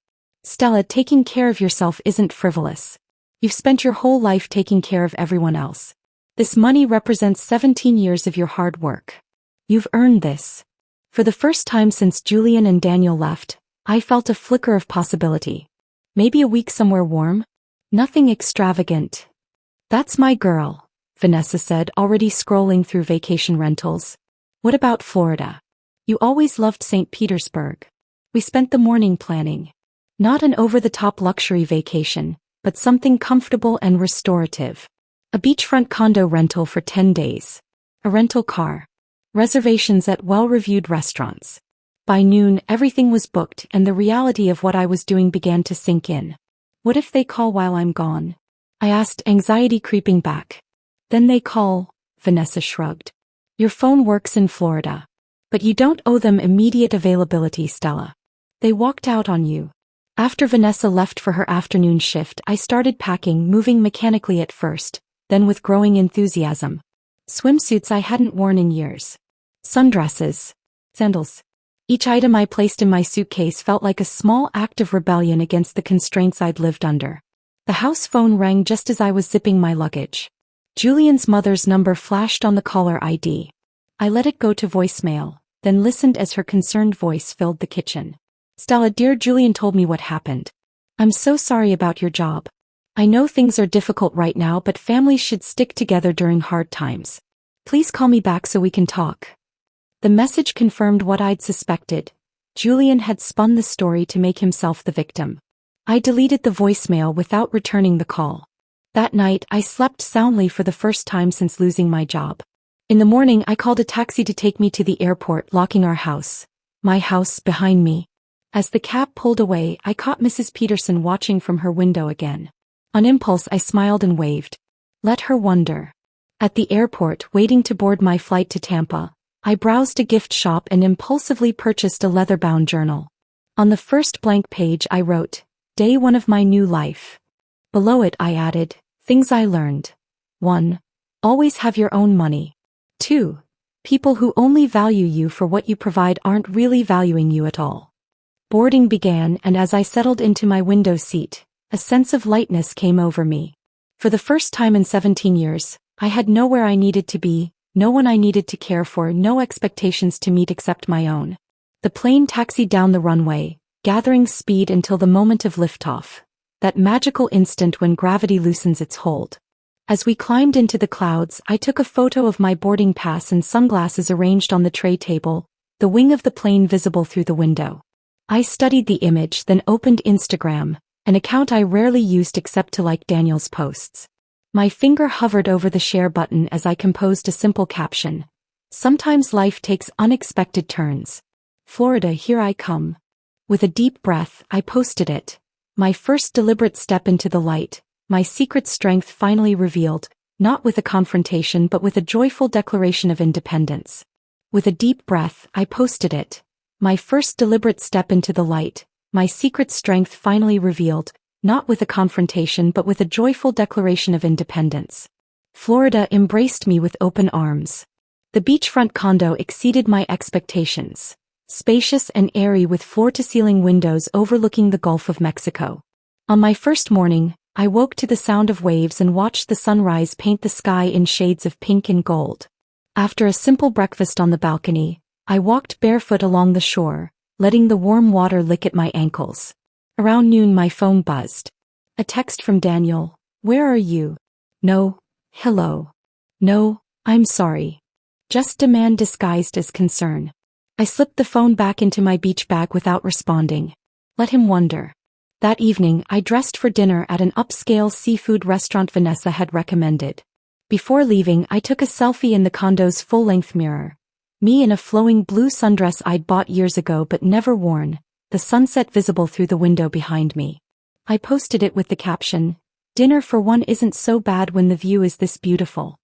Stella, taking care of yourself isn't frivolous. You've spent your whole life taking care of everyone else. This money represents 17 years of your hard work. You've earned this. For the first time since Julian and Daniel left, I felt a flicker of possibility. Maybe a week somewhere warm? Nothing extravagant. That's my girl, Vanessa said, already scrolling through vacation rentals. What about Florida? You always loved St. Petersburg. We spent the morning planning. Not an over-the-top luxury vacation, but something comfortable and restorative. A beachfront condo rental for 10 days. A rental car. Reservations at well-reviewed restaurants. By noon, everything was booked and the reality of what I was doing began to sink in. What if they call while I'm gone? I asked, anxiety creeping back. Then they call, Vanessa shrugged. Your phone works in Florida. But you don't owe them immediate availability, Stella. They walked out on you. After Vanessa left for her afternoon shift, I started packing, moving mechanically at first, then with growing enthusiasm. Swimsuits I hadn't worn in years. Sundresses. Sandals. Each item I placed in my suitcase felt like a small act of rebellion against the constraints I'd lived under. The house phone rang just as I was zipping my luggage. Julian's mother's number flashed on the caller ID. I let it go to voicemail, then listened as her concerned voice filled the kitchen. Stella, dear Julian told me what happened. I'm so sorry about your job. I know things are difficult right now, but families should stick together during hard times. Please call me back so we can talk. The message confirmed what I'd suspected. Julian had spun the story to make himself the victim. I deleted the voicemail without returning the call. That night, I slept soundly for the first time since losing my job. In the morning, I called a taxi to take me to the airport, locking our house. My house behind me. As the cab pulled away, I caught Mrs. Peterson watching from her window again. On impulse, I smiled and waved. Let her wonder. At the airport, waiting to board my flight to Tampa, I browsed a gift shop and impulsively purchased a leather-bound journal. On the first blank page I wrote, Day 1 of my new life. Below it I added, Things I learned. 1. Always have your own money. 2. People who only value you for what you provide aren't really valuing you at all. Boarding began, and as I settled into my window seat, a sense of lightness came over me. For the first time in 17 years, I had nowhere I needed to be, no one I needed to care for, no expectations to meet except my own. The plane taxied down the runway, gathering speed until the moment of liftoff, that magical instant when gravity loosens its hold. As we climbed into the clouds, I took a photo of my boarding pass and sunglasses arranged on the tray table, the wing of the plane visible through the window. I studied the image, then opened Instagram, an account I rarely used except to like Daniel's posts. My finger hovered over the share button as I composed a simple caption. Sometimes life takes unexpected turns. Florida, here I come. With a deep breath, I posted it. My first deliberate step into the light, my secret strength finally revealed, not with a confrontation but with a joyful declaration of independence. With a deep breath, I posted it. My first deliberate step into the light, my secret strength finally revealed, not with a confrontation but with a joyful declaration of independence. Florida embraced me with open arms. The beachfront condo exceeded my expectations. Spacious and airy with floor-to-ceiling windows overlooking the Gulf of Mexico. On my first morning, I woke to the sound of waves and watched the sunrise paint the sky in shades of pink and gold. After a simple breakfast on the balcony, I walked barefoot along the shore, letting the warm water lick at my ankles. Around noon my phone buzzed. A text from Daniel. Where are you? No. Hello. No, I'm sorry. Just demand disguised as concern. I slipped the phone back into my beach bag without responding. Let him wonder. That evening I dressed for dinner at an upscale seafood restaurant Vanessa had recommended. Before leaving I took a selfie in the condo's full-length mirror. Me in a flowing blue sundress I'd bought years ago but never worn, the sunset visible through the window behind me. I posted it with the caption, Dinner for one isn't so bad when the view is this beautiful.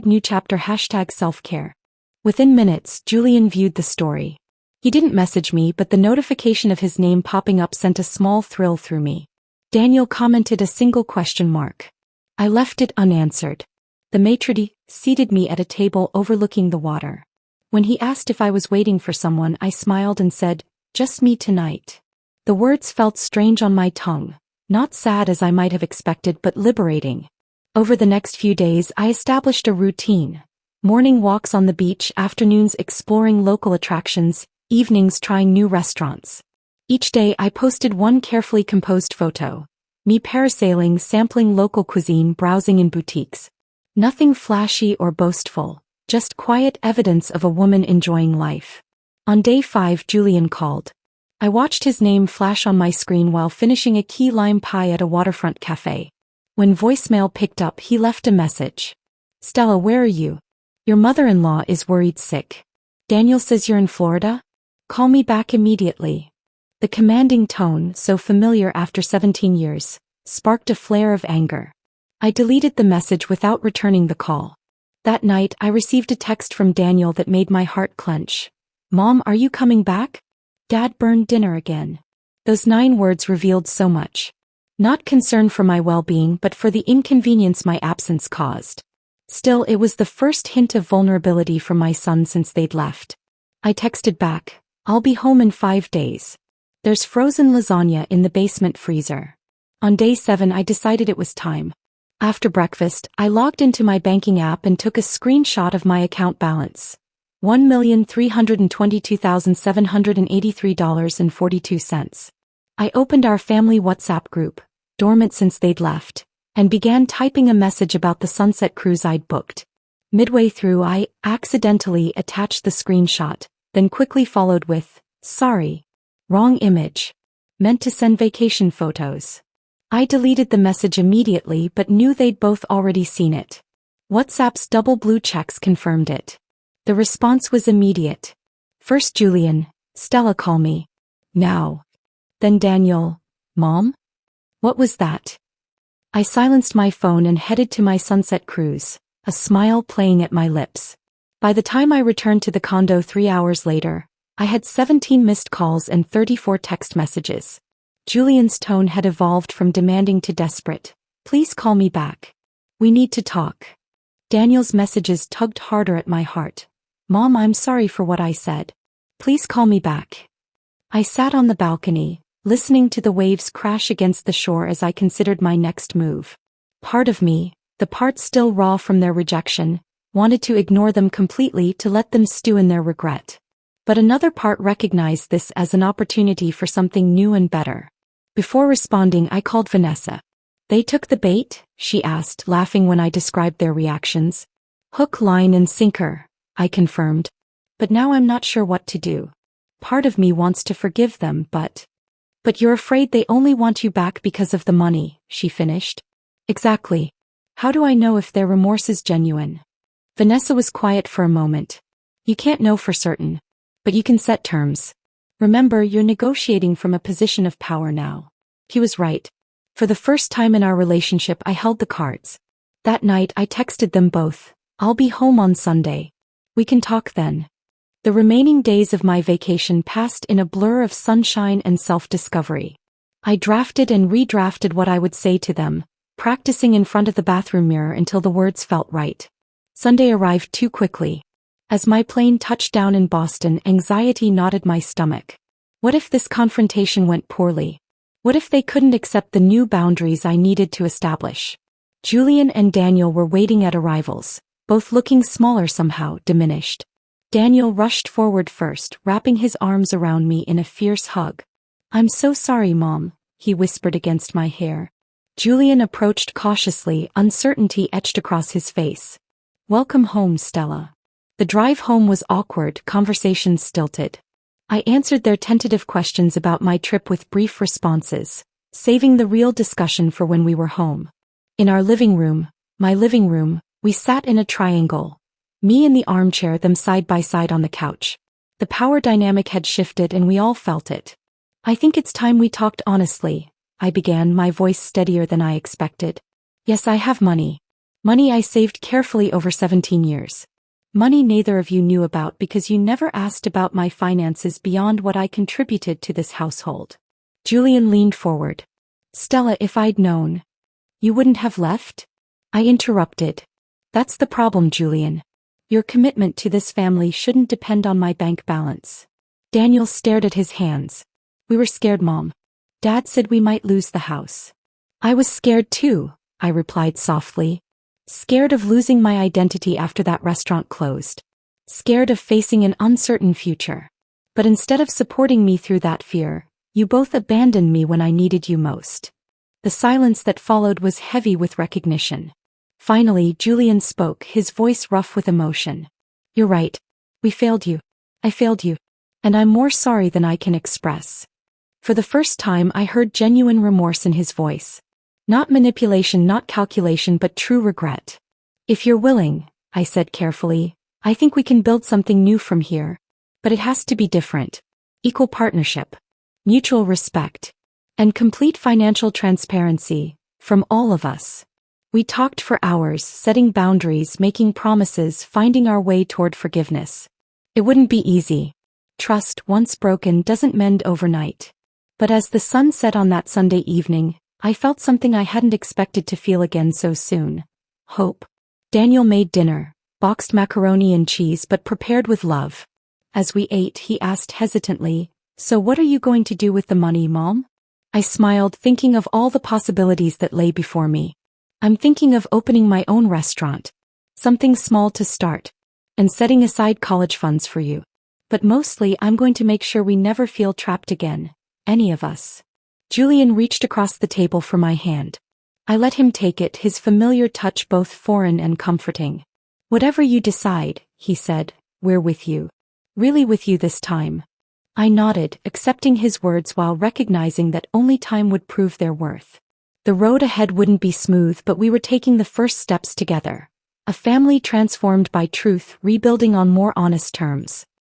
#new chapter #self-care. Within minutes, Julian viewed the story. He didn't message me, but the notification of his name popping up sent a small thrill through me. Daniel commented a single question mark. I left it unanswered. The maitre d' seated me at a table overlooking the water. When he asked if I was waiting for someone, I smiled and said, Just me tonight. The words felt strange on my tongue, not sad as I might have expected but liberating. Over the next few days I established a routine. Morning walks on the beach, afternoons exploring local attractions, evenings trying new restaurants. Each day I posted one carefully composed photo. Me parasailing, sampling local cuisine, browsing in boutiques. Nothing flashy or boastful, just quiet evidence of a woman enjoying life. On day 5 Julian called. I watched his name flash on my screen while finishing a key lime pie at a waterfront cafe. When voicemail picked up he left a message. Stella, where are you? Your mother-in-law is worried sick. Daniel says you're in Florida? Call me back immediately. The commanding tone, so familiar after 17 years, sparked a flare of anger. I deleted the message without returning the call. That night, I received a text from Daniel that made my heart clench. Mom, are you coming back? Dad burned dinner again. Those 9 words revealed so much. Not concern for my well-being but for the inconvenience my absence caused. Still, it was the first hint of vulnerability from my son since they'd left. I texted back, I'll be home in 5 days. There's frozen lasagna in the basement freezer. On day 7 I decided it was time. After breakfast, I logged into my banking app and took a screenshot of my account balance. $1,322,783.42. I opened our family WhatsApp group, dormant since they'd left, and began typing a message about the sunset cruise I'd booked. Midway through I accidentally attached the screenshot, then quickly followed with, sorry. Wrong image. Meant to send vacation photos. I deleted the message immediately but knew they'd both already seen it. WhatsApp's double blue checks confirmed it. The response was immediate. First Julian, Stella call me. Now. Then Daniel, Mom? What was that? I silenced my phone and headed to my sunset cruise, a smile playing at my lips. By the time I returned to the condo 3 hours later, I had 17 missed calls and 34 text messages. Julian's tone had evolved from demanding to desperate. Please call me back. We need to talk. Daniel's messages tugged harder at my heart. Mom, I'm sorry for what I said. Please call me back. I sat on the balcony, listening to the waves crash against the shore as I considered my next move. Part of me, the part still raw from their rejection, wanted to ignore them completely to let them stew in their regret. But another part recognized this as an opportunity for something new and better. Before responding, I called Vanessa. They took the bait? She asked, laughing when I described their reactions. Hook, line, and sinker, I confirmed. But now I'm not sure what to do. Part of me wants to forgive them, but you're afraid they only want you back because of the money, she finished. Exactly. How do I know if their remorse is genuine? Vanessa was quiet for a moment. You can't know for certain. But you can set terms. Remember, you're negotiating from a position of power now. He was right. For the first time in our relationship, I held the cards. That night, I texted them both. I'll be home on Sunday. We can talk then. The remaining days of my vacation passed in a blur of sunshine and self-discovery. I drafted and redrafted what I would say to them, practicing in front of the bathroom mirror until the words felt right. Sunday arrived too quickly. As my plane touched down in Boston, anxiety knotted my stomach. What if this confrontation went poorly? What if they couldn't accept the new boundaries I needed to establish? Julian and Daniel were waiting at arrivals, both looking smaller somehow, diminished. Daniel rushed forward first, wrapping his arms around me in a fierce hug. I'm so sorry, Mom, he whispered against my hair. Julian approached cautiously, uncertainty etched across his face. Welcome home, Stella. The drive home was awkward, conversations stilted. I answered their tentative questions about my trip with brief responses, saving the real discussion for when we were home. In our living room, my living room, we sat in a triangle. Me in the armchair, them side by side on the couch. The power dynamic had shifted and we all felt it. I think it's time we talked honestly, I began, my voice steadier than I expected. Yes, I have money. Money I saved carefully over 17 years. Money neither of you knew about because you never asked about my finances beyond what I contributed to this household. Julian leaned forward. Stella, if I'd known. You wouldn't have left? I interrupted. That's the problem, Julian. Your commitment to this family shouldn't depend on my bank balance. Daniel stared at his hands. We were scared, Mom. Dad said we might lose the house. I was scared too, I replied softly. Scared of losing my identity after that restaurant closed. Scared of facing an uncertain future. But instead of supporting me through that fear, you both abandoned me when I needed you most. The silence that followed was heavy with recognition. Finally, Julian spoke, his voice rough with emotion. You're right. We failed you. I failed you. And I'm more sorry than I can express. For the first time, I heard genuine remorse in his voice. Not manipulation, not calculation, but true regret. If you're willing, I said carefully, I think we can build something new from here. But it has to be different. equal partnership, mutual respect, and complete financial transparency from all of us. We talked for hours, setting boundaries, making promises, finding our way toward forgiveness. It wouldn't be easy. Trust, once broken, doesn't mend overnight. But as the sun set on that Sunday evening, I felt something I hadn't expected to feel again so soon. Hope. Daniel made dinner, boxed macaroni and cheese but prepared with love. As we ate, he asked hesitantly, "So what are you going to do with the money, Mom?" I smiled, thinking of all the possibilities that lay before me. "I'm thinking of opening my own restaurant. Something small to start. And setting aside college funds for you. But mostly I'm going to make sure we never feel trapped again, any of us." Julian reached across the table for my hand. I let him take it, his familiar touch both foreign and comforting. "Whatever you decide," he said, "we're with you. Really with you this time." I nodded, accepting his words while recognizing that only time would prove their worth. The road ahead wouldn't be smooth, but we were taking the first steps together. A family transformed by truth, rebuilding on more honest terms.